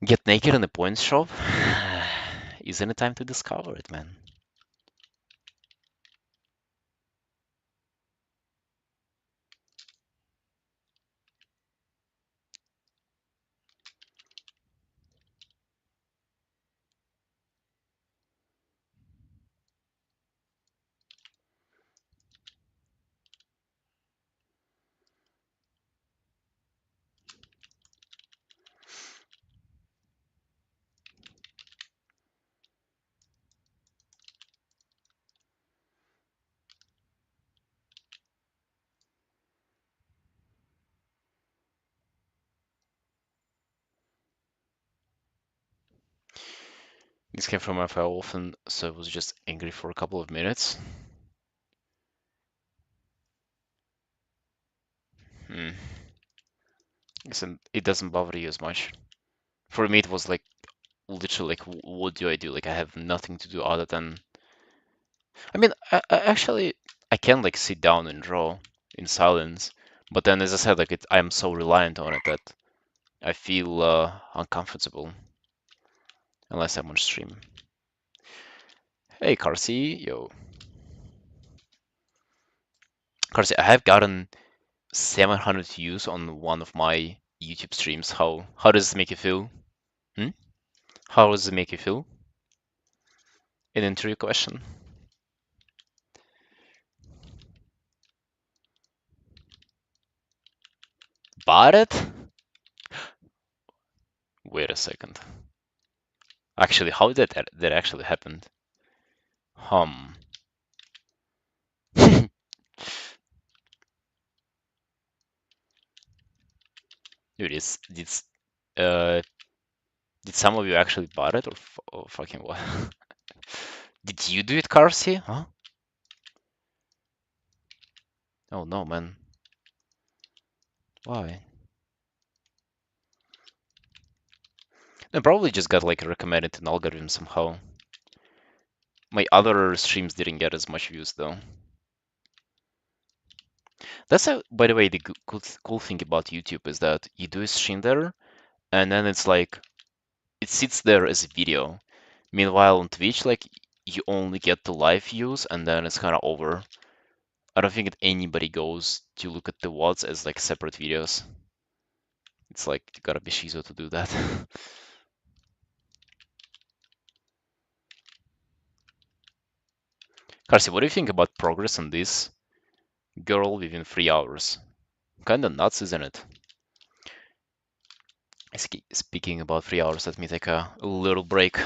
Get naked in a pawn shop? Isn't it time to discover it, man? This came from my file often, so I was just angry for a couple of minutes. Hmm. Listen, it doesn't bother you as much. For me, it was like literally like, what do I do? Like, I have nothing to do other than. I mean, I actually I can like sit down and draw in silence, but then as I said, like I'm so reliant on it that I feel uncomfortable unless I'm on stream. Hey, Carsey, yo, Carsey, I have gotten 700 views on one of my YouTube streams. How does it make you feel? Hmm? How does it make you feel? An interview question. Bought it? Wait a second. Actually, how did that actually happen? Hum. Dude, uh did some of you actually bought it or fucking what? Did you do it, Carsey? Huh? Oh no, man. Why? I probably just got like recommended an algorithm somehow. My other streams didn't get as much views though. That's how, by the way, the cool thing about YouTube is that you do a stream there, and then it's like it sits there as a video. Meanwhile, on Twitch, like you only get the live views, and then it's kind of over. I don't think that anybody goes to look at the VODs as like separate videos. It's like you gotta be shizo to do that. Carsey, what do you think about progress on this girl within 3 hours? Kinda nuts, isn't it? Speaking about 3 hours, let me take a little break.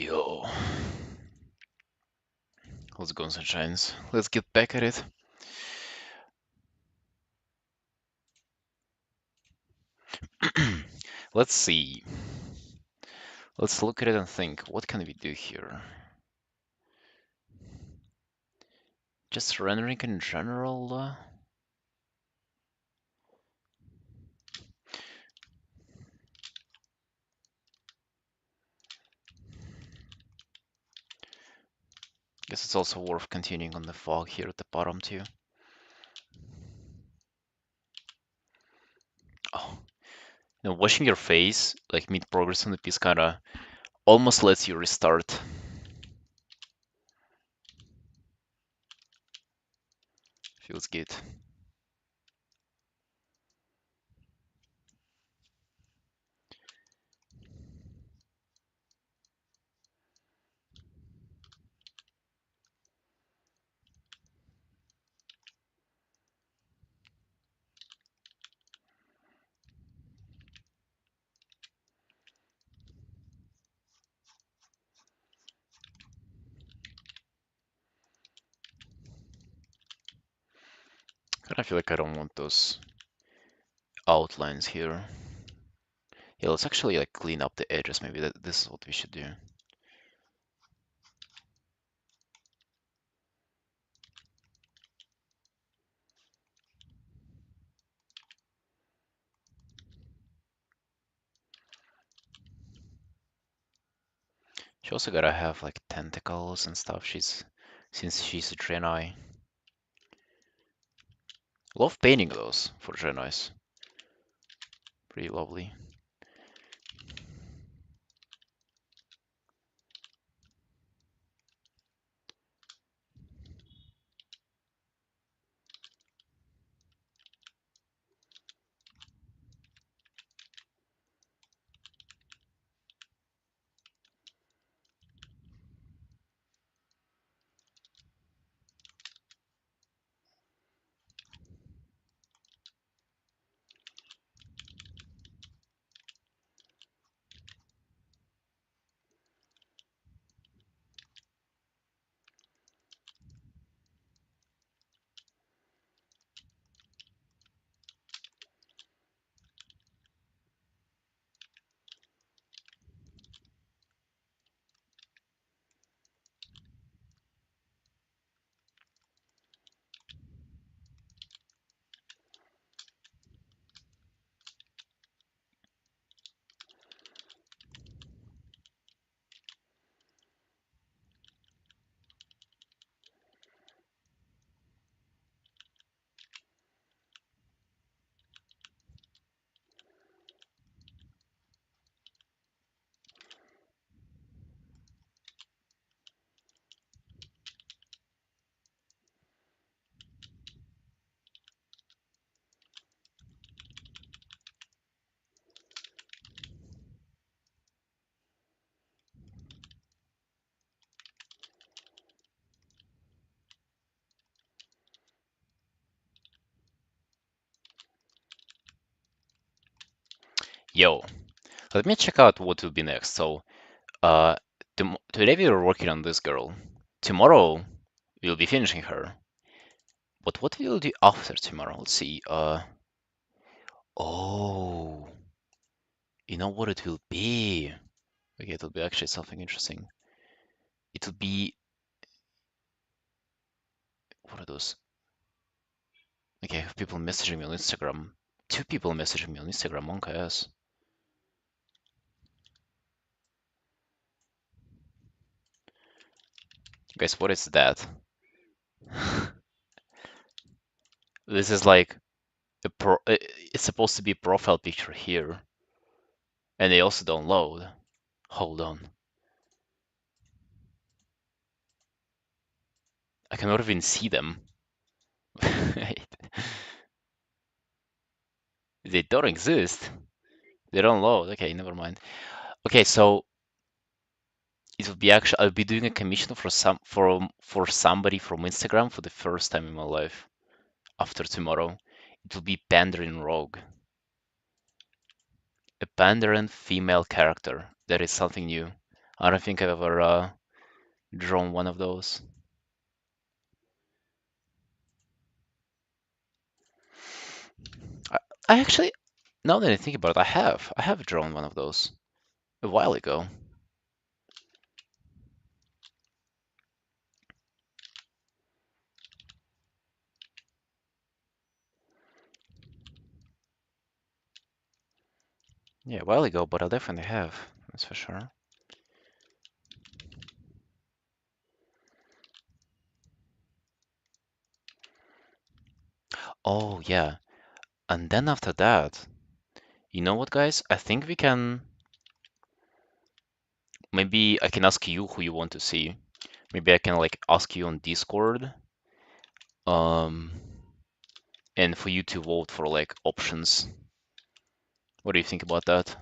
Yo, let's go, sunshines. Let's get back at it. Let's see. Let's look at it and think, what can we do here? Just rendering in general? Guess it's also worth continuing on the fog here at the bottom too. Oh, washing your face, like mid-progress on the piece, kinda almost lets you restart. Feels good. Kinda feel like I don't want those outlines here. Yeah, let's actually like clean up the edges. Maybe this is what we should do. She also gotta have like tentacles and stuff. Since she's a Draenei. Love painting those for Draenei's. Pretty lovely. Yo, let me check out what will be next. So, uh, today we were working on this girl. Tomorrow we'll be finishing her. But what will we do after tomorrow? Let's see. Oh, you know what it will be? Okay, it'll be actually something interesting. It'll be what are those? Okay, I have people messaging me on Instagram. Two people messaging me on Instagram. Monk ass. Guys, what is that? This is like it's supposed to be a profile picture here, and they also don't load. Hold on. I cannot even see them. They don't exist. They don't load. Okay, never mind. Okay, so it will be actually I'll be doing a commission for somebody from Instagram for the first time in my life. After tomorrow, it will be Pandering Rogue. A pandering female character. That is something new. I don't think I've ever drawn one of those. I, I actually, now that I think about it, I have drawn one of those a while ago. Yeah, a while ago, but I definitely have. That's for sure. Oh yeah, and then after that, you know what, guys? I think we can. Maybe I can ask you who you want to see. Maybe I can like ask you on Discord. Um, and for you to vote for like options. What do you think about that?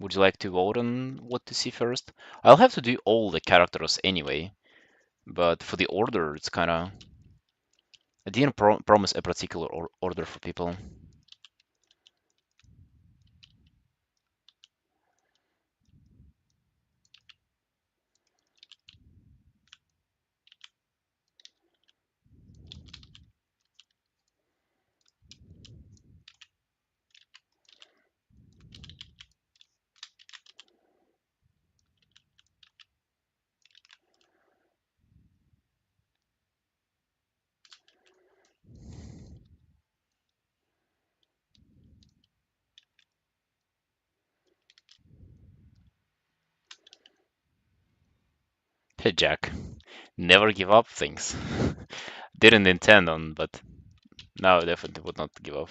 Would you like to vote on what to see first? I'll have to do all the characters anyway, but for the order, it's kind of. I didn't promise a particular order for people. Hey, Jack, never give up things. Didn't intend on, but now I definitely would not give up.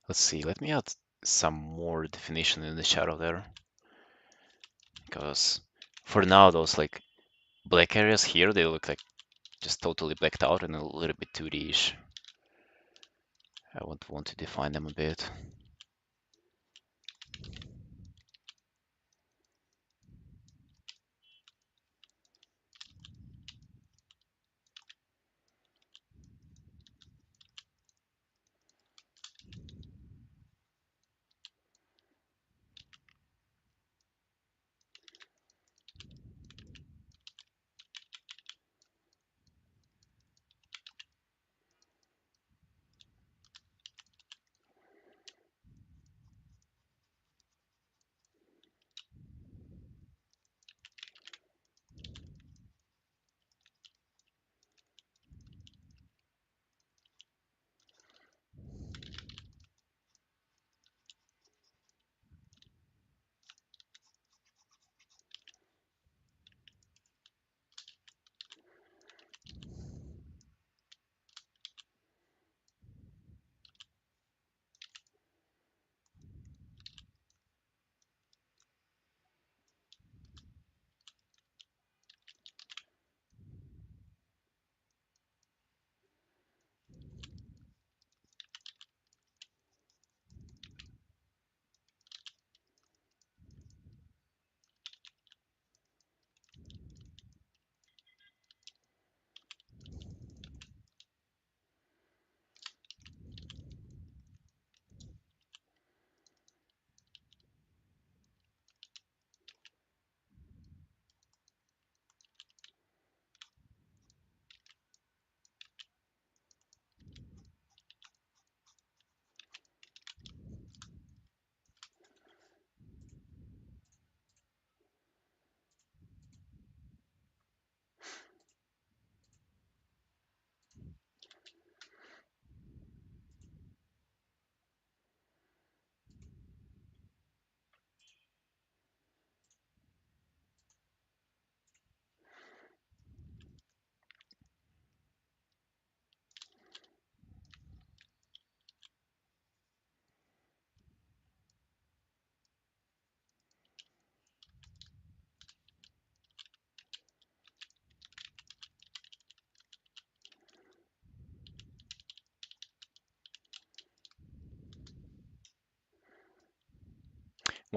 Let's see, let me add some more definition in the shadow there, because for now those like black areas here, they look like just totally blacked out and a little bit 2D-ish. I would want to define them a bit.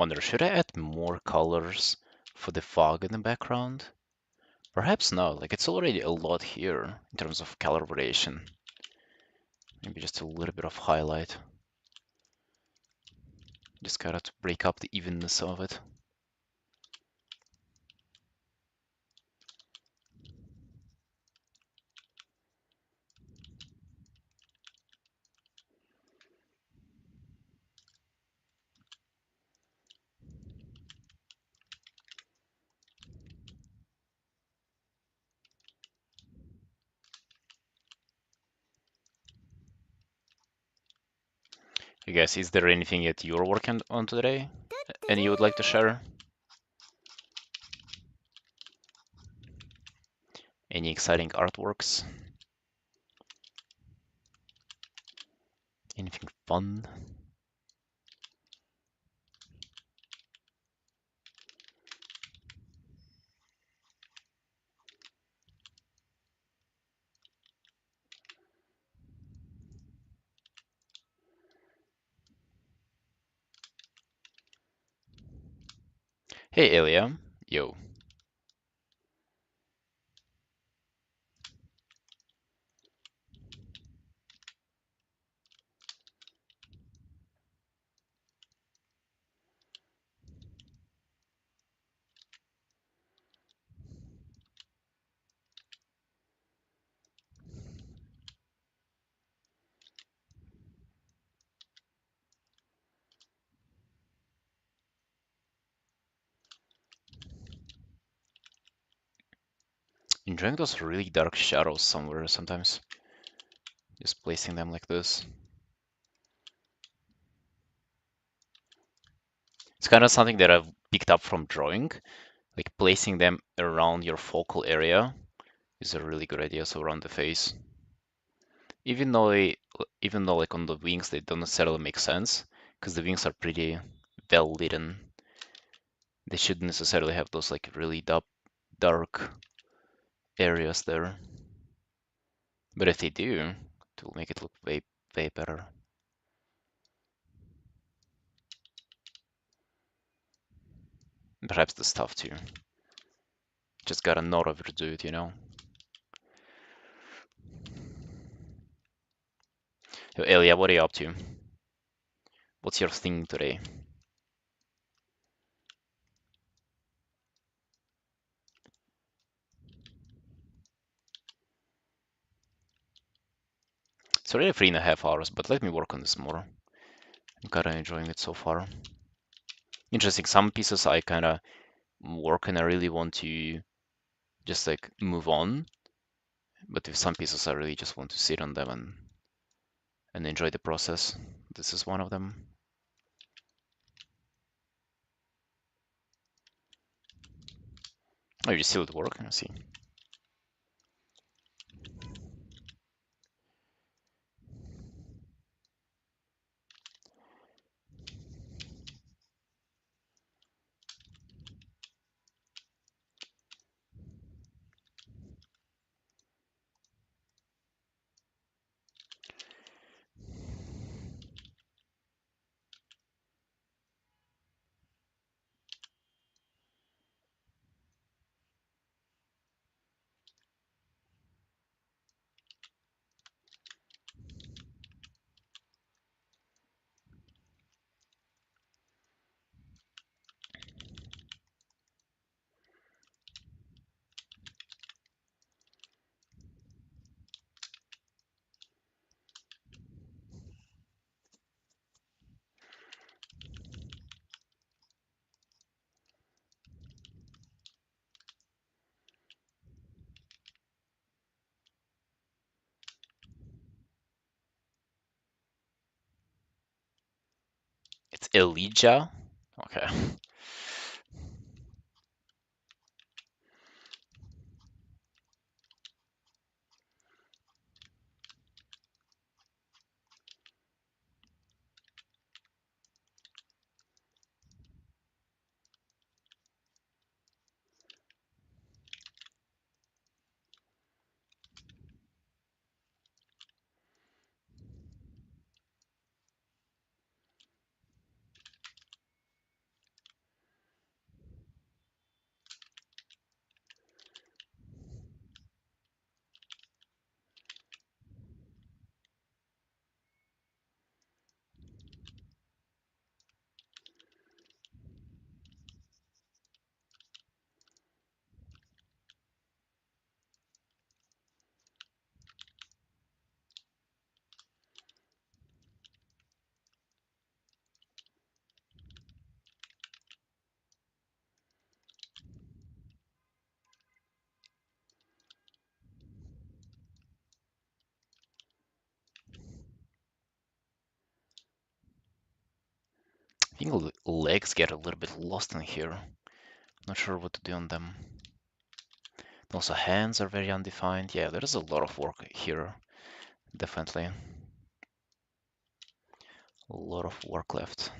Wonder, should I add more colors for the fog in the background? Perhaps not, like it's already a lot here in terms of color variation. Maybe just a little bit of highlight. Just gotta to break up the evenness of it. You guys, is there anything that you're working on today and you would like to share? Any exciting artworks? Anything fun? Hey, Elia. Yo. Enjoying those really dark shadows somewhere sometimes. Just placing them like this. It's kind of something that I've picked up from drawing. Like placing them around your focal area is a really good idea, so around the face. Even though like on the wings they don't necessarily make sense, because the wings are pretty well lit. They shouldn't necessarily have those like really dark areas there. But if they do, it will make it look way better. And perhaps the stuff too. Just gotta not overdo it, you know? So Elia, what are you up to? What's your thing today? It's already 3.5 hours, but let me work on this more. I'm kinda enjoying it so far. Interesting, some pieces I kinda work and I really want to just like move on. But with some pieces I really just want to sit on them and enjoy the process. This is one of them. Oh, you still at work? I see. It's Elijah. Okay. think legs get a little bit lost in here. Not sure what to do on them. Also, hands are very undefined. Yeah, there's a lot of work here, definitely. A lot of work left.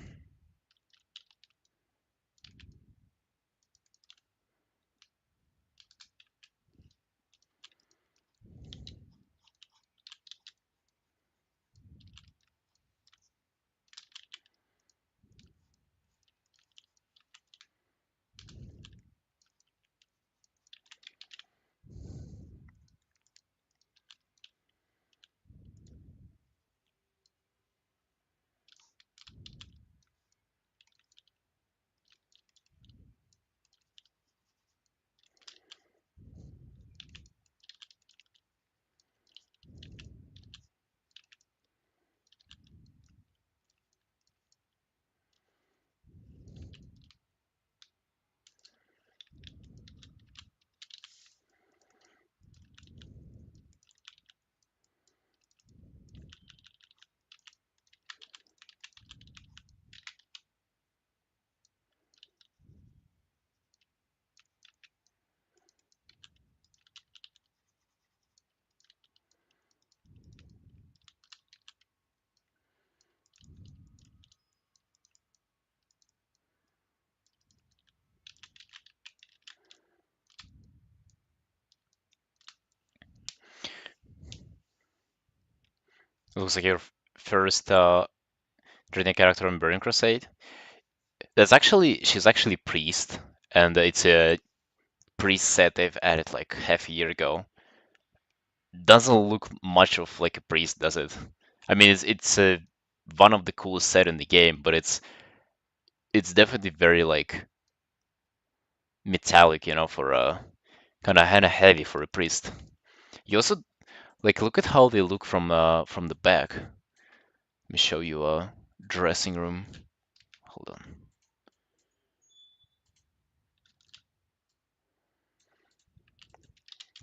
It looks like your first Training character in Burning Crusade. She's actually priest, and it's a priest set they've added like half a year ago. Doesn't look much of like a priest, does it? I mean, it's one of the coolest set in the game, but it's definitely very like metallic, for a kind of heavy for a priest. You also like look at how they look from the back. Let me show you a dressing room. Hold on.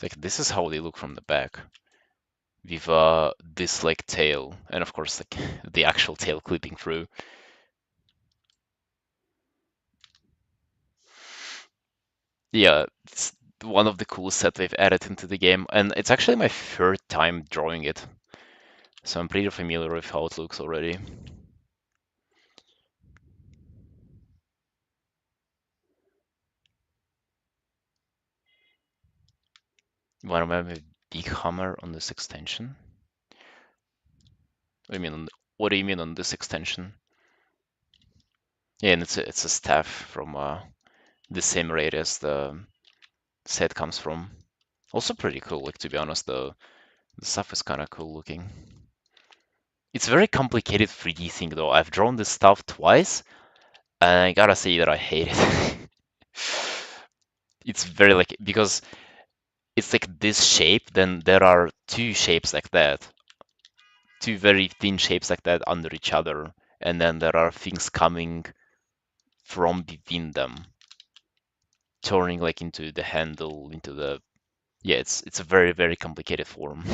Like this is how they look from the back with this like tail, and of course like the actual tail clipping through. Yeah, it's one of the coolest sets they've added into the game, and it's actually my third time drawing it, so I'm pretty familiar with how it looks already. You want to have a big hammer on this extension? What do you mean on this extension? Yeah, and it's a staff from the same radius the set comes from. Also pretty cool, like to be honest, the stuff is kind of cool looking. It's a very complicated 3D thing though. I've drawn this stuff twice, and I gotta say that I hate it. It's very like because it's like this shape, then there are two shapes like that, two very thin shapes like that under each other, and then there are things coming from between them, turning like into the handle, into the yeah. It's a very very complicated form,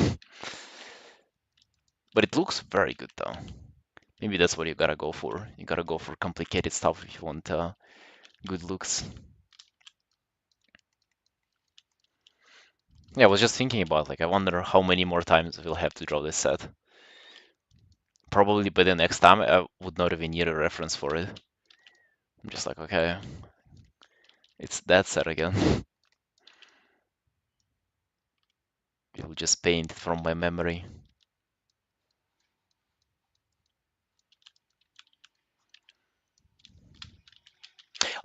but it looks very good though. Maybe that's what you gotta go for. You gotta go for complicated stuff if you want good looks. Yeah, I was just thinking about like I wonder how many more times we'll have to draw this set. Probably by the next time I would not even need a reference for it. I'm just like, okay, it's that set again. It'll just paint from my memory.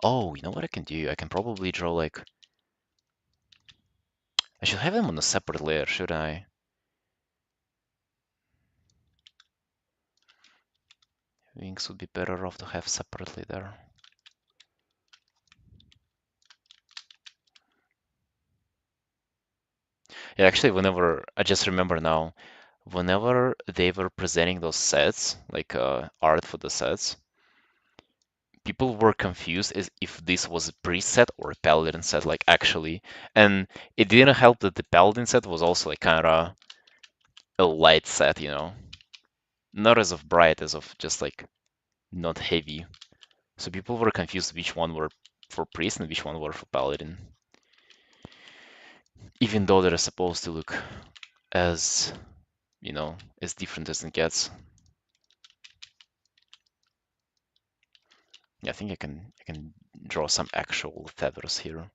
Oh, you know what I can do? I can probably draw like I should have them on a separate layer, should I? Wings would be better off to have separately there. Yeah, actually, whenever I just remember now, whenever they were presenting those sets, like art for the sets, people were confused as if this was a priest set or a paladin set, like actually. And it didn't help that the paladin set was also like kind of a light set, not as of bright as of just like not heavy. So people were confused which one were for priest and which one were for paladin, even though they're supposed to look as, as different as it gets. Yeah, I think I can draw some actual feathers here.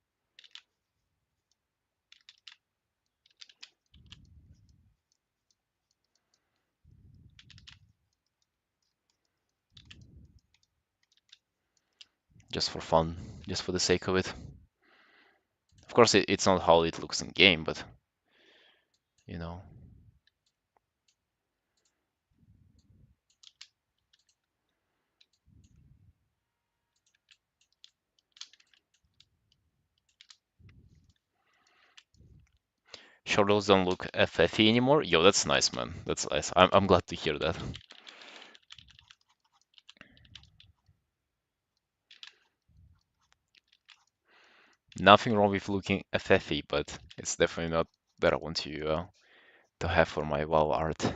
Just for fun, just for the sake of it. Of course, it's not how it looks in game, but you know. Shadows don't look FFE anymore. Yo, that's nice, man. That's nice. I'm glad to hear that. Nothing wrong with looking FFE, but it's definitely not that I want you to have for my WoW art.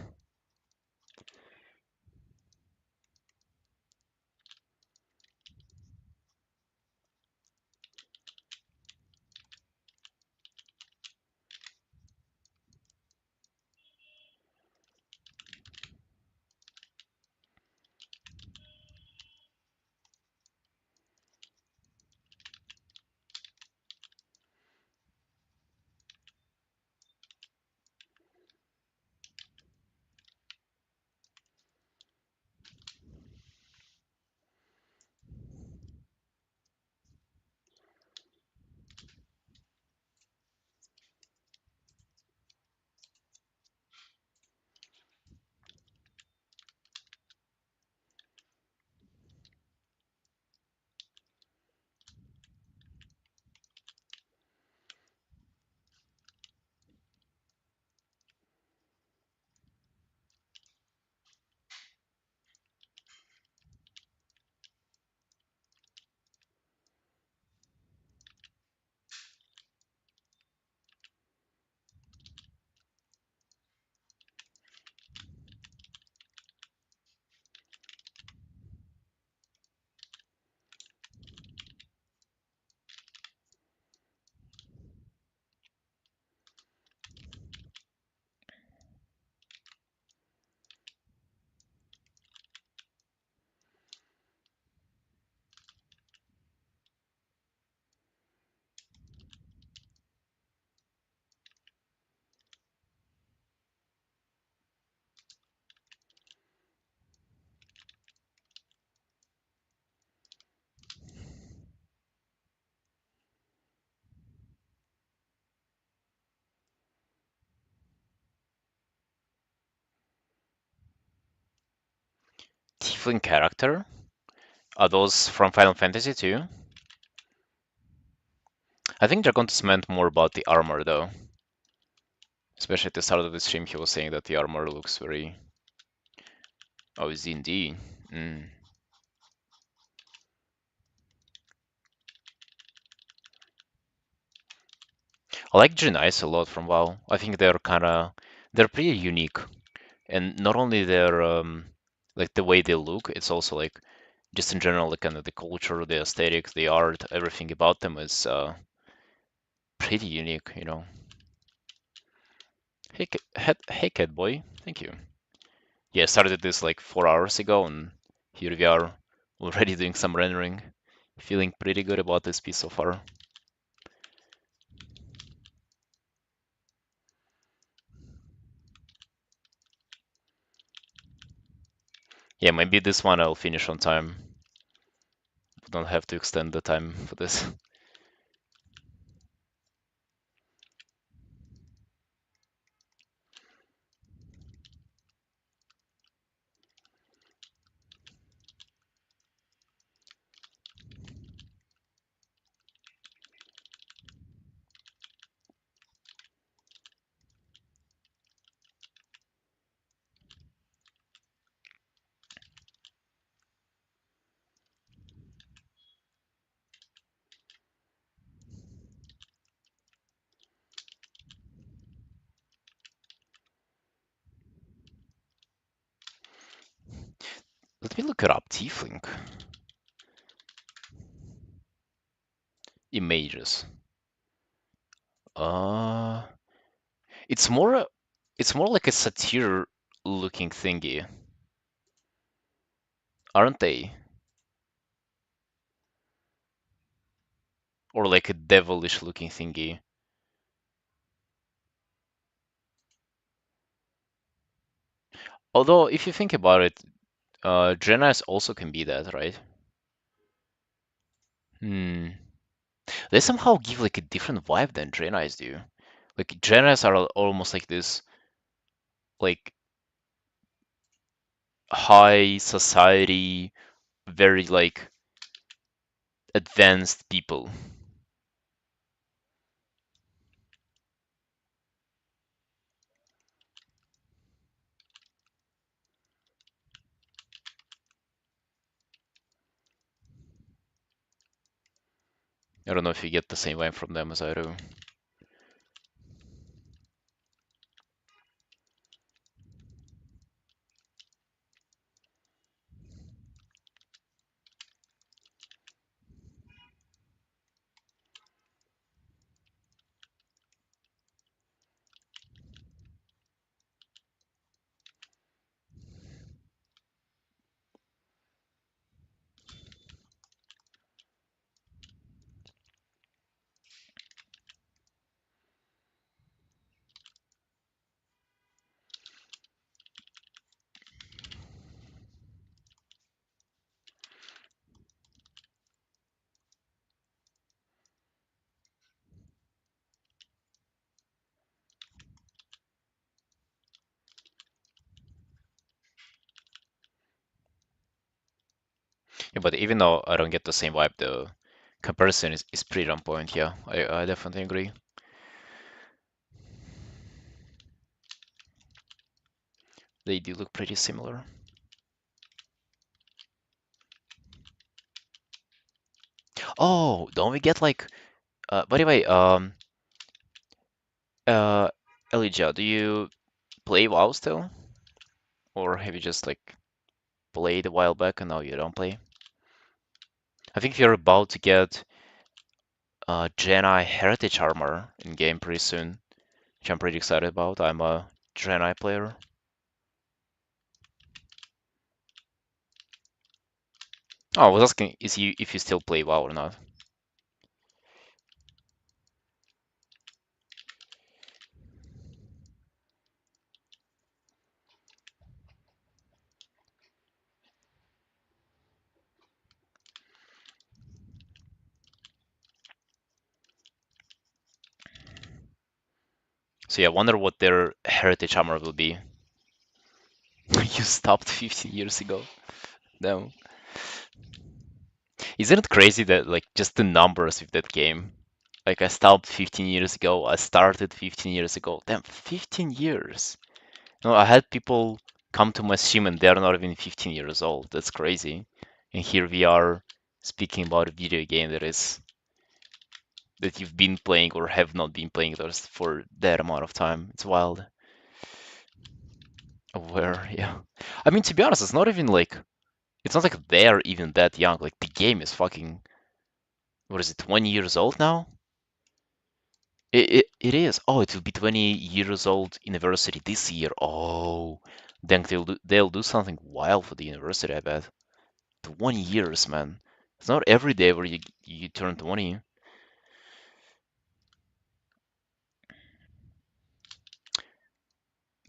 Tiefling character? Are those from Final Fantasy too? I think Dragontis meant more about the armor though. Especially at the start of the stream, he was saying that the armor looks very. Oh, it's D&D. Mm. I like Genies a lot from WoW. I think they're pretty unique, and not only their like the way they look, it's also like just in general, like kind of the culture, the aesthetic, the art, everything about them is pretty unique. Hey, hey, cat boy, thank you. Yeah, I started this like 4 hours ago, and here we are already doing some rendering. Feeling pretty good about this piece so far. Yeah, maybe this one I'll finish on time. Don't have to extend the time for this. Let me look it up. Tiefling. Images. Uh, it's more it's more like a satyr looking thingy, aren't they? Or like a devilish looking thingy. Although if you think about it, Draenei's also can be that, right? Hmm. They somehow give like a different vibe than Draenei's do. Like Draenei's are almost like this like high society, very like advanced people. I don't know if you get the same vibe from them as I do. Yeah, but even though I don't get the same vibe, the comparison is pretty on point. Yeah, I definitely agree. They do look pretty similar. Oh, don't we get like by the way, uh Elijah, do you play WoW still? Or have you just like played a while back and now you don't play? I think you're about to get Draenei Heritage Armor in game pretty soon, which I'm pretty excited about. I'm a Draenei player. Oh, I was asking is you if you still play WoW or not. So yeah, I wonder what their Heritage Armor will be. You stopped 15 years ago. No. Isn't it crazy that like just the numbers with that game? Like I stopped 15 years ago, I started 15 years ago. Damn, 15 years. No, I had people come to my stream and they're not even 15 years old. That's crazy. And here we are speaking about a video game that you've been playing or have not been playing those for that amount of time. It's wild. Where, yeah. I mean, to be honest, it's not like they're even that young. Like the game is fucking, what is it, 20 years old now? It is. Oh, it will be 20 years old university this year. Oh, then they'll do something wild for the university, I bet. 20 years, man. It's not every day where you turn 20.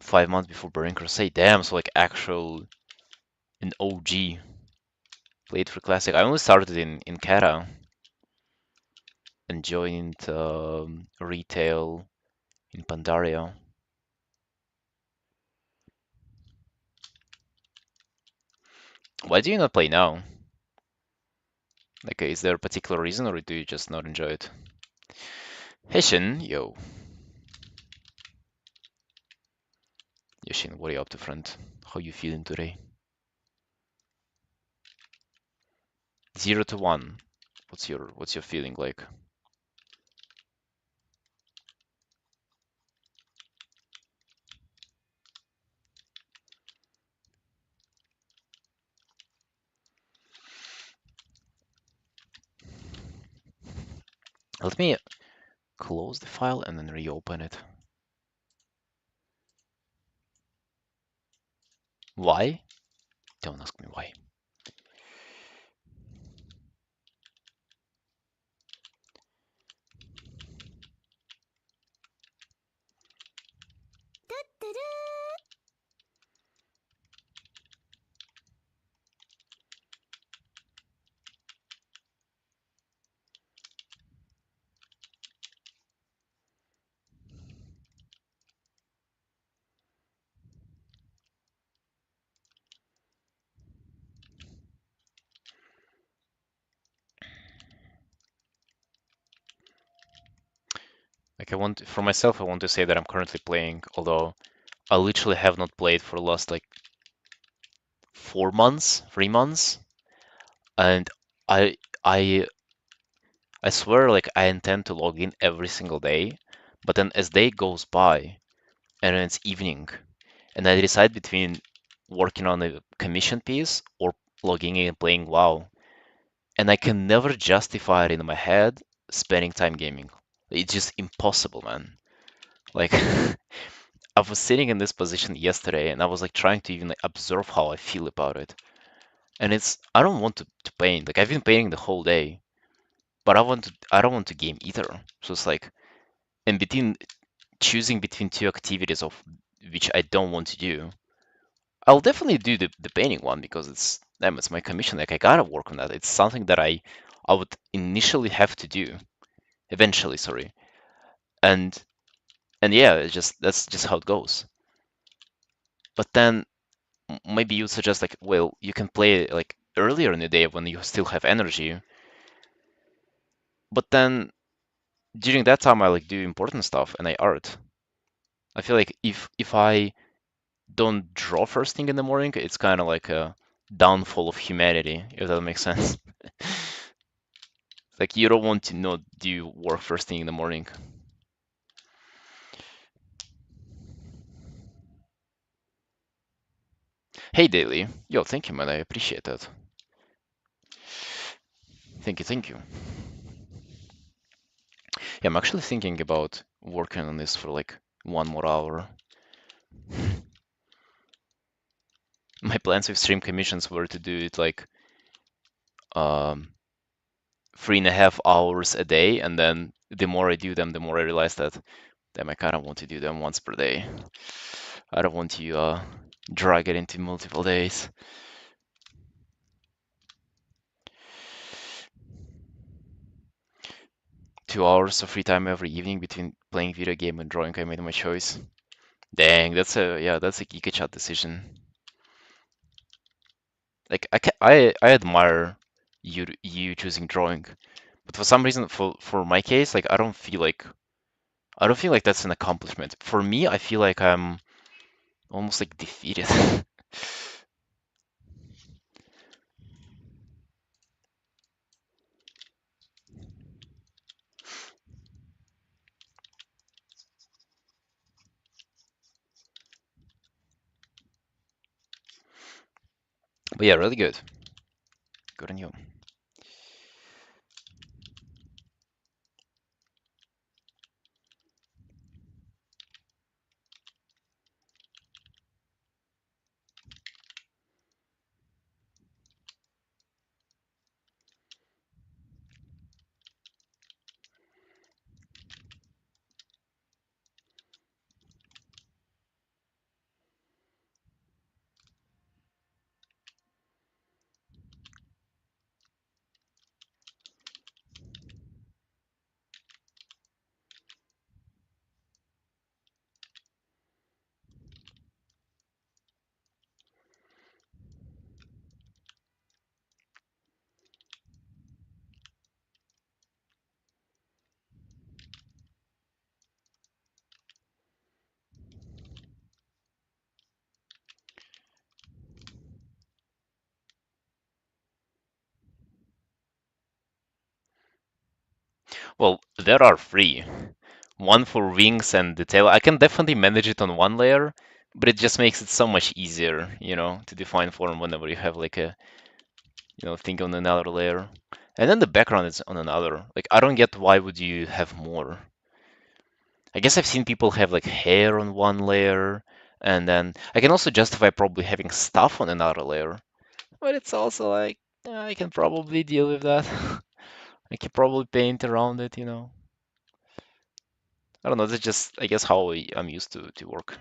5 months before Burning Crusade. Damn, so like actual an OG played for Classic. I only started in Kata and joined retail in Pandaria. Why do you not play now? Like, is there a particular reason, or do you just not enjoy it? Heshin, yo. Yoshin, what are you up to, friend? How you feeling today? 0 to 1. What's your feeling like?
Let me close the file and then reopen it. Why? Don't ask me why. Like for myself, I want to say that I'm currently playing, although I literally have not played for the last like 4 months, 3 months, and I I I swear like I intend to log in every single day, but then as day goes by and it's evening, and I decide between working on a commission piece or logging in and playing WoW, and I can never justify it in my head spending time gaming. It's just impossible, man. Like I was sitting in this position yesterday and I was like trying to even like observe how I feel about it. And it's I don't want to paint. Like I've been painting the whole day, but I don't want to game either. So it's like in between choosing between two activities of which I don't want to do, I'll definitely do the painting one because it's my commission. Like I gotta work on that. It's something that I would initially have to do. Eventually, sorry. And and yeah, it's just that's just how it goes. But then maybe you suggest like, well, you can play like earlier in the day when you still have energy, but then during that time I like do important stuff and I art. I feel like if I don't draw first thing in the morning, it's kind of like a downfall of humanity, if that makes sense. Like you don't want to not do work first thing in the morning. Hey Daily, yo, thank you man, I appreciate that. Thank you, thank you. Yeah, I'm actually thinking about working on this for like 1 more hour. My plans with stream commissions were to do it like um 3.5 hours a day, and then the more I do them, the more I realize that damn, I kind of want to do them once per day. I don't want to drag it into multiple days. Two hours of free time every evening between playing video game and drawing. I made my choice. Dang, that's a Giga Chat decision. Like I admire you choosing drawing, but for some reason for my case, like I don't feel like that's an accomplishment. For me, I feel like I'm almost like defeated. But yeah, really good. Good on you. Well, there are three. One for wings and detail. I can definitely manage it on one layer, but it just makes it so much easier, to define form whenever you have like a, thing on another layer.
And then the background is on another. Like I don't get why would you have more? I guess I've seen people have like hair on one layer, and then I can also justify probably having stuff on another layer. But it's also like I can probably deal with that. I can probably paint around it, you know. I don't know, that's just I guess how I'm used to work.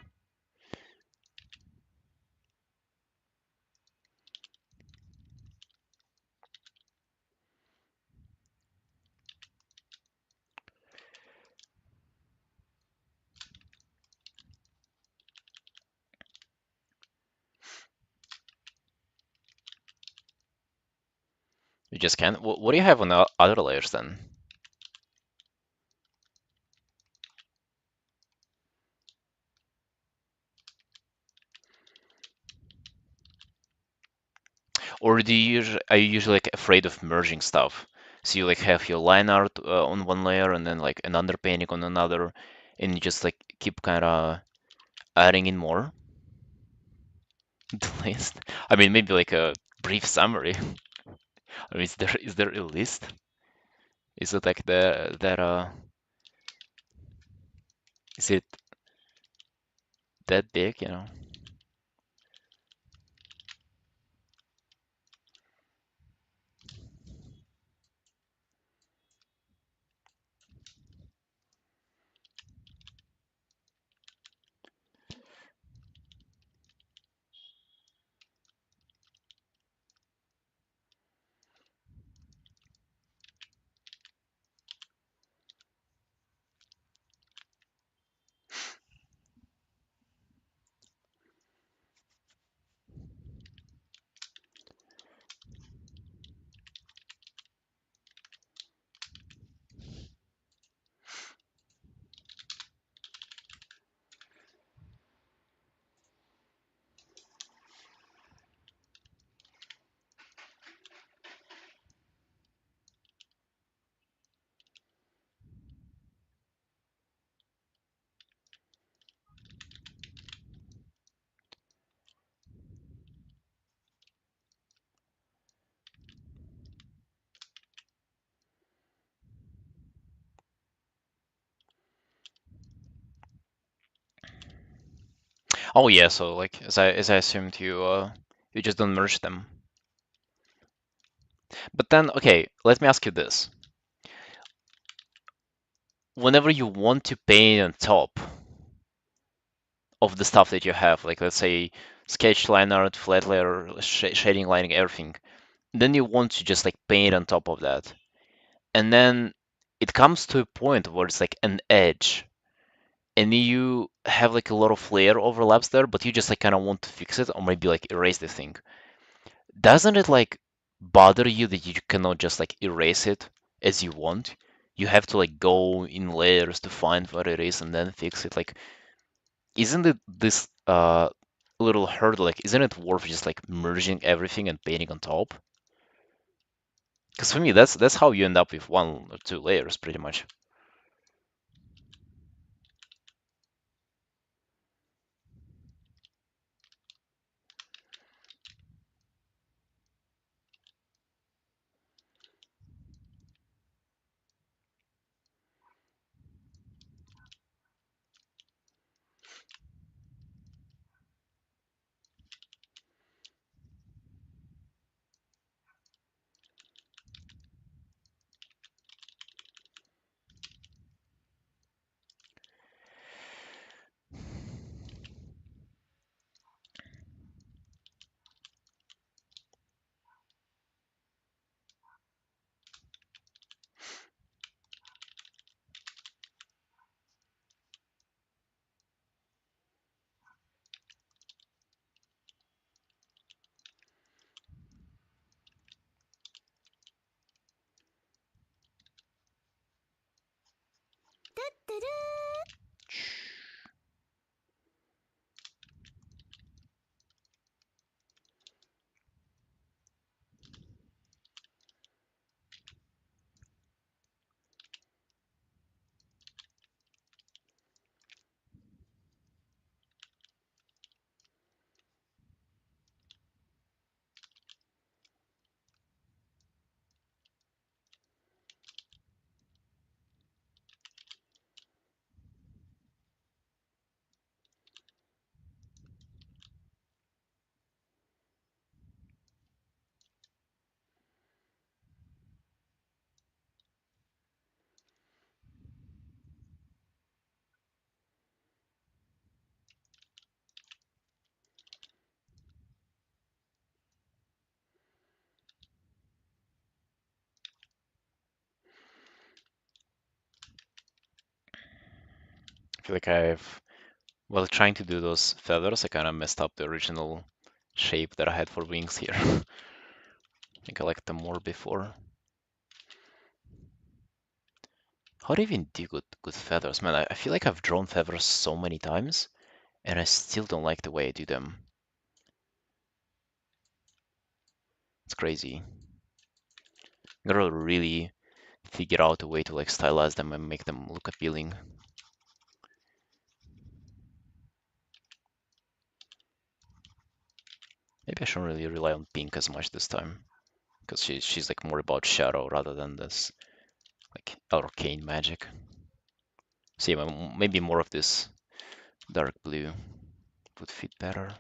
You just can't. What do you have on the other layers then? Or are you usually like afraid of merging stuff? So you like have your line art on one layer and then like an underpainting on another, and you just like keep kind of adding in more the list. I mean, maybe like a brief summary. I mean, is there a list? Is it like is it that big, you know? Oh yeah, so like as I assumed you just don't merge them. But then okay, let me ask you this. Whenever you want to paint on top of the stuff that you have, like let's say sketch, line art, flat layer, shading, lining, everything, then you want to just like paint on top of that. And then it comes to a point where it's like an edge, and you have like a lot of layer overlaps there, but you just like kind of want to fix it or maybe like erase the thing. Doesn't it like bother you that you cannot just like erase it as you want? You have to like go in layers to find what it is and then fix it. Like, isn't it this little hurdle? Like, isn't it worth just like merging everything and painting on top? Because for me, that's how you end up with one or two layers, pretty much. I feel like I've, while trying to do those feathers, I kind of messed up the original shape that I had for wings here. I think I liked them more before. How do you even do good feathers? Man, I feel like I've drawn feathers so many times, and I still don't like the way I do them. It's crazy. Gotta really figure out a way to like stylize them and make them look appealing. Maybe I shouldn't really rely on pink as much this time, because she's like more about shadow rather than this like arcane magic. So yeah, maybe more of this dark blue would fit better.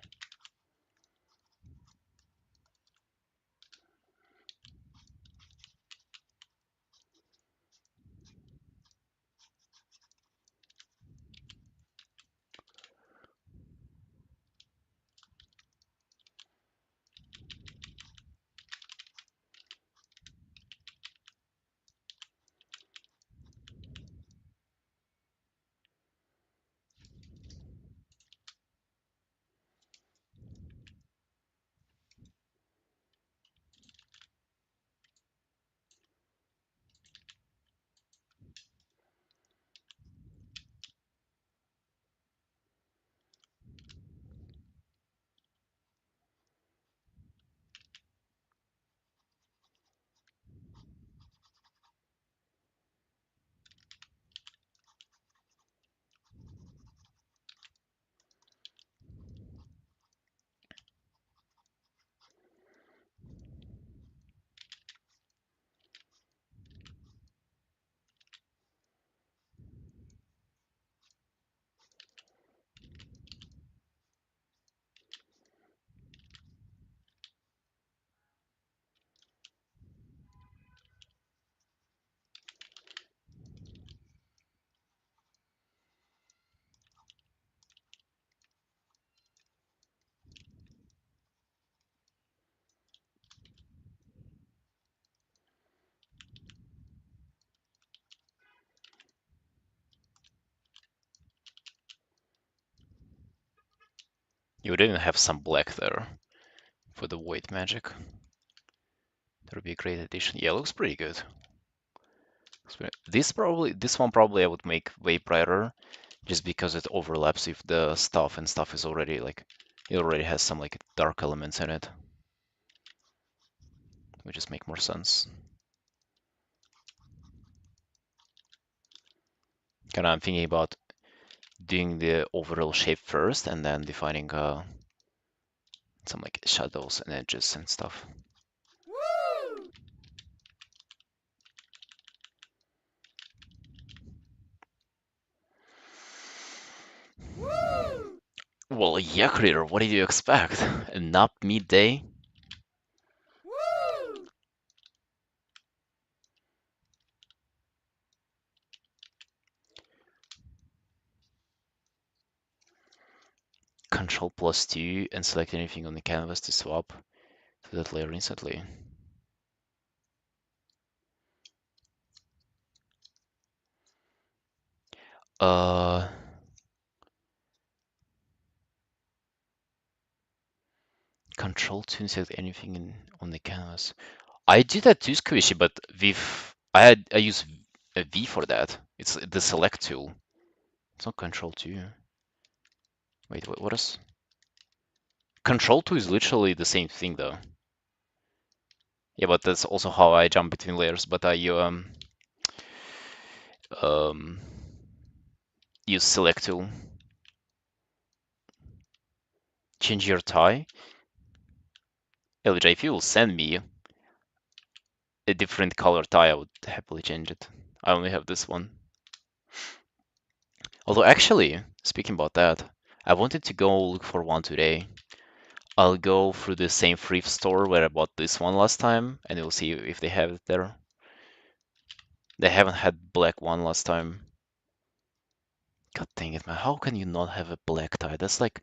You would even have some black there for the white magic. That would be a great addition. Yeah, looks pretty good. This one probably I would make way brighter, just because it overlaps with the stuff, and stuff is already like it already has some like dark elements in it. Would just make more sense. Kind of I'm thinking about doing the overall shape first, and then defining some like shadows and edges and stuff. Well, yeah, creator, what did you expect? A nap midday? Control +2 and select anything on the canvas to swap to that layer instantly. Uh, Control 2 and select anything on the canvas. I did that too, Squishy, but with I use a V for that. It's the select tool. It's not Control 2. Wait, what is? Control 2 is literally the same thing though. Yeah, but that's also how I jump between layers. But I um use select tool. Change your tie. LJ, if you will send me a different color tie, I would happily change it. I only have this one. Although actually, speaking about that, I wanted to go look for one today. I'll go through the same thrift store where I bought this one last time, and we'll see if they have it there. They haven't had black one last time. God dang it, man! How can you not have a black tie? That's like,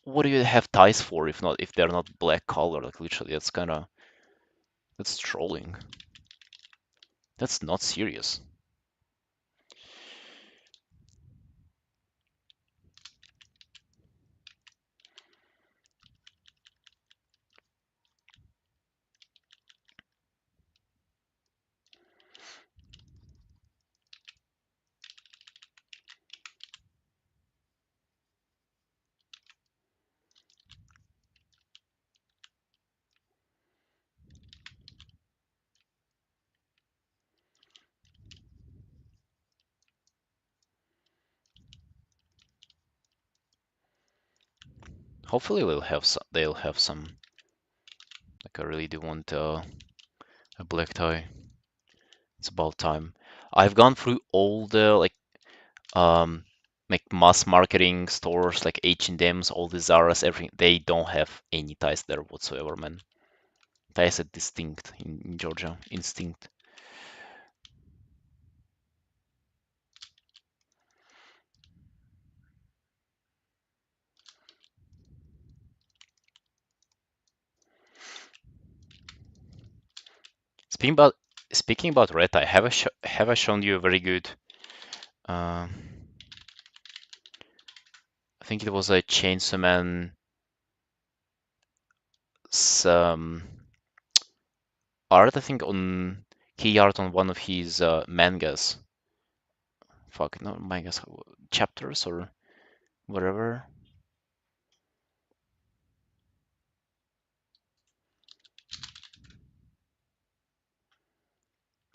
what do you have ties for if they're not black color? Like literally, that's trolling. That's not serious. Hopefully they'll have some. Like I really do want a black tie. It's about time. I've gone through all the um like mass marketing stores like H&M's, all the Zara's, everything. They don't have any ties there whatsoever, man. Ties are distinct in Georgia. Instinct. Speaking about speaking about red tie, have I shown you a very good uh, I think it was a Chainsaw Man some art, I think on key art on one of his mangas. Fuck, not mangas, chapters or whatever.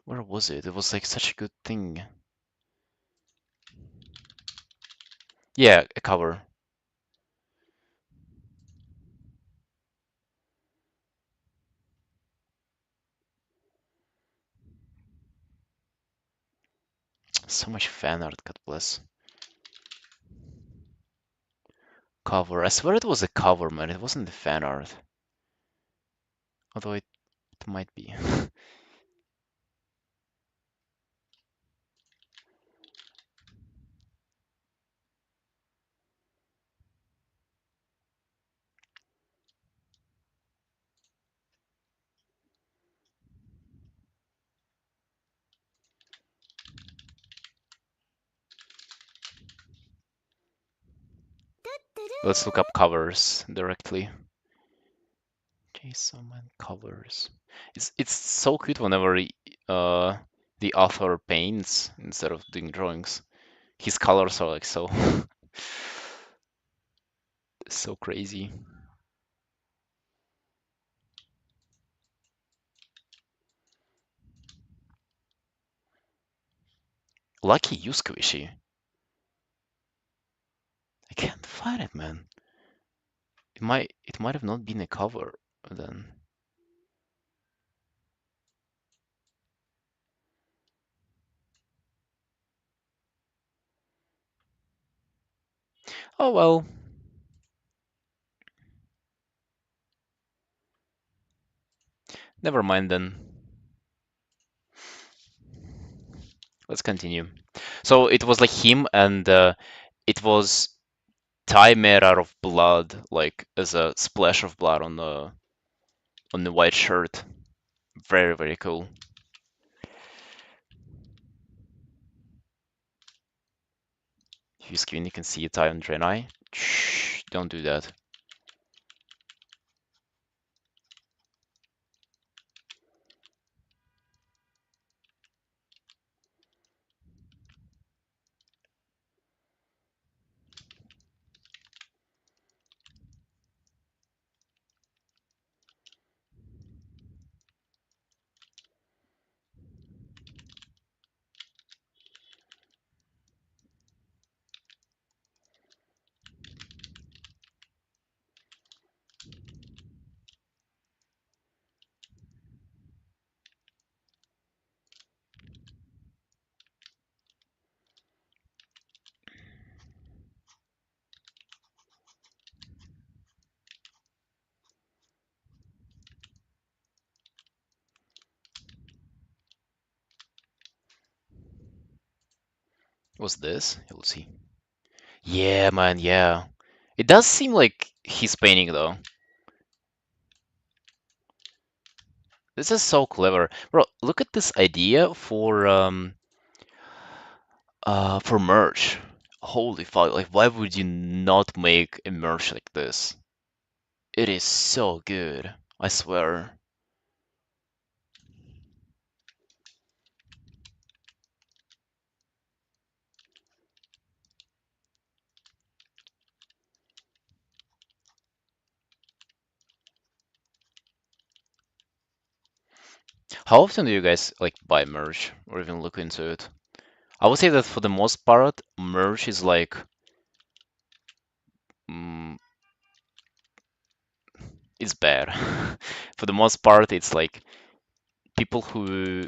Where was it? It was like such a good thing. Yeah, a cover. So much fan art, God bless. Cover. I swear it was a cover, man. It wasn't the fan art. Although it might be. Let's look up covers directly. Jason Man covers. It's so cute whenever uh the author paints instead of doing drawings. His colors are like so so crazy. Lucky you, Squishy. I can't find it, man. It might have not been a cover then. Oh well. Never mind then. Let's continue. So it was like him and it was Thai mirror of blood, like as a splash of blood on the white shirt. Very, very cool. If you squint, you can see a Thai on Draenei. Shh, don't do that. What's this? Let's see. Yeah, man, yeah. It does seem like he's painting though. This is so clever. Bro, look at this idea for merch. Holy fuck, like why would you not make a merch like this? It is so good. I swear. How often do you guys like buy merch or even look into it? I would say that for the most part, merch is like mm, it's bad. For the most part, it's like people who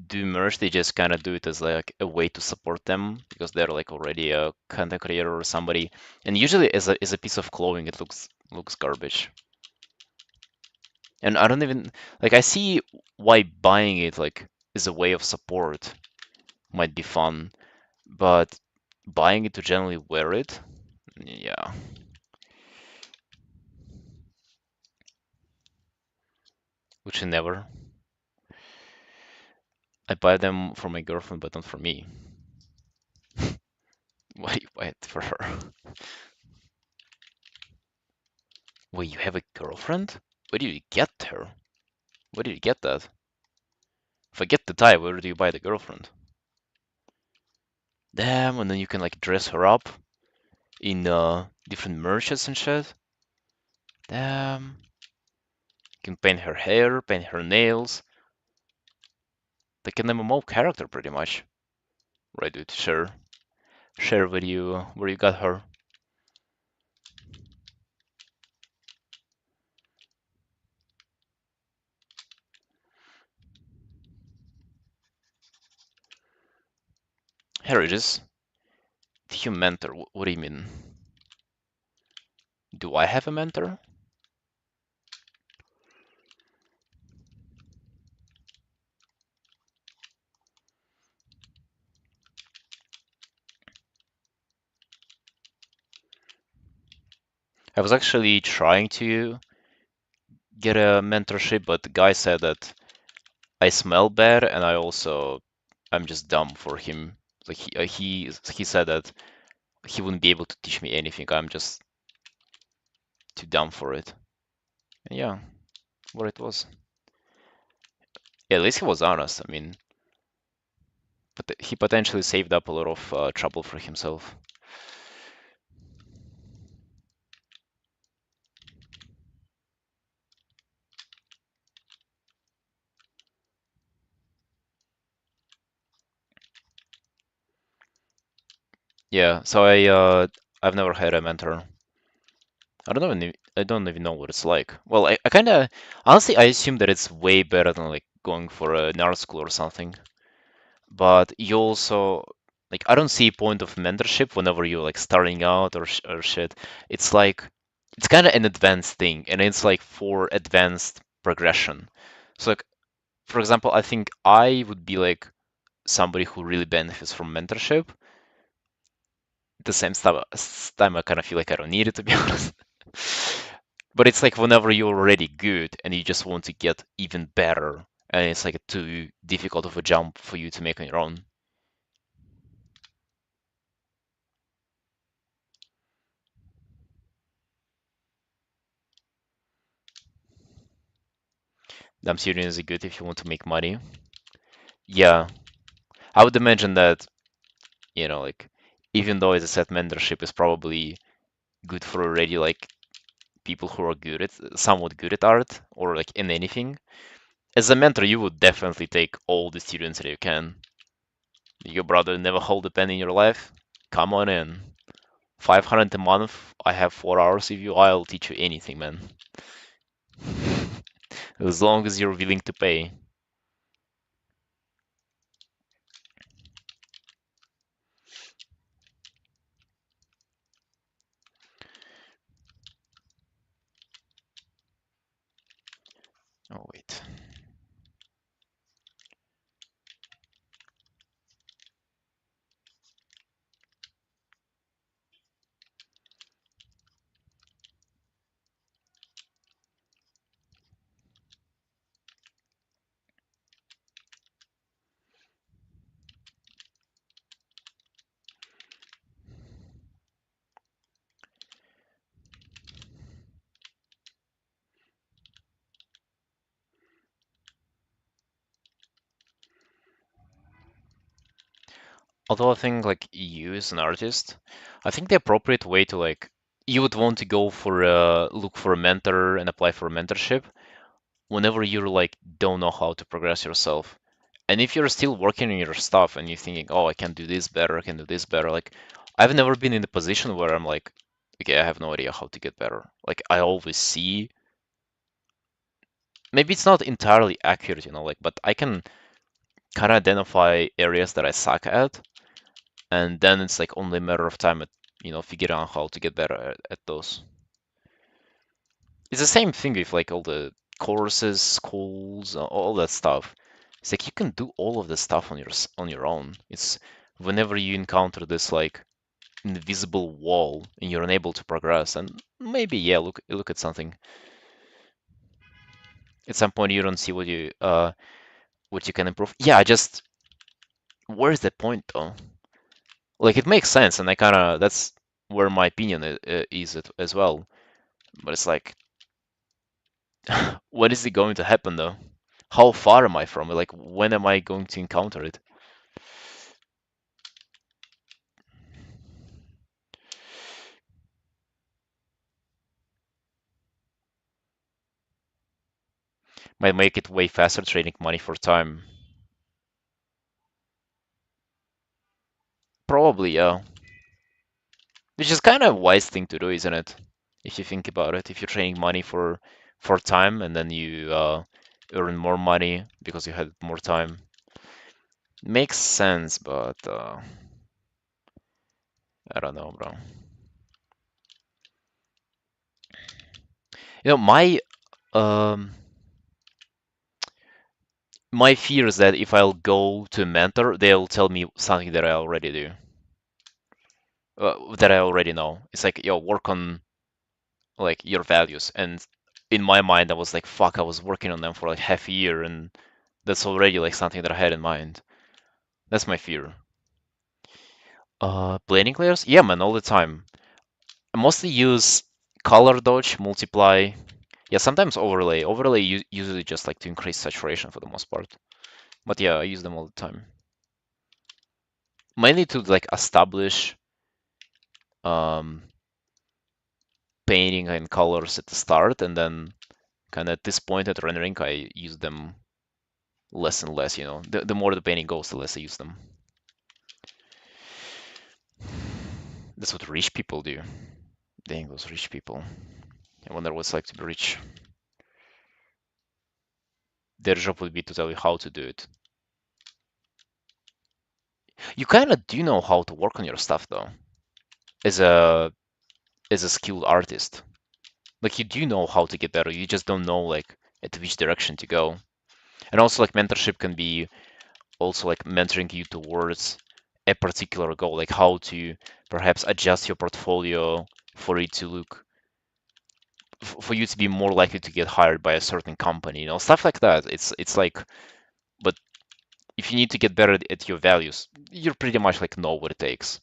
do merge, they just kind of do it as like a way to support them because they're like already a content creator or somebody. And usually as a piece of clothing, it looks garbage. And I don't even like I see why buying it like is a way of support might be fun, but buying it to generally wear it, yeah. Which I never. I buy them for my girlfriend, but not for me. Why do you buy it for her? Wait, you have a girlfriend? Where did you get her? Where did you get that? Forget the tie, where do you buy the girlfriend? Damn, and then you can like dress her up in different merches and shit. Damn. You can paint her hair, paint her nails. Like an MMO character pretty much. Right, dude, sure. Share with you where you got her. Here it is. You mentor, what do you mean? Do I have a mentor? I was actually trying to get a mentorship, but the guy said that I smell bad and I'm just dumb for him. Like he said that he wouldn't be able to teach me anything. I'm just too dumb for it. And yeah, what it was. Yeah, at least he was honest. I mean, but he potentially saved up a lot of trouble for himself. Yeah, so I've never had a mentor. I don't even know what it's like. Well, I kind of honestly I assume that it's way better than like going for an art school or something. But you also like I don't see a point of mentorship whenever you're like starting out or shit. It's like it's kind of an advanced thing, and it's like for advanced progression. So like for example, I think I would be like somebody who really benefits from mentorship. At the same time, I kind of feel like I don't need it to be honest. But it's like whenever you're already good and you just want to get even better, and it's like too difficult of a jump for you to make on your own. I'm serious is good if you want to make money. Yeah, I would imagine that, like even though as I said, mentorship is probably good for already like people who are good at somewhat good at art or like in anything. As a mentor, you would definitely take all the students that you can. Your brother never hold a pen in your life? Come on in. 500 a month, I have 4 hours with you, I'll teach you anything, man. As long as you're willing to pay. Oh, wait. Although I think like you as an artist, I think the appropriate way to like you would want to go for a look for a mentor and apply for a mentorship whenever you're like don't know how to progress yourself. And if you're still working on your stuff and you're thinking, oh, I can do this better, I can do this better, like I've never been in a position where I'm like, okay, I have no idea how to get better. Like I always see maybe it's not entirely accurate, like, but I can kind of identify areas that I suck at, and then it's like only a matter of time at, figuring out how to get better at those. It's the same thing with like all the courses, schools, all that stuff. It's like you can do all of this stuff on your own. It's whenever you encounter this like invisible wall and you're unable to progress, and maybe yeah, look at something. At some point you don't see what you can improve. Yeah, I just where's the point though? Like it makes sense, and I kind of that's where my opinion is as well. But it's like, when is it going to happen though? How far am I from it? Like, when am I going to encounter it? Might make it way faster trading money for time. Probably, yeah. Which is kind of a wise thing to do, isn't it? If you think about it, if you're trading money for time and then you earn more money because you had more time, makes sense. But I don't know, bro. Um my fear is that if I'll go to a mentor, they'll tell me something that I already do, that I already know. It's like, yo, work on like your values. And in my mind, I was like, fuck, I was working on them for like half a year, and that's already like something that I had in mind. That's my fear. Planning layers? Yeah, man, all the time. I mostly use color dodge, multiply. Yeah, sometimes overlay. Overlay usually just like to increase saturation for the most part. But yeah, I use them all the time. Mainly to like establish um, painting and colors at the start, and then kind of at this point at rendering, I use them less and less. The more the painting goes, the less I use them. That's what rich people do. Dang, those rich people. I wonder what it's like to be rich. Their job would be to tell you how to do it. You kind of do know how to work on your stuff though, as a skilled artist. Like you do know how to get better. You just don't know like at which direction to go. And also like mentorship can be also like mentoring you towards a particular goal, like how to perhaps adjust your portfolio for it to look for you to be more likely to get hired by a certain company, stuff like that. It's like, but if you need to get better at your values, you pretty much like know what it takes.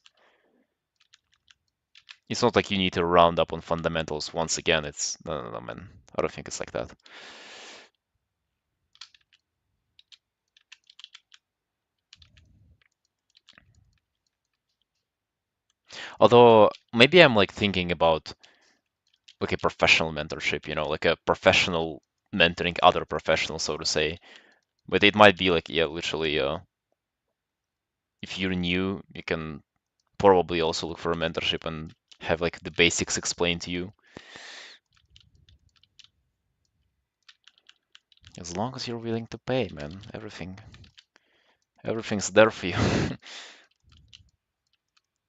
It's not like you need to round up on fundamentals once again. It's no, no, no, man. I don't think it's like that. Although maybe I'm like thinking about like a professional mentorship, like a professional mentoring other professionals, so to say. But it might be like, yeah, literally, if you're new, you can probably also look for a mentorship and have like the basics explained to you. As long as you're willing to pay, man, everything's there for you.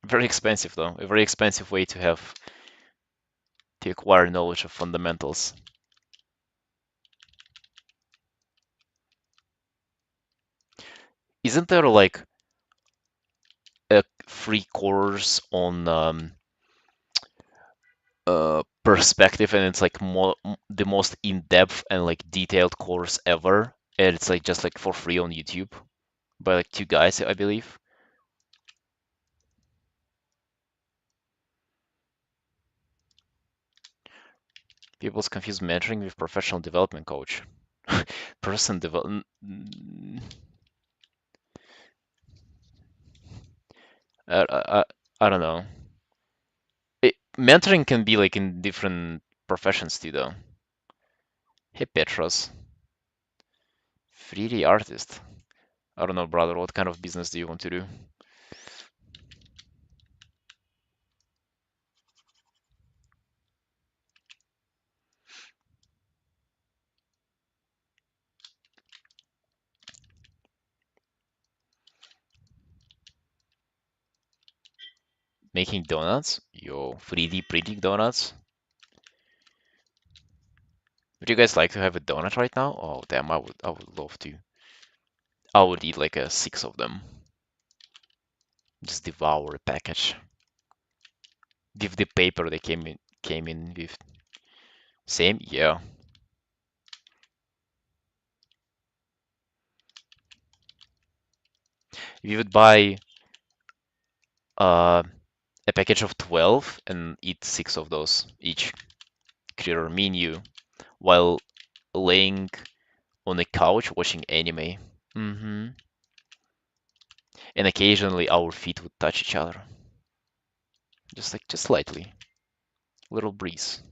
Very expensive though, a very expensive way to acquire knowledge of fundamentals. Isn't there like a free course on perspective, and it's like the most in-depth and like detailed course ever, and it's like just like for free on YouTube by like two guys, I believe. People's confuse mentoring with professional development coach. Person development. I don't know. Mentoring can be like in different professions too, though. Hey Petros, 3D artist. I don't know, brother. What kind of business do you want to do?
Making donuts? Yo, 3D printing donuts? Would you guys like to have a donut right now? Oh, damn, I would love to. I would eat like a 6 of them. Just devour a package. Give the paper they came in with. Same? Yeah. If you would buy uh, a package of 12 and eat 6 of those each, create a menu while laying on a couch watching anime. hmm And occasionally our feet would touch each other. Just slightly. Little breeze.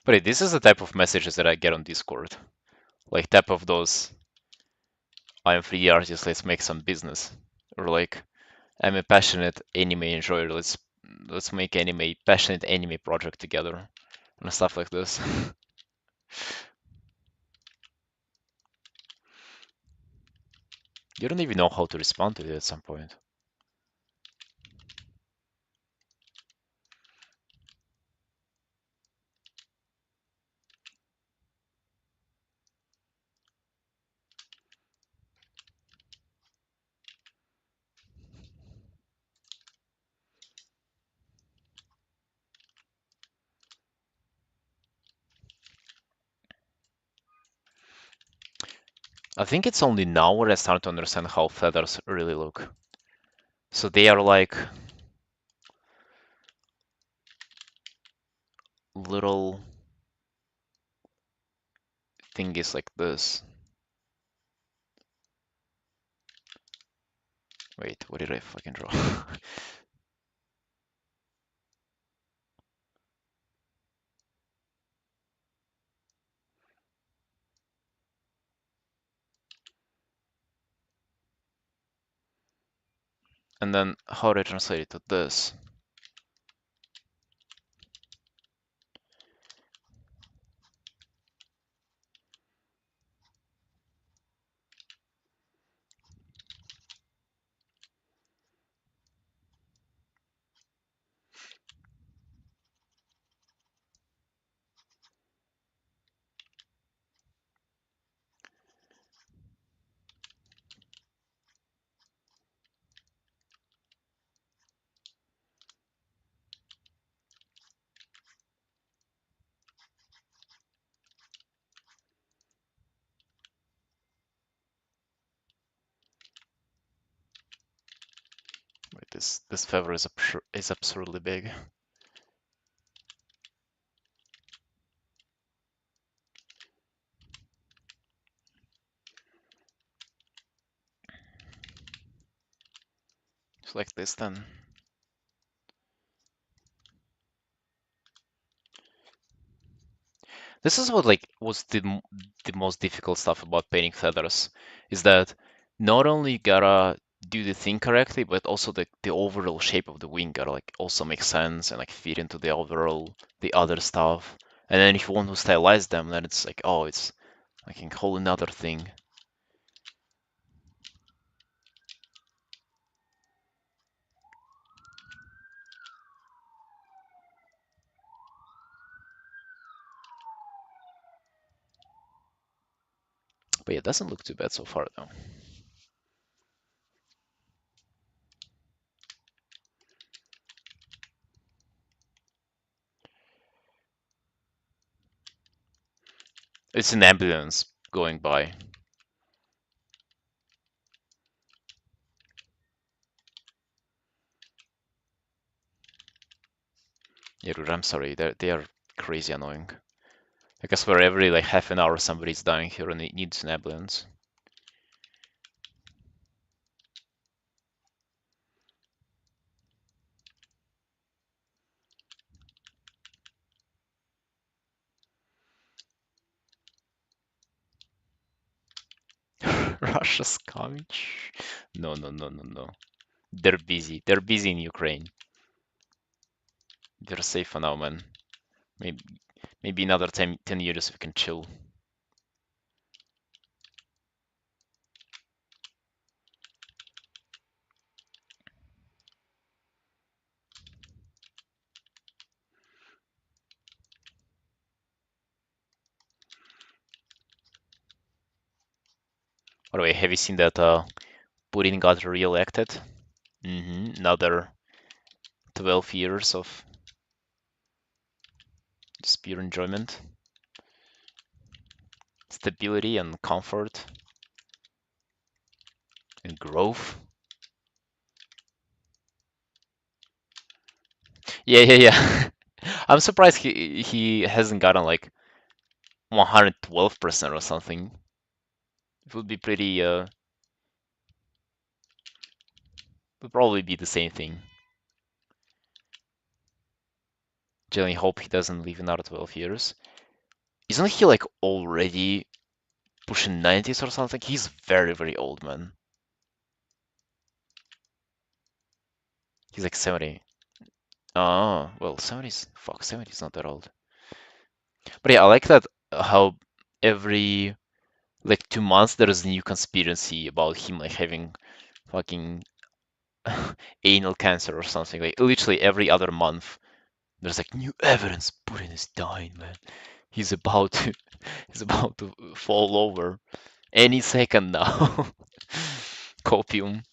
But this is the type of messages that I get on Discord. Like type of those I'm 3D artist, let's make some business. Or like I'm a passionate anime enjoyer, let's make passionate anime project together. And stuff like this. You don't even know how to respond to it at some point. I think it's only now where I start to understand how feathers really look. So they are like little thingies like this. Wait, what did I fucking draw? And then how do I translate it to this? Wait, this feather is absurdly big. It's like this then. This is what like was the most difficult stuff about painting feathers is that not only you gotta do the thing correctly, but also the overall shape of the wing gotta like also make sense and like fit into the other stuff. And then if you want to stylize them, then it's like oh, it's like a whole another thing. But yeah, it doesn't look too bad so far though. It's an ambulance going by. Yeah, dude, I'm sorry. They are crazy annoying. I guess for every like half an hour somebody's dying here and it needs an ambulance.
Russia's coming. Shh. No, no, no, no, no. They're busy. They're busy in Ukraine. They're safe for now, man. Maybe maybe another 10 years we can chill. By the way, have you seen that Putin got re-elected? Another 12 years of just pure enjoyment, stability, and comfort and growth. Yeah, yeah, yeah. I'm surprised he hasn't gotten like 112% or something. It would be pretty would probably be the same thing. Generally hope he doesn't live another 12 years. Isn't he like already pushing 90s or something? He's very, very old, man. He's like 70. Oh, well, 70s, fuck, 70s not that old. But yeah, I like that how every like 2 months there is a new conspiracy about him like having fucking anal cancer or something. Like literally every other month there's like new evidence. Putin is dying, man. He's about to he's about to fall over any second now. Copium.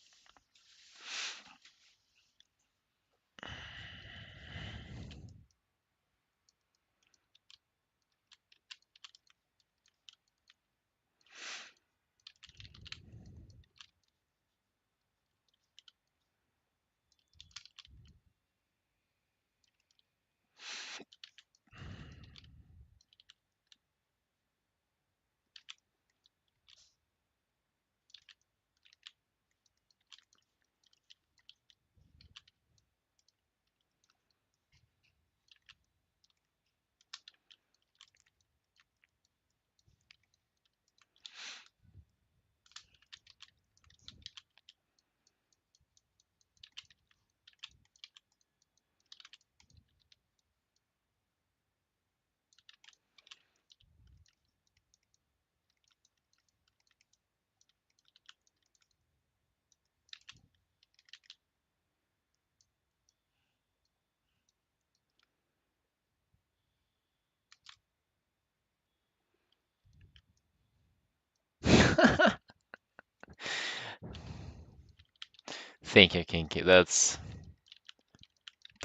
Thank you, Kinky. That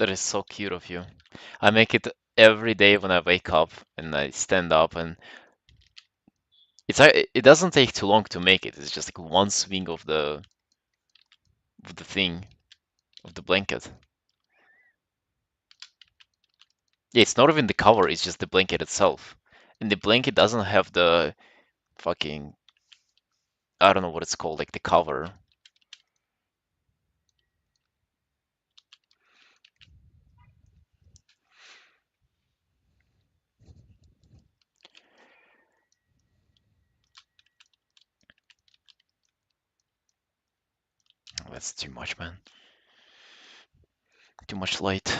is so cute of you. I make it every day when I wake up and I stand up, and it doesn't take too long to make it. It's just like one swing of the thing of the blanket. Yeah, it's not even the cover, it's just the blanket itself. And the blanket doesn't have the fucking, I don't know what it's called, like the cover. Oh, that's too much, man. Too much light.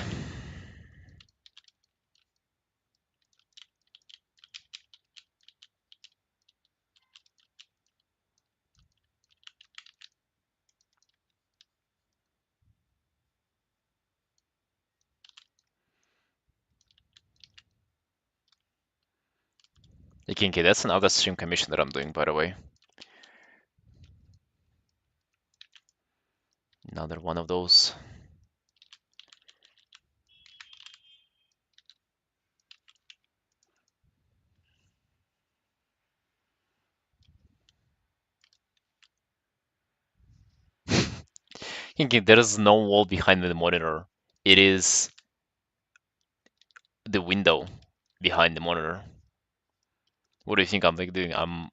Hey, Kinky, that's another stream commission that I'm doing, by the way. Another one of those. Kinky, there is no wall behind the monitor. It is the window behind the monitor. What do you think I'm like doing? I'm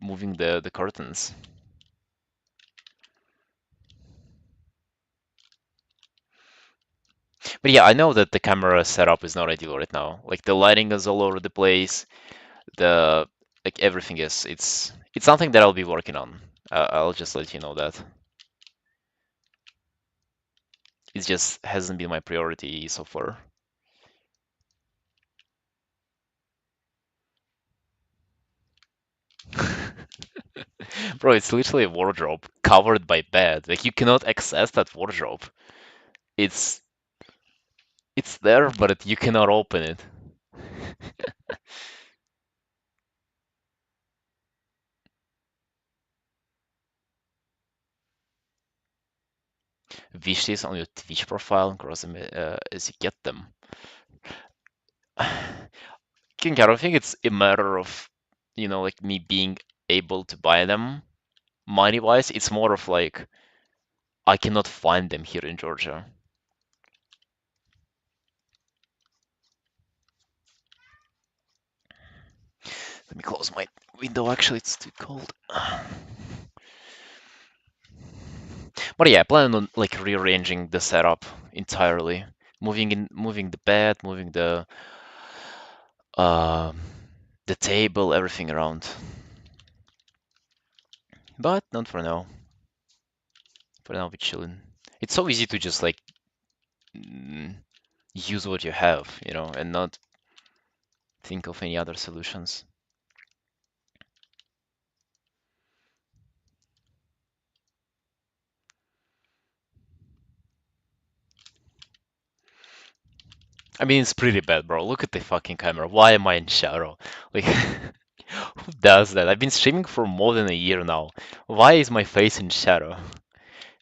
moving the curtains. But yeah, I know that the camera setup is not ideal right now. Like the lighting is all over the place. The like everything is. It's something that I'll be working on. I'll just let you know that. It just hasn't been my priority so far. Bro, it's literally a wardrobe covered by bed. Like you cannot access that wardrobe. It's it's there, but you cannot open it. Wishes on your Twitch profile, cross them as you get them. King, I don't think it's a matter of, like me being able to buy them money wise. It's more of like I cannot find them here in Georgia. Let me close my window. Actually, it's too cold. But yeah, I plan on like rearranging the setup entirely, moving the bed, moving um the table, everything around. But not for now. For now, we're chilling. It's so easy to just like mm, use what you have, and not think of any other solutions. I mean, it's pretty bad, bro. Look at the fucking camera. Why am I in shadow? Like, who does that? I've been streaming for more than a year now. Why is my face in shadow?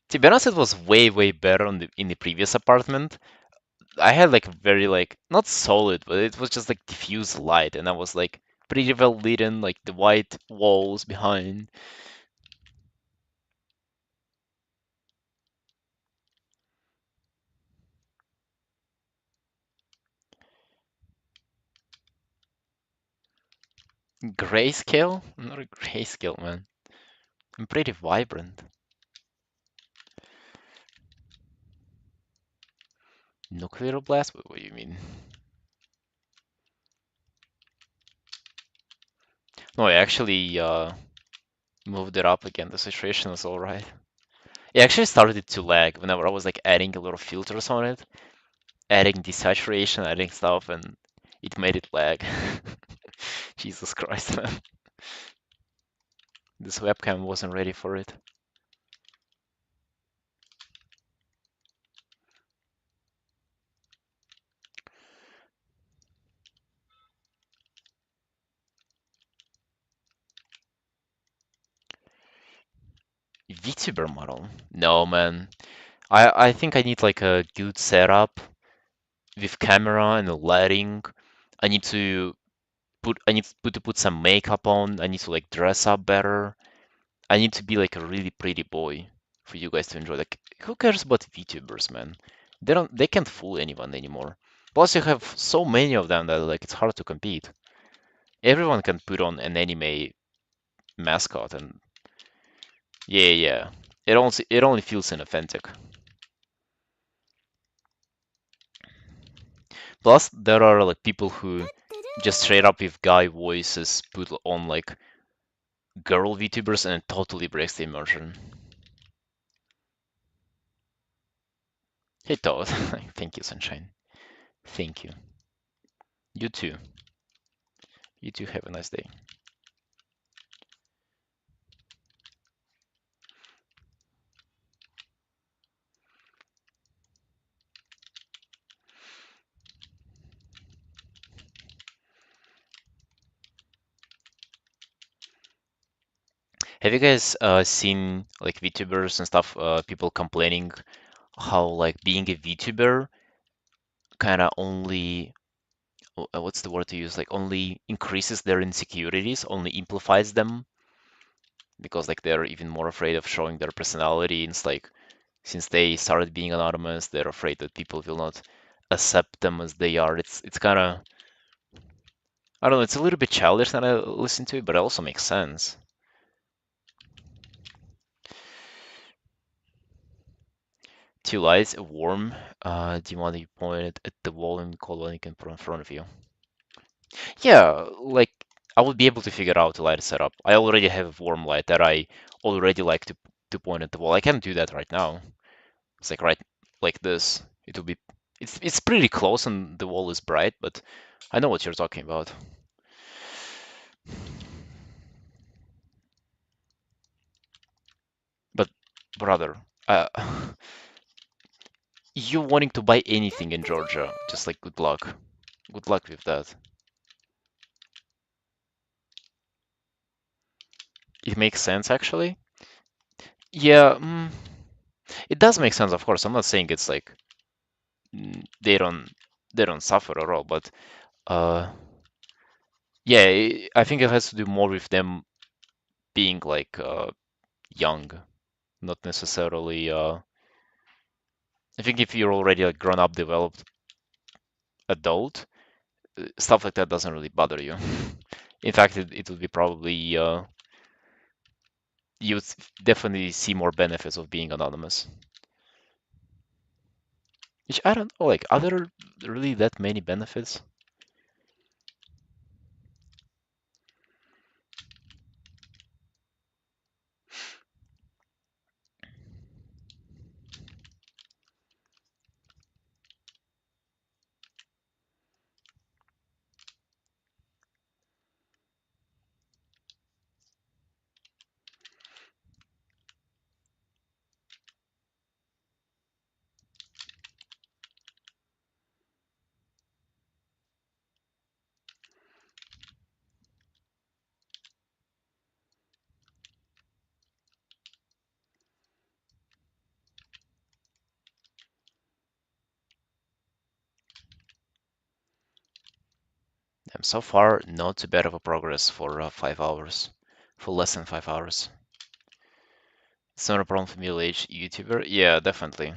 To be honest, it was way, way better in the previous apartment. I had like very like not solid, but it was just like diffuse light, and I was like pretty well lit in, like the white walls behind. Grayscale? I'm not a grayscale, man. I'm pretty vibrant. Nuclear blast? What do you mean? No, I actually moved it up again. The saturation was alright. It actually started to lag whenever I was like adding a little filters on it, adding desaturation, adding stuff, and it made it lag. Jesus Christ, man. This webcam wasn't ready for it. VTuber model? No, man. I think I need like a good setup with camera and lighting. I need to put some makeup on. I need to like dress up better. I need to be like a really pretty boy for you guys to enjoy. Like, who cares about VTubers, man? They can't fool anyone anymore. Plus, you have so many of them that like it's hard to compete. Everyone can put on an anime mascot, and yeah, yeah, it only feels inauthentic. Plus, there are like people who just straight up with guy voices put on like girl VTubers, and it totally breaks the immersion. Hey Todd, thank you, Sunshine. Thank you. You too. You too. Have a nice day. Have you guys seen like VTubers and stuff? People complaining how like being a VTuber kind of only what's the word to use? Like only increases their insecurities, only amplifies them because like they're even more afraid of showing their personality. And it's like since they started being anonymous, they're afraid that people will not accept them as they are. It's kind of I don't know. It's a little bit childish that I listen to it, but it also makes sense. Two lights, a worm. Do you want to point it at the wall and call one you can put in front of you? Yeah, like I would be able to figure out a light setup. I already have a warm light that I already like to point at the wall. I can't do that right now. It's like right like this. It will be it's pretty close and the wall is bright, but I know what you're talking about. But brother, uh, you wanting to buy anything in Georgia, just like good luck. Good luck with that. It makes sense actually. Yeah, it does make sense, of course. I'm not saying it's like they don't suffer at all, but uh yeah, I think it has to do more with them being like young, not necessarily I think if you're already a grown up developed adult, stuff like that doesn't really bother you. In fact, it would be probably you would definitely see more benefits of being anonymous. Which I don't know, like, are there really that many benefits? So far, not too bad of a progress for 5 hours, for less than 5 hours. It's not a problem for middle-aged YouTuber. Yeah, definitely.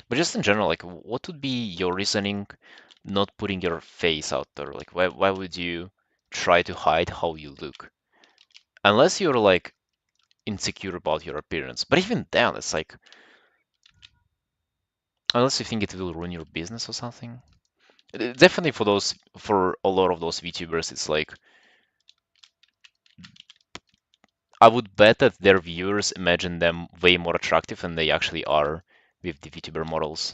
But just in general, like, what would be your reasoning not putting your face out there? Like, why would you try to hide how you look? Unless you're like insecure about your appearance. But even then, it's like, unless you think it will ruin your business or something. Definitely for a lot of those VTubers, it's like, I would bet that their viewers imagine them way more attractive than they actually are with the VTuber models.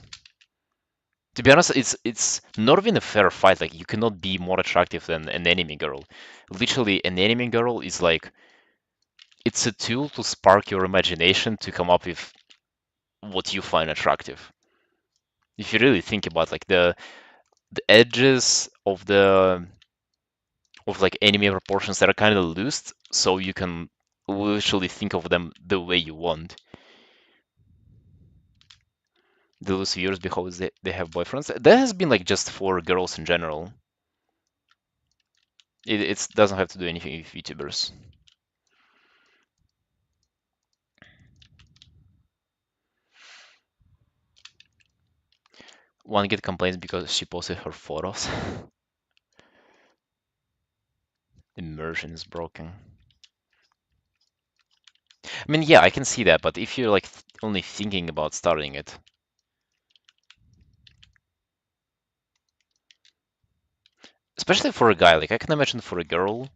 To be honest, it's not even a fair fight. Like you cannot be more attractive than an anime girl. Literally, an anime girl is like it's a tool to spark your imagination to come up with what you find attractive. If you really think about like the edges of like anime proportions that are kind of loose, so you can literally think of them the way you want. The loose viewers because they have boyfriends. That has been like just for girls in general. It doesn't have to do anything with YouTubers. One get complaints because she posted her photos. Immersion is broken. I mean, yeah, I can see that, but if you're like only thinking about starting it, especially for a guy, like I can imagine for a girl,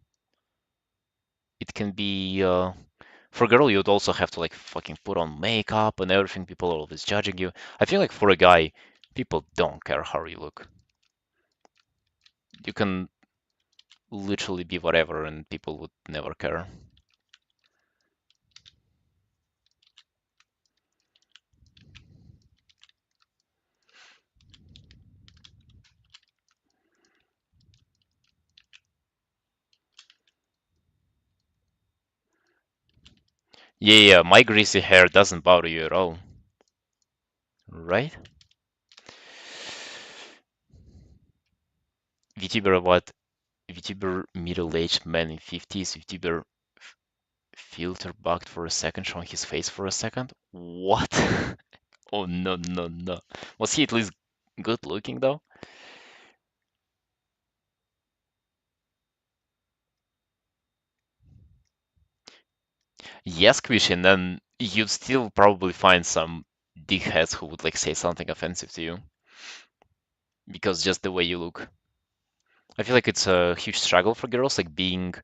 it can be for a girl you'd also have to like fucking put on makeup and everything. People are always judging you. I feel like for a guy, people don't care how you look. You can literally be whatever and people would never care. Yeah, yeah, my greasy hair doesn't bother you at all, right? VTuber what? VTuber middle-aged man in 50s. VTuber filter bugged for a second, showing his face for a second. What? Oh no, no, no. Was he at least good looking though? Yes, Christian, then you'd still probably find some dickheads who would like say something offensive to you because just the way you look. I feel like it's a huge struggle for girls, like being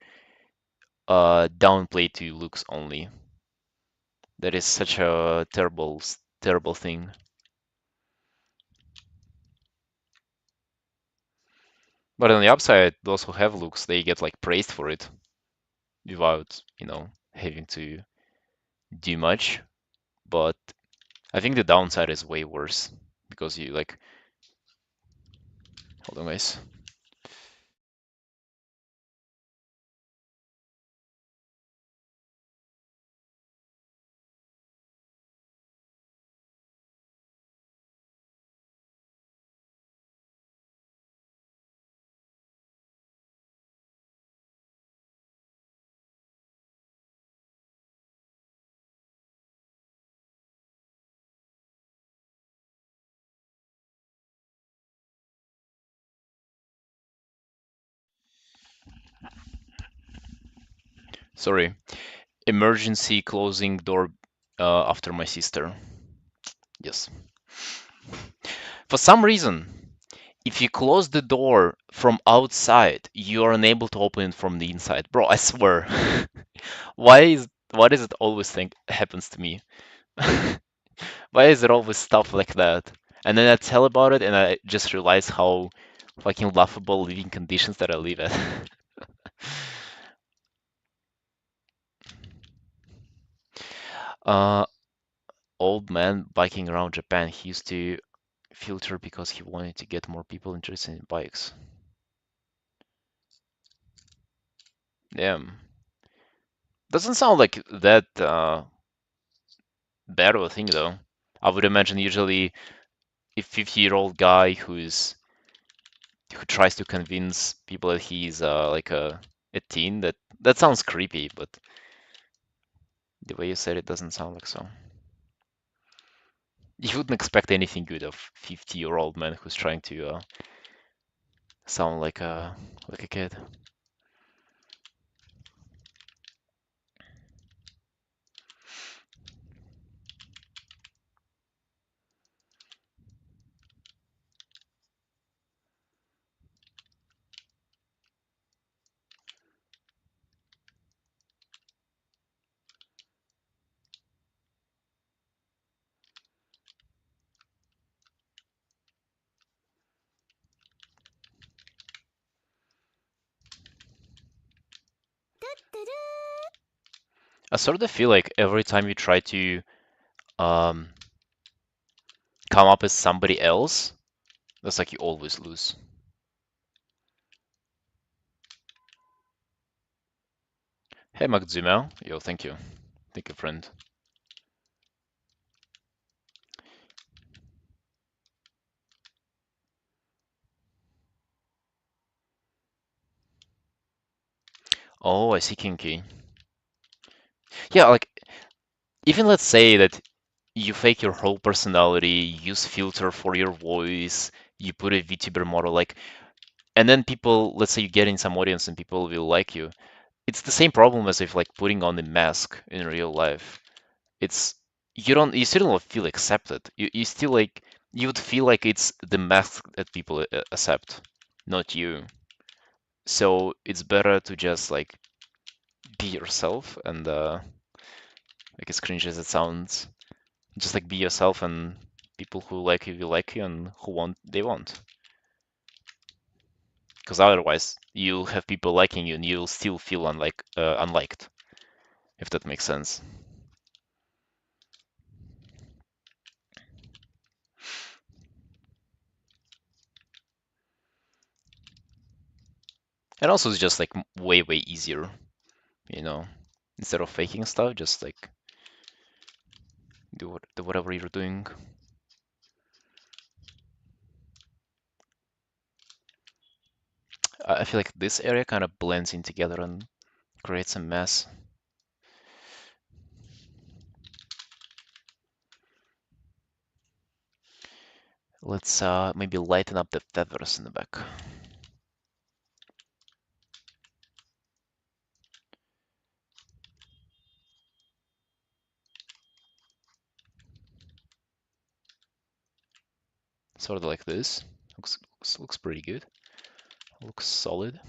downplayed to looks only. That is such a terrible thing. But on the upside, those who have looks, they get like praised for it without, having to do much. But I think the downside is way worse because you like, hold on, guys. Sorry. Emergency closing door after my sister. Yes. For some reason, if you close the door from outside, you are unable to open it from the inside. Bro, I swear. Why does it always think happens to me? Why is it always stuff like that? And then I tell about it and I just realize how fucking laughable living conditions that I live at. uh, Old man biking around Japan. He used to filter because he wanted to get more people interested in bikes. Damn. Doesn't sound like that bad of a thing though. I would imagine usually a 50-year-old guy who tries to convince people that he's like a teen, that sounds creepy, but the way you said it doesn't sound like so. You wouldn't expect anything good of 50-year-old man who's trying to sound like a kid. I sort of feel like every time you try to um, come up as somebody else, that's like you always lose. Hey, Magzuma. Yo, thank you. Thank you, friend. Oh, I see Kinky. Yeah, like, even let's say that you fake your whole personality, use filter for your voice, you put a VTuber model, like, and then people, let's say you get in some audience and people will like you. It's the same problem as if like putting on a mask in real life. It's you still don't feel accepted. You still like you would feel like it's the mask that people accept, not you. So it's better to just like be yourself and like as cringe as it sounds, just like be yourself and people who like you will like you and who want they want. Because otherwise you'll have people liking you and you'll still feel unliked, if that makes sense. And also it's just like way easier, you know, instead of faking stuff, just like do whatever you're doing. I feel like this area kind of blends in together and creates a mess. Let's maybe lighten up the feathers in the back. Sort of like this. Looks pretty good. Looks solid.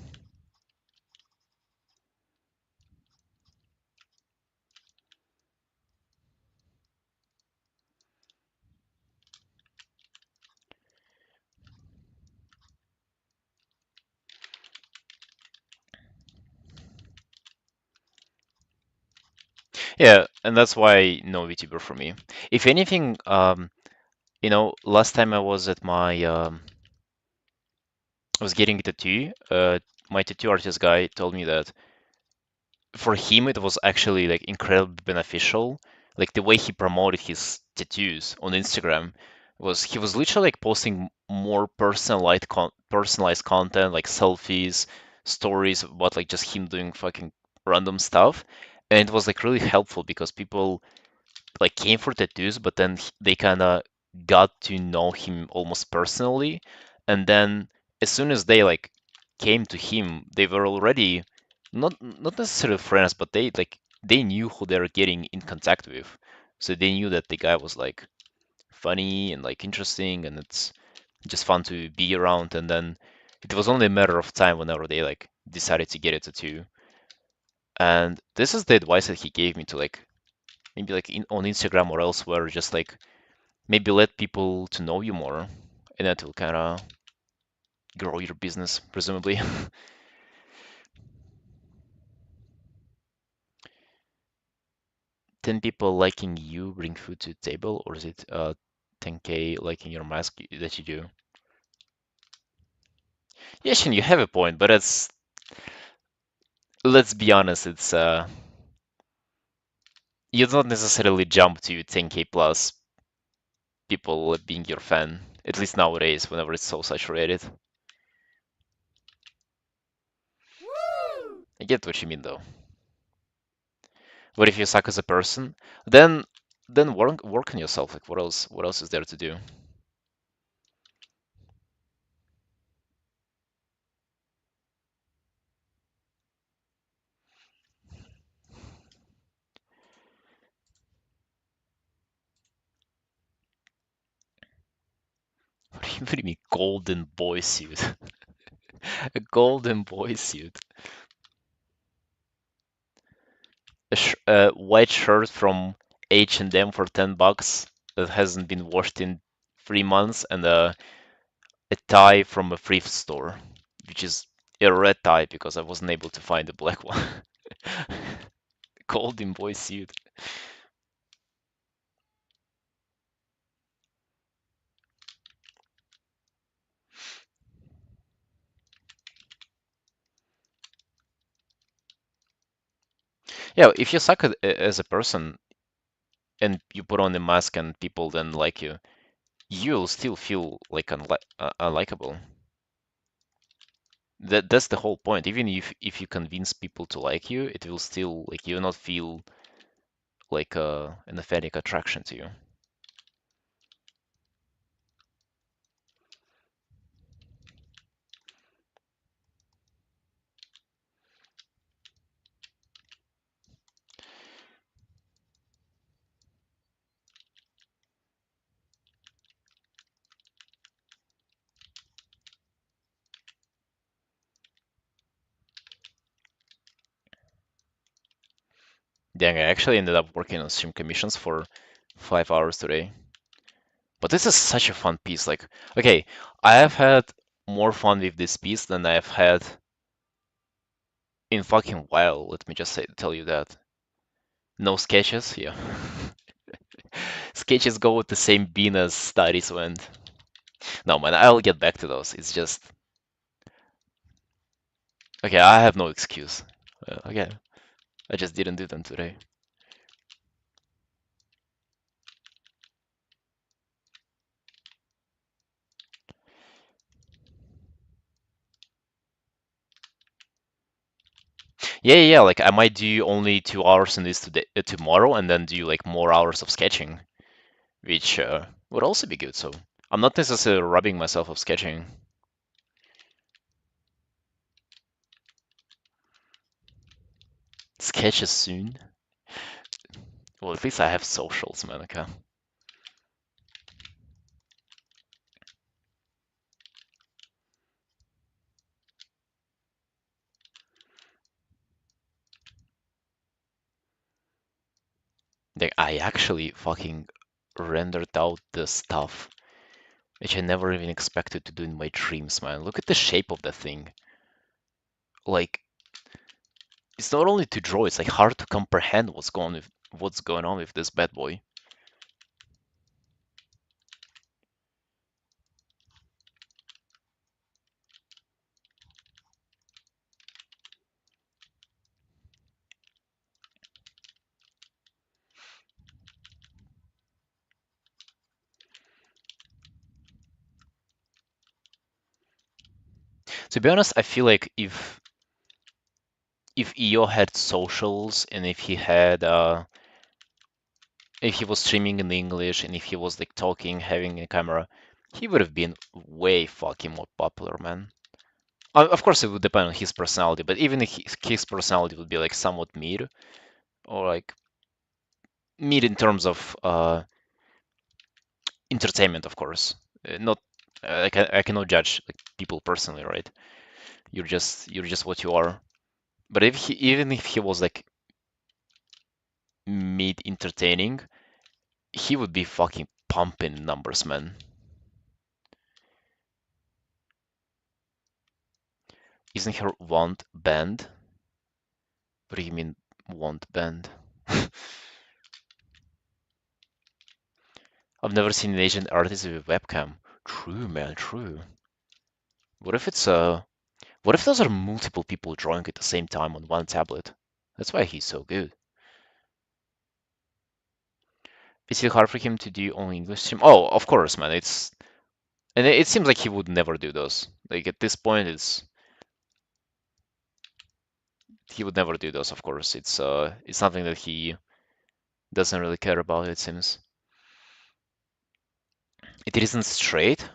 Yeah, and that's why no VTuber for me. If anything, last time I was at my I was getting a tattoo. My tattoo artist guy told me that for him it was actually like incredibly beneficial. Like the way he promoted his tattoos on Instagram was he was literally like posting more personalized content, like selfies, stories about like just him doing fucking random stuff. And it was like really helpful because people like came for tattoos, but then they kind of got to know him almost personally. And then as soon as they like came to him, they were already not necessarily friends, but they knew who they were getting in contact with. So they knew that the guy was like funny and like interesting, and it's just fun to be around. And then it was only a matter of time whenever they like decided to get a tattoo. And this is the advice that he gave me to like maybe like on Instagram or elsewhere, just like maybe let people to know you more, and that will kind of grow your business, presumably. 10 people liking you bring food to the table, or is it 10K liking your mask that you do? Yeah, Shin, you have a point, but it's let's be honest, it's you don't necessarily jump to 10K plus people being your fan, at least nowadays, whenever it's so saturated. I get what you mean though. But if you suck as a person, then work on yourself. Like what else is there to do? What do you mean golden boy suit? A golden boy suit. A white shirt from H&M for $10 that hasn't been washed in 3 months, and a tie from a thrift store, which is a red tie because I wasn't able to find a black one. Golden boy suit. Yeah, if you suck as a person and you put on a mask and people then like you, you'll still feel like unlikable. That's the whole point. Even if you convince people to like you, it will still like you will not feel like an authentic attraction to you. Dang, I actually ended up working on stream commissions for 5 hours today. But this is such a fun piece. Like, okay, I have had more fun with this piece than I've had in fucking while. Let me just tell you that. No sketches, yeah. Sketches go with the same bin as studies went. No, man, I'll get back to those. It's just okay. I have no excuse. Okay, I just didn't do them today. Yeah, yeah, yeah, like I might do only 2 hours in this today, tomorrow, and then do like more hours of sketching, which would also be good. So I'm not necessarily robbing myself of sketching. Sketches soon. Well, at least I have socials, man. Okay.
Like, I actually fucking rendered out the stuff, which I never even expected to do in my dreams, man. Look at the shape of that thing. Like, it's not only to draw, it's like hard to comprehend what's going on with this bad boy. To be honest, I feel like if EO had socials and if he was streaming in English and if he was like talking, having a camera, he would have been way fucking more popular, man. Of course, it would depend on his personality, but even if his personality would be like somewhat mid or like mid in terms of entertainment, of course. Not I cannot judge like people personally, right? You're just what you are. But even if he was like mid entertaining, he would be fucking pumping numbers, man. Isn't her wand banned? What do you mean wand banned? I've never seen an Asian artist with a webcam. True, man, true. What if it's what if those are multiple people drawing at the same time on one tablet? That's why he's so good. Is it hard for him to do only English stream? Oh, of course, man. And it seems like he would never do those. Like at this point, he would never do those. Of course, it's something that he doesn't really care about. It seems it isn't straight,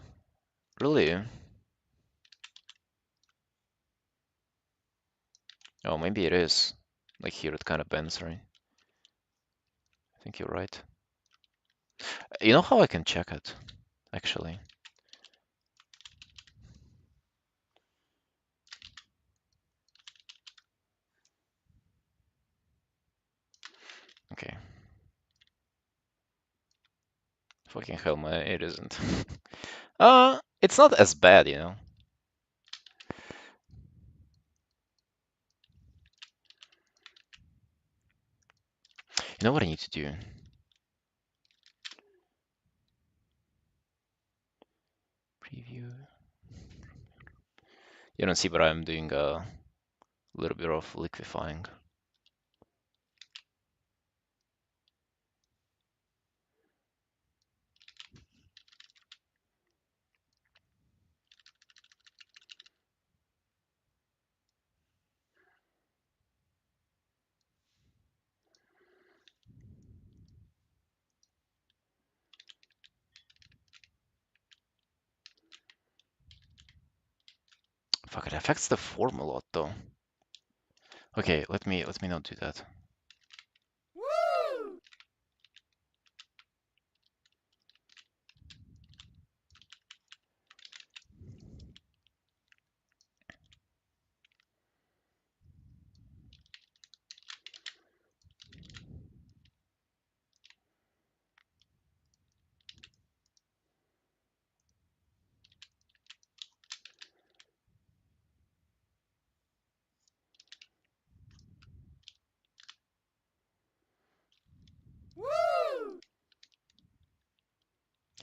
really. Oh, maybe it is. Like here, it kind of bends, right? I think you're right. You know how I can check it, actually? Okay. Fucking hell, man, it isn't. It's not as bad, you know. You know what I need to do? Preview. You don't see, but I'm doing a little bit of liquefying. Fuck, it affects the form a lot, though. Okay, let me not do that.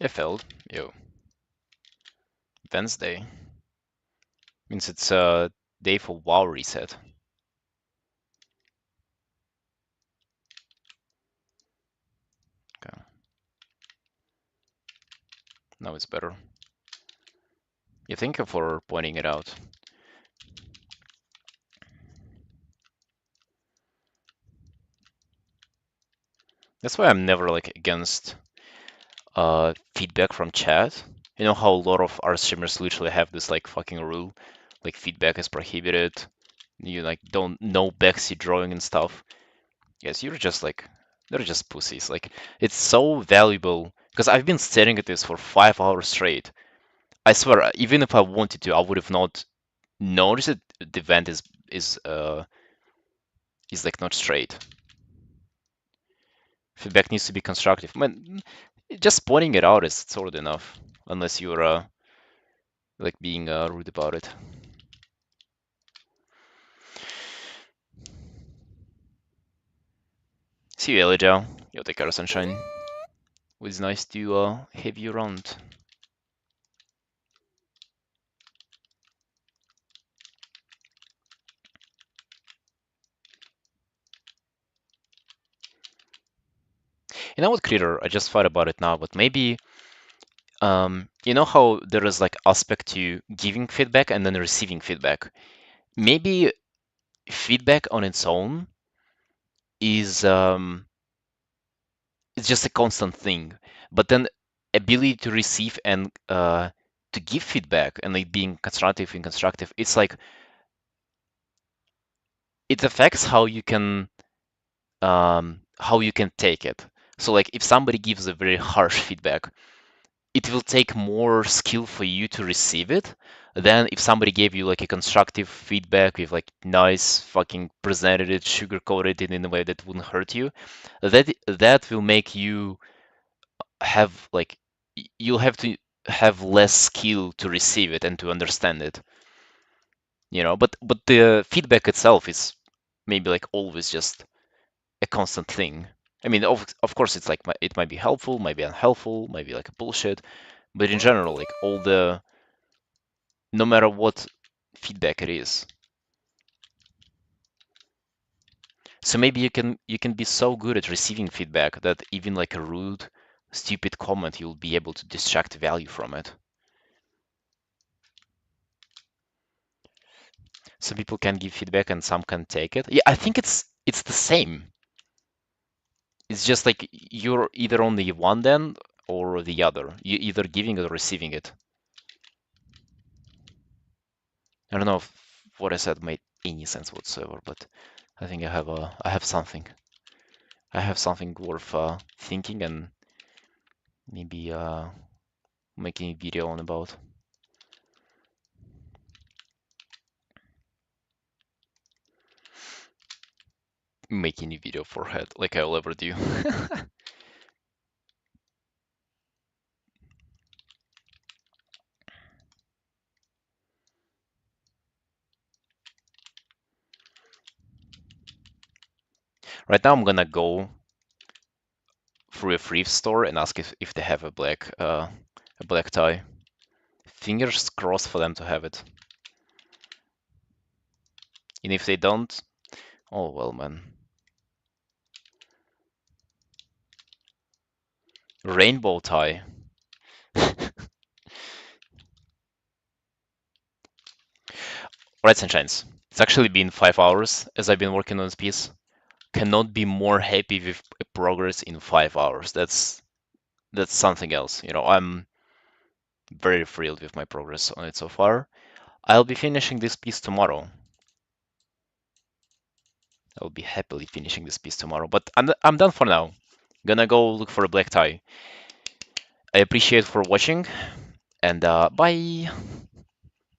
It failed. Yo. Wednesday. Means it's a day for WoW reset. Okay. Now it's better. Yeah, thank you for pointing it out. That's why I'm never like against feedback from chat. You know how a lot of our streamers literally have this like fucking rule, like feedback is prohibited. You like don't know backseat drawing and stuff. Yes, they're just pussies. Like it's so valuable because I've been staring at this for 5 hours straight. I swear, even if I wanted to, I would have not noticed that the vent is like not straight.
Feedback needs to be constructive. Man, just pointing it out is sort of enough, unless you're like being rude about it. See you, Elijah. Yo, take care, sunshine. It was nice to have you around. You know what, Creator? I just thought about it now, but maybe you know how there is like aspect to giving feedback and then receiving feedback. Maybe feedback on its own is it's just a constant thing, but then ability to receive and to give feedback and like being constructive and constructive, it's like it affects how you can take it. So like if somebody gives a very harsh feedback, it will take more skill for you to receive it than if somebody gave you like a constructive feedback with like nice fucking presented it, sugar coated it in a way that wouldn't hurt you. That will make you have like you'll have to have less skill to receive it and to understand it, you know. But the feedback itself is maybe like always just a constant thing. I mean, of course, it's like it might be helpful, might be unhelpful, might be like a bullshit, but in general, like all the no matter what feedback it is. So maybe you can be so good at receiving feedback that even like a rude, stupid comment, you'll be able to extract value from it. Some people can give feedback and some can take it. Yeah, I think it's the same. It's just like you're either on the one end or the other. You're either giving it or receiving it. I don't know if what I said made any sense whatsoever, but I think I have something worth thinking and maybe making a video on about. Making a video for head like I'll ever do. Right now I'm gonna go through a thrift store and ask if they have a black tie. Fingers crossed for them to have it. And if they don't, oh well, man. Rainbow tie. Right, sunshines. It's actually been 5 hours as I've been working on this piece. Cannot be more happy with progress in 5 hours. That's something else. You know, I'm very thrilled with my progress on it so far. I'll be finishing this piece tomorrow. I'll be happily finishing this piece tomorrow, but I'm done for now. Gonna go look for a black tie. I appreciate for watching and bye.